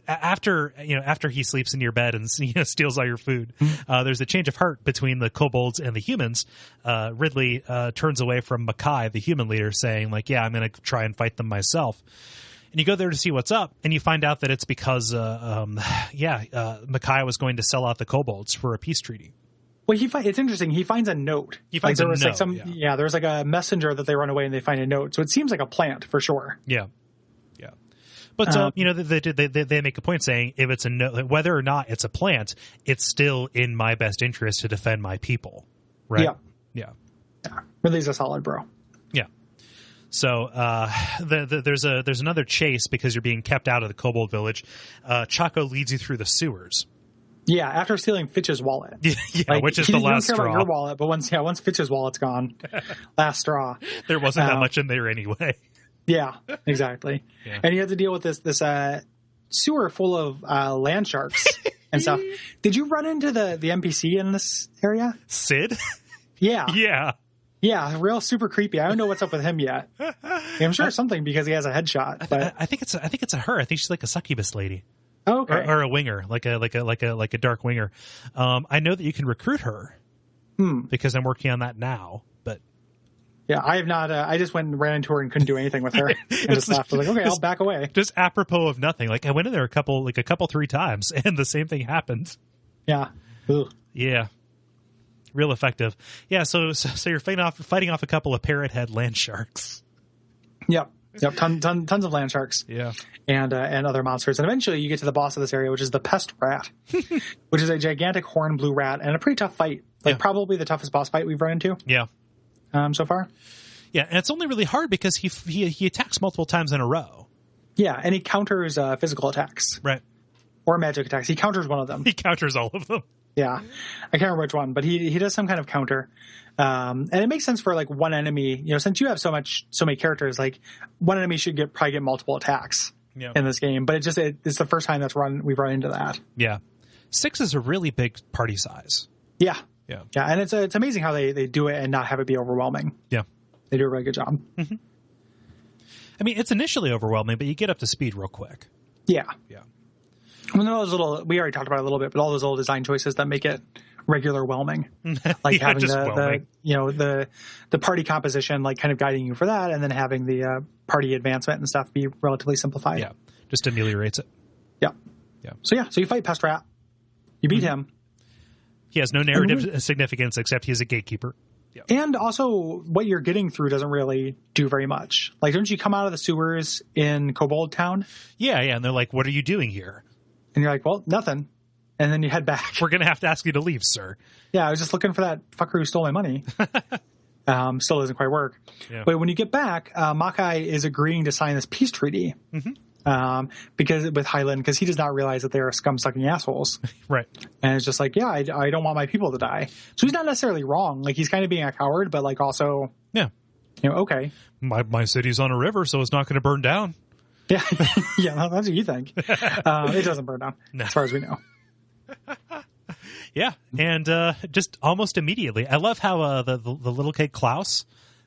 after he sleeps in your bed and steals all your food, there's a change of heart between the kobolds and the humans. Ridley turns away from Makai, the human leader, saying like, "Yeah, I'm going to try and fight them myself." And you go there to see what's up, and you find out that it's because, Micaiah was going to sell out the kobolds for a peace treaty. Well, it's interesting. He finds a note. He finds a note. There was like a messenger that they run away and they find a note. So it seems like a plant for sure. Yeah. Yeah. But, they make a point saying if it's a note, whether or not it's a plant, it's still in my best interest to defend my people. Right? Yeah. Yeah. Yeah. Ridley's a solid bro. Yeah. So there's another chase because you're being kept out of the kobold village. Chaco leads you through the sewers. Yeah, after stealing Fitch's wallet. Yeah, which is the last straw. He don't care about your wallet, but once Fitch's wallet's gone, last straw. There wasn't that much in there anyway. Yeah, exactly. Yeah. And you have to deal with this sewer full of land sharks and stuff. Did you run into the NPC in this area? Sid? Yeah. Yeah. Yeah, real super creepy. I don't know what's up with him yet. I'm sure something because he has a headshot. But I think it's a her. I think she's like a succubus lady. Oh, okay. Or a winger, like a dark winger. I know that you can recruit her because I'm working on that now. But yeah, I have not. I just went and ran into her and couldn't do anything with her. And just left. I was like, okay, I'll back away. Just apropos of nothing. Like I went in there a couple 3 times, and the same thing happened. Yeah. Ugh. Yeah. Real effective. Yeah. So you're fighting off a couple of parrot head land sharks. Yep. Tons of land sharks. Yeah. And other monsters. And eventually you get to the boss of this area, which is the pest rat, which is a gigantic horned blue rat and a pretty tough fight. Probably the toughest boss fight we've run into. Yeah. So far. Yeah. And it's only really hard because he attacks multiple times in a row. Yeah. And he counters physical attacks. Right. Or magic attacks. He counters one of them. He counters all of them. Yeah. I can't remember which one, but he does some kind of counter. And it makes sense for like one enemy, since you have so many characters, like one enemy should probably get multiple attacks in this game. But it's the first time we've run into that. Yeah. 6 is a really big party size. Yeah. Yeah. Yeah. And it's amazing how they do it and not have it be overwhelming. Yeah. They do a really good job. Mm-hmm. I mean, it's initially overwhelming, but you get up to speed real quick. Yeah. Yeah. We already talked about it a little bit, but all those little design choices that make it regular whelming, like having the party composition, like kind of guiding you for that. And then having the party advancement and stuff be relatively simplified. Yeah. Just ameliorates it. Yeah. Yeah. So you fight Pest Rat, you beat him. He has no narrative significance except he's a gatekeeper. Yeah. And also what you're getting through doesn't really do very much. Like, don't you come out of the sewers in Kobold Town? Yeah. And they're like, what are you doing here? And you're like, well, nothing. And then you head back. We're going to have to ask you to leave, sir. Yeah, I was just looking for that fucker who stole my money. Still doesn't quite work. Yeah. But when you get back, Makai is agreeing to sign this peace treaty with Highland because he does not realize that they're scum-sucking assholes. Right. And it's just like, yeah, I don't want my people to die. So he's not necessarily wrong. Like, he's kind of being a coward, but like also, okay. My city's on a river, so it's not going to burn down. Yeah, that's what you think. It doesn't burn down, as far as we know. Yeah, and just almost immediately, I love how the little kid Klaus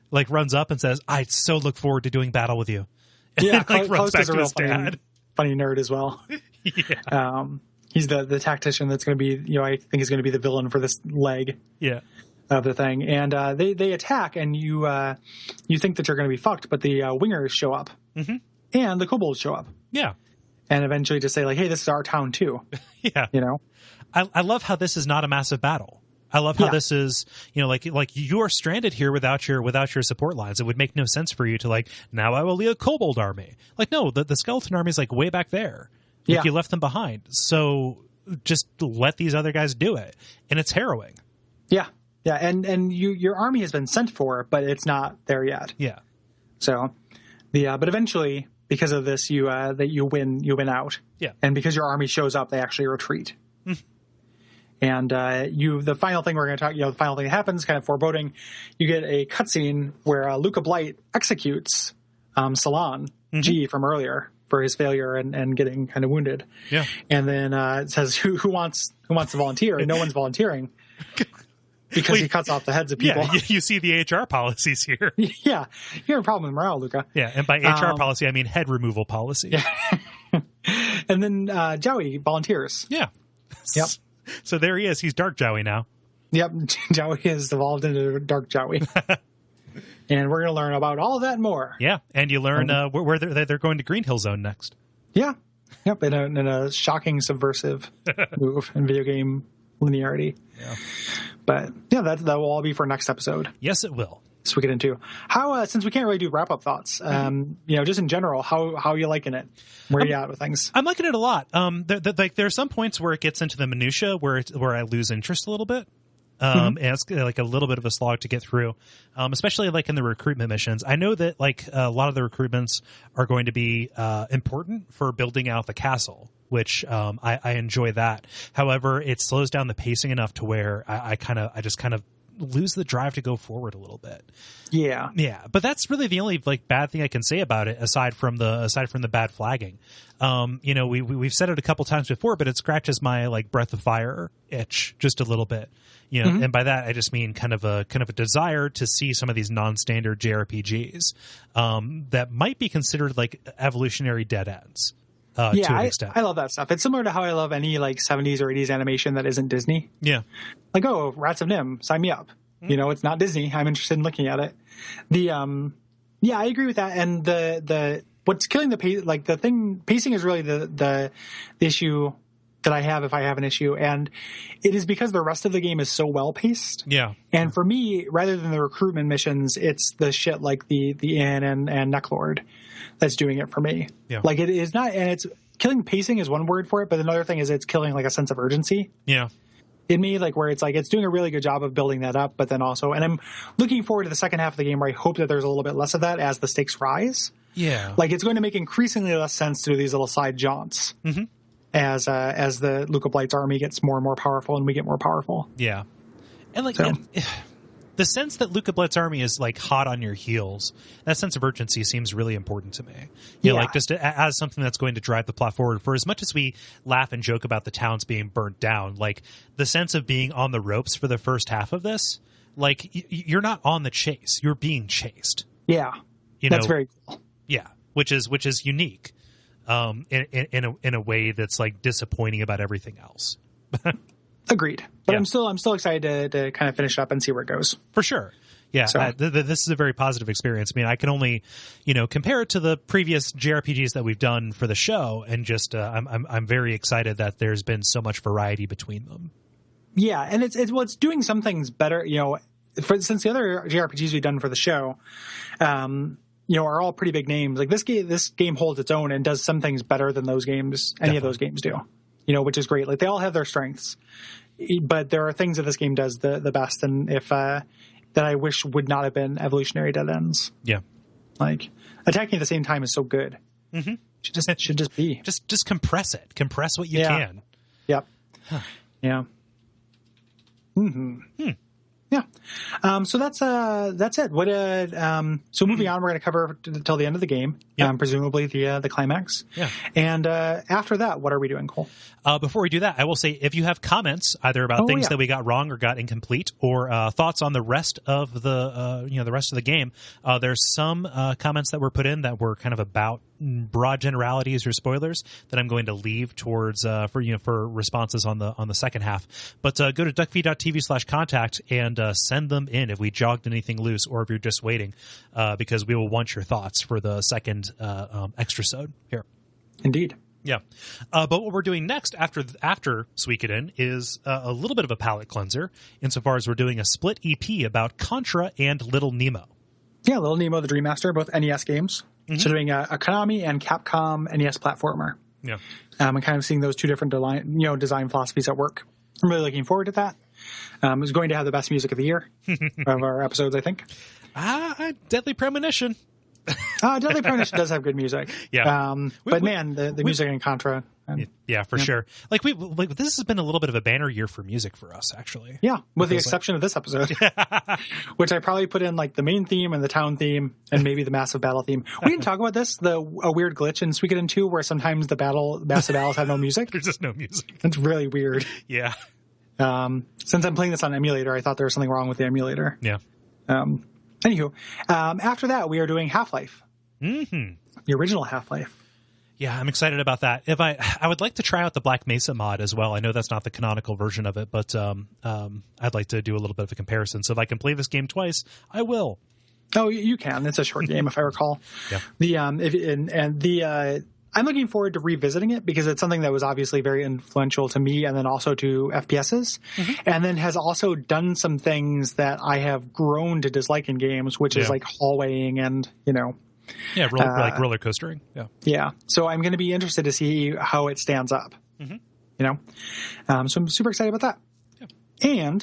like runs up and says, "I so look forward to doing battle with you." And yeah, runs back is a to real his dad. Funny nerd as well. Yeah, he's the tactician that's going to be, I think is going to be the villain for this leg. Yeah. Of the thing, and they attack, and you think that you're going to be fucked, but the wingers show up. Mm-hmm. And the kobolds show up. Yeah. And eventually just say, like, hey, this is our town, too. Yeah. I love how this is not a massive battle. I love how this is, like you are stranded here without your support lines. It would make no sense for you to, now I will lead a kobold army. Like, no, the skeleton army is, way back there. Like, you left them behind. So just let these other guys do it. And it's harrowing. Yeah. Yeah. And your army has been sent for, but it's not there yet. Yeah. So, but eventually, because of this, you win out. Yeah. And because your army shows up, they actually retreat. And the final thing we're going to talk, the final thing that happens, kind of foreboding, you get a cutscene where Luca Blight executes Salon G from earlier for his failure and getting kind of wounded. Yeah. And then it says, who wants to volunteer? And no one's volunteering. Because he cuts off the heads of people. Yeah, you see the HR policies here. Yeah. You have a problem with morale, Luca. Yeah, and by HR policy, I mean head removal policy. Yeah. And then Joey volunteers. Yeah. Yep. So there he is. He's Dark Joey now. Yep. Joey is evolved into Dark Joey. And we're going to learn about all of that and more. Yeah, and you learn where they're going to Green Hill Zone next. Yeah. Yep, in a shocking subversive move in video game linearity. Yeah. But yeah, that will all be for next episode. Yes, it will. Suikoden II. How since we can't really do wrap up thoughts, just in general, how are you liking it? Where are you at with things? I'm liking it a lot. There are some points where it gets into the minutia where I lose interest a little bit. And it's like a little bit of a slog to get through, especially like in the recruitment missions. I know that like a lot of the recruitments are going to be important for building out the castle, which I enjoy that. However, it slows down the pacing enough to where I just kind of lose the drive to go forward a little bit. Yeah. But that's really the only like bad thing I can say about it, aside from the bad flagging. We've said it a couple times before, but it scratches my like Breath of Fire itch just a little bit. And by that I just mean kind of a desire to see some of these non-standard JRPGs that might be considered like evolutionary dead ends. To an extent. I love that stuff. It's similar to how I love any like 70s or 80s animation that isn't Disney. Yeah. Like, Rats of Nim, sign me up. It's not Disney. I'm interested in looking at it. I agree with that. And the what's killing the pace, like the thing, pacing is really the issue that I have if I have an issue. And it is because the rest of the game is so well paced. Yeah. And for me, rather than the recruitment missions, it's the shit like the Inn and Necklord that's doing it for me. Yeah. Like it is not, and it's killing pacing is one word for it, but another thing is it's killing like a sense of urgency. Yeah. In me, like where it's like it's doing a really good job of building that up, but then also, and I'm looking forward to the second half of the game where I hope that there's a little bit less of that as the stakes rise. Yeah. Like it's going to make increasingly less sense to do these little side jaunts as the Luca Blight's army gets more and more powerful and we get more powerful. Yeah. And like the sense that Luca Blight's army is like hot on your heels, that sense of urgency seems really important to me. You know, like just as something that's going to drive the plot forward. For as much as we laugh and joke about the towns being burnt down, like the sense of being on the ropes for the first half of this, like you're not on the chase, you're being chased. Yeah. That's very cool. Yeah. Which is unique in a way that's like disappointing about everything else. Agreed. But I'm still excited to kind of finish up and see where it goes. For sure. Yeah. So. This is a very positive experience. I mean, I can only, compare it to the previous JRPGs that we've done for the show. And just, I'm very excited that there's been so much variety between them. Yeah. And it's doing some things better, since the other JRPGs we've done for the show, are all pretty big names. Like this game holds its own and does some things better than those games, any of those games do, which is great. Like they all have their strengths, but there are things that this game does the best. And that I wish would not have been evolutionary dead ends. Yeah. Like attacking at the same time is so good. Mm-hmm. Should just be. Just compress it. Compress what you can. Yep. Huh. Yeah. Mm-hmm. Yeah. So that's it. So moving on, we're going to cover till the end of the game, presumably the climax. Yeah. And after that, what are we doing, Cole? Before we do that, I will say if you have comments either about things that we got wrong or got incomplete, or thoughts on the rest of the game, there's some comments that were put in that were kind of about broad generalities or spoilers that I'm going to leave towards for responses on the second half. But go to duckfeed.tv/contact and send them in if we jogged anything loose or if you're just waiting, because we will want your thoughts for the second extra-sode here. Indeed. Yeah. But what we're doing next after Suikoden is a little bit of a palate cleanser insofar as we're doing a split EP about Contra and Little Nemo. Yeah, Little Nemo, the Dream Master, both NES games. Mm-hmm. So doing a Konami and Capcom NES platformer. Yeah. And kind of seeing those two different design philosophies at work. I'm really looking forward to that. It's going to have the best music of the year of our episodes, I think. Deadly Premonition. Deadly Premonition does have good music. Yeah. But the music in Contra. Yeah, for sure. Like this has been a little bit of a banner year for music for us, actually. Yeah, with the exception of this episode, which I probably put in like the main theme and the town theme and maybe the massive battle theme. We didn't talk about this, a weird glitch in Suikoden II where sometimes the massive battles have no music. There's just no music. It's really weird. Yeah. Since I'm playing this on emulator, I thought there was something wrong with the emulator. Yeah. Anywho, after that, we are doing Half-Life. Mm-hmm. The original Half-Life. Yeah, I'm excited about that. If I would like to try out the Black Mesa mod as well. I know that's not the canonical version of it, but I'd like to do a little bit of a comparison. So if I can play this game twice, I will. Oh, you can. It's a short game, if I recall. Yeah. I'm looking forward to revisiting it because it's something that was obviously very influential to me and then also to FPSs, and then has also done some things that I have grown to dislike in games, which is like hallwaying and, like roller coastering. Yeah. Yeah. So I'm going to be interested to see how it stands up, so I'm super excited about that. Yeah.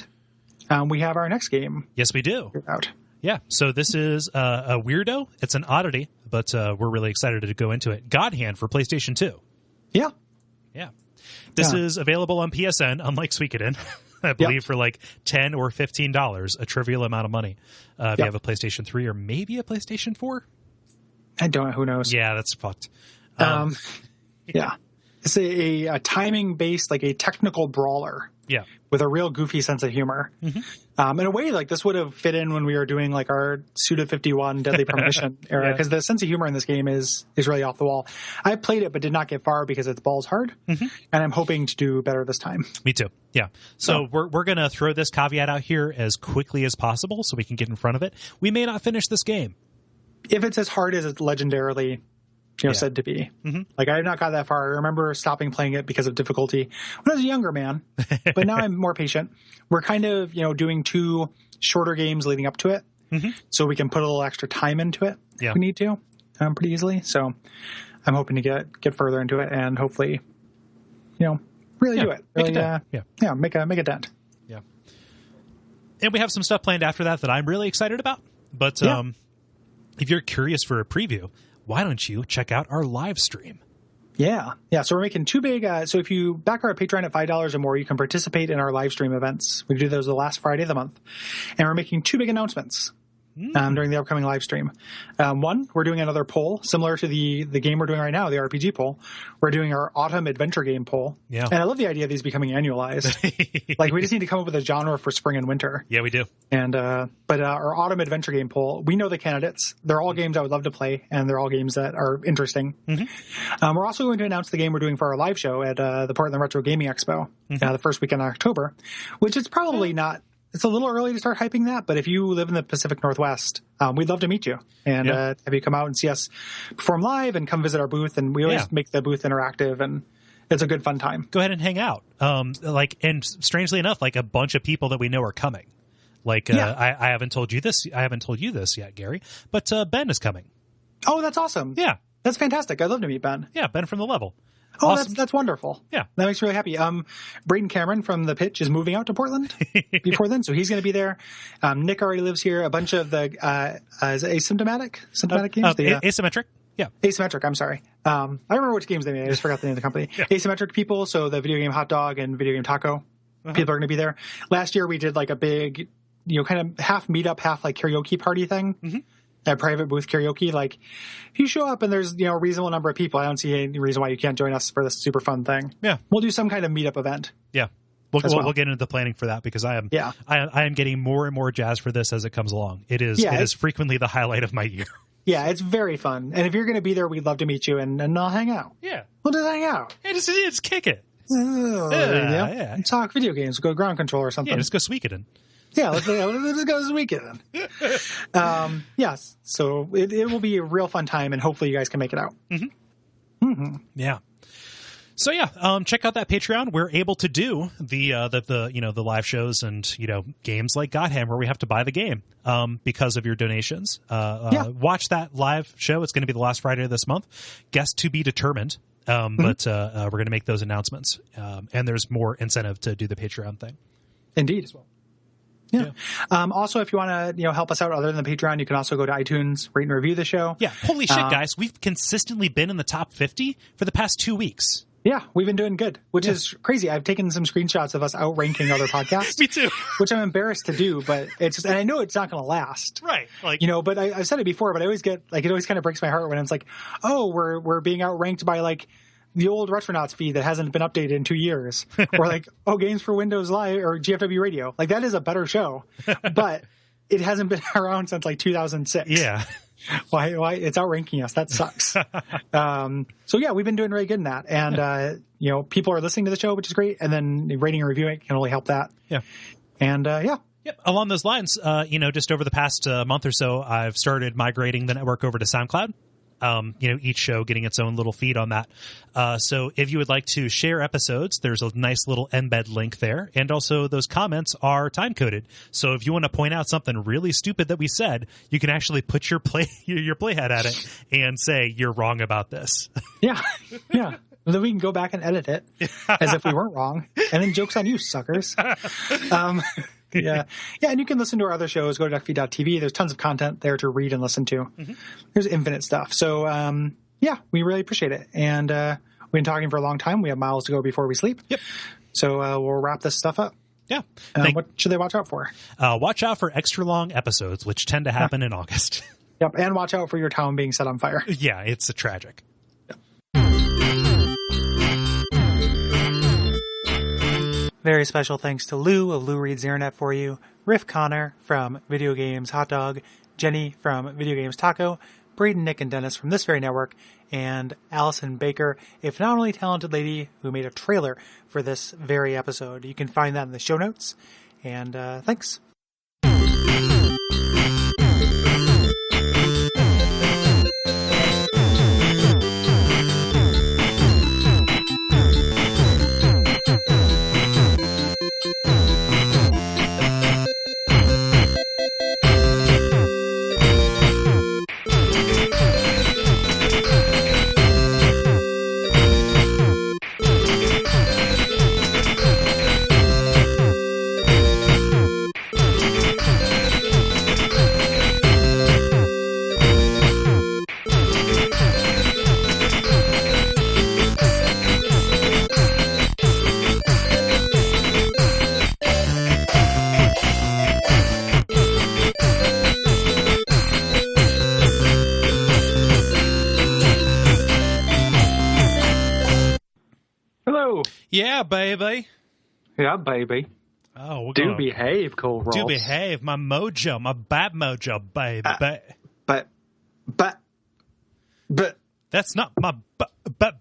And we have our next game. Yes, we do. Out. Yeah, so this is a weirdo. It's an oddity, but we're really excited to go into it. God Hand for PlayStation 2. Yeah. Yeah. This is available on PSN, unlike Suikoden, I believe, for like $10 or $15, a trivial amount of money. If you have a PlayStation 3 or maybe a PlayStation 4. I don't know. Who knows? Yeah, that's fucked. Yeah. It's a timing-based, like a technical brawler. Yeah. With a real goofy sense of humor. In a way, like this would have fit in when we were doing like our Suda 51 Deadly Premonition era, because the sense of humor in this game is really off the wall. I played it but did not get far because it's balls hard, and I'm hoping to do better this time. Me too. Yeah. So we're going to throw this caveat out here as quickly as possible so we can get in front of it. We may not finish this game. If it's as hard as it's legendarily said to be. Like, I have not got that far. I remember stopping playing it because of difficulty when I was a younger man, but now I'm more patient. We're kind of, doing 2 shorter games leading up to it, so we can put a little extra time into it if we need to, pretty easily. So I'm hoping to get further into it and hopefully, really do it. Really, make a dent. Yeah. And we have some stuff planned after that I'm really excited about. But if you're curious for a preview, why don't you check out our live stream? Yeah. So we're making 2 big. So if you back our Patreon at $5 or more, you can participate in our live stream events. We do those the last Friday of the month, and we're making 2 big announcements during the upcoming live stream. One, we're doing another poll similar to the game we're doing right now, the RPG poll. We're doing our autumn adventure game poll. Yeah. And I love the idea of these becoming annualized. Like, we just need to come up with a genre for spring and winter. Yeah, we do. And but our autumn adventure game poll, we know the candidates. They're all games I would love to play, and they're all games that are interesting. We're also going to announce the game we're doing for our live show at the Portland Retro Gaming Expo the first weekend in October, which is probably not. It's a little early to start hyping that, but if you live in the Pacific Northwest, we'd love to meet you and have you come out and see us perform live and come visit our booth. And we always make the booth interactive, and it's a good fun time. Go ahead and hang out. And strangely enough, like, a bunch of people that we know are coming. Like, I haven't told you this. I haven't told you this yet, Gary, but Ben is coming. Oh, that's awesome. Yeah. That's fantastic. I'd love to meet Ben. Yeah, Ben from The Level. Oh, awesome. That's wonderful. Yeah. That makes me really happy. Braden Cameron from The Pitch is moving out to Portland before then, so he's going to be there. Nick already lives here. A bunch of the is it Symptomatic games? Asymmetric. Yeah. Asymmetric, I'm sorry. I remember which games they made. I just forgot the name of the company. Yeah. Asymmetric people, so the video game Hot Dog and video game Taco people are going to be there. Last year we did like a big, kind of half meetup, half like karaoke party thing. At private booth karaoke. Like, if you show up and there's a reasonable number of people, I don't see any reason why you can't join us for this super fun thing. Yeah, we'll do some kind of meetup event. Yeah, we'll get into the planning for that, because I am getting more and more jazzed for this as it comes along. It is frequently the highlight of my year. Yeah, it's very fun, and if you're going to be there, we'd love to meet you and I'll hang out. Yeah, we'll just hang out. Hey, just kick it. And talk video games. Go ground control or something. Yeah, just go Suikoden. Yeah, let's go this weekend. Yes, so it will be a real fun time, and hopefully you guys can make it out. Yeah. So check out that Patreon. We're able to do the live shows and games like God Hand where we have to buy the game because of your donations. Watch that live show. It's going to be the last Friday of this month. Guest to be determined. But we're going to make those announcements, and there's more incentive to do the Patreon thing. Indeed, as well. Yeah. Also, if you want to, help us out other than the Patreon, you can also go to iTunes, rate and review the show. Yeah. Holy shit, guys. We've consistently been in the top 50 for the past 2 weeks. Yeah, we've been doing good, which is crazy. I've taken some screenshots of us outranking other podcasts. Me too. Which I'm embarrassed to do, but it's just, and I know it's not going to last. Right. Like, but I've said it before, but I always get, like, it always kind of breaks my heart when it's like, oh, we're being outranked by, like, the old Retronauts feed that hasn't been updated in 2 years. Or like, Games for Windows Live or GFW Radio. Like, that is a better show, but it hasn't been around since like 2006. Yeah. Why it's outranking us. That sucks. So yeah, we've been doing really good in that. And, people are listening to the show, which is great. And then rating and reviewing can only help that. Yeah. And Yep. Along those lines, just over the past month or so, I've started migrating the network over to SoundCloud. Each show getting its own little feed on that. So if you would like to share episodes, there's a nice little embed link there. And also those comments are time coded. So if you want to point out something really stupid that we said, you can actually put your playhead at it and say, you're wrong about this. Yeah. Yeah. Then we can go back and edit it as if we weren't wrong. And then joke's on you, suckers. Yeah. Yeah. And you can listen to our other shows. Go to duckfeed.tv. There's tons of content there to read and listen to. Mm-hmm. There's infinite stuff. So, we really appreciate it. And we've been talking for a long time. We have miles to go before we sleep. Yep. So we'll wrap this stuff up. Yeah. What should they watch out for? Watch out for extra long episodes, which tend to happen in August. Yep. And watch out for your town being set on fire. Yeah. It's tragic. Very special thanks to Lou of Lou Reads Internet for You, Riff Connor from Video Games Hot Dog, Jenny from Video Games Taco, Braden, Nick, and Dennis from this very network, and Allison Baker, a phenomenally talented lady who made a trailer for this very episode. You can find that in the show notes, and thanks. Yeah, baby. Yeah, baby. Oh, do behave, Cole Ross. Do behave, my mojo, my bat mojo, baby. But that's not my bag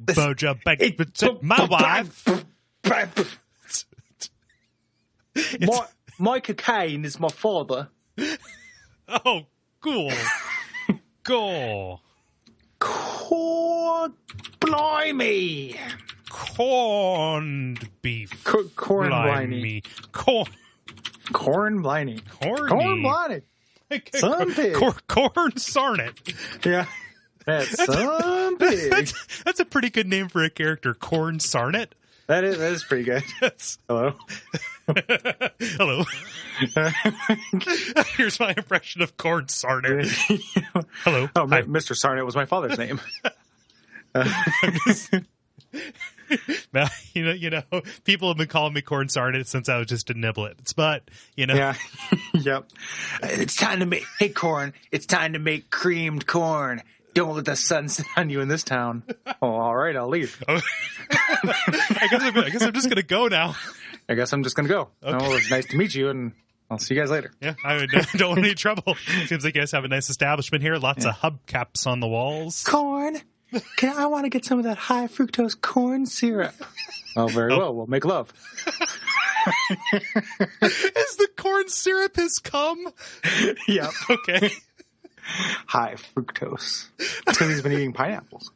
mojo, bag. My wife. My cocaine is my father. Oh, cool. Cool. Blimey. Corned beef. Corn blimey. Corn blimey. Corn blimey. Some pig. Corn sarnet. Yeah. That's some pig. That's a pretty good name for a character. Corn sarnet. That is pretty good. Hello. Hello. Here's my impression of Corn Sarnet. Hello. Oh, Mr. Sarnet was my father's name. Now, people have been calling me Corn Sarnet since I was just a niblets, but Yeah. Yep. It's time to make. Hey, Corn. It's time to make creamed corn. Don't let the sun set on you in this town. Oh, all right, I'll leave. Oh. I guess I'm just gonna go now. I guess I'm just gonna go. Okay. Oh, it's nice to meet you, and I'll see you guys later. Yeah, I don't want any trouble. Seems like you guys have a nice establishment here. Lots of hubcaps on the walls. Corn. I want to get some of that high fructose corn syrup. Oh, very well. We'll make love. Is the corn syrup has come? Yep. Okay. High fructose. That's because he's been eating pineapples.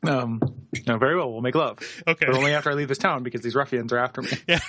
No, very well. We'll make love. Okay. But only after I leave this town because these ruffians are after me. Yeah.